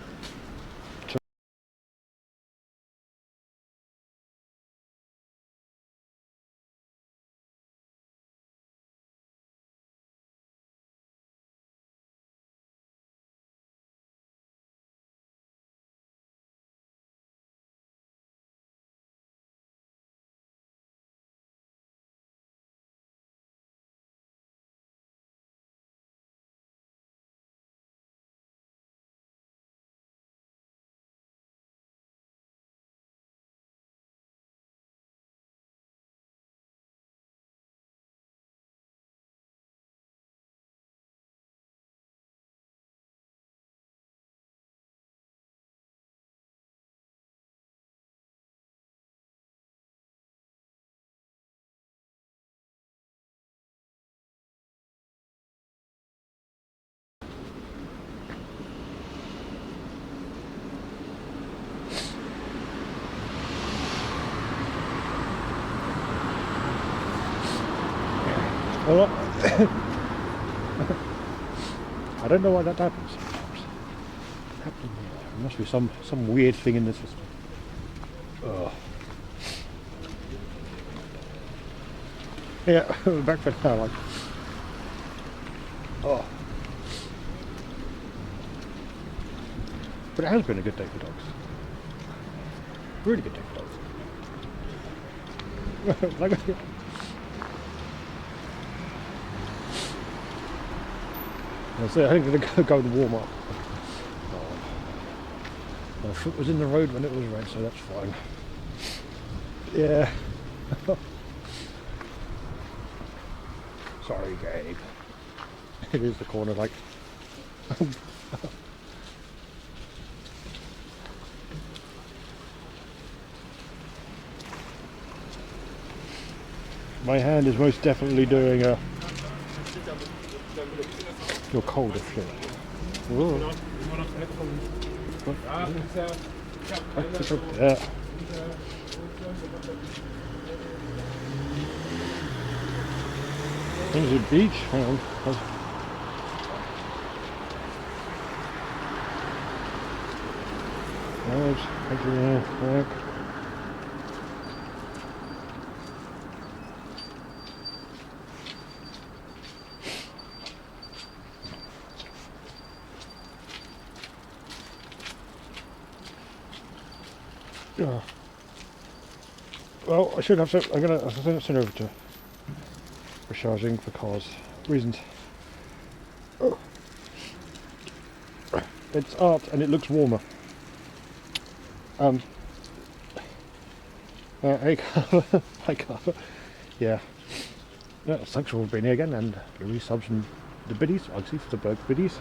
Well, I don't know why that happens sometimes. There must be some weird thing in the system. Ugh. Yeah, back for now, like. Oh. But it has been a good day for dogs. Really good day for dogs. Like, I think I'm going to go and warm up. My foot was in the road when it was red, so that's fine. Yeah. Sorry, Gabe. It is the corner, like. My hand is most definitely doing a. You're cold as shit. Whoa. Yeah. There's a beach. Hang on. Back. Well, I should have to. I'm gonna send over to for charging for cars reasons. Oh. It's art and it looks warmer. Hey Carver, hi Carver. Yeah. Thanks for being here again, and Louis subs and the biddies. I'll see for the bird biddies.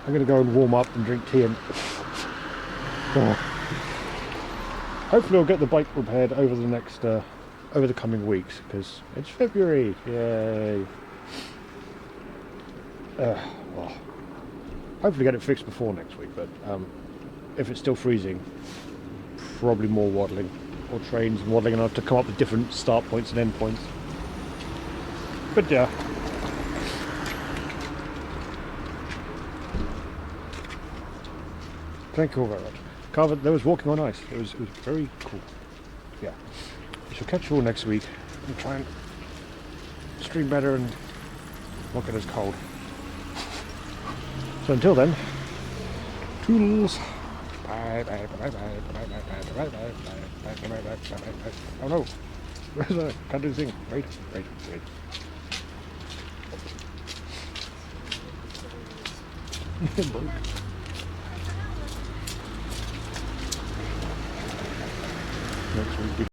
I'm gonna go and warm up and drink tea and. Hopefully I'll get the bike repaired over the next, over the coming weeks, because it's February, yay! Well, hopefully get it fixed before next week, but if it's still freezing, probably more waddling, or trains and waddling, and I have to come up with different start points and end points. But yeah. Thank you all very much. Carver, there was walking on ice. It was very cool. Yeah. We shall catch you all next week and try and stream better and not get as cold. So until then, toodles. Oh no! Where's that? Can't do the thing. Wait. It broke. Next week.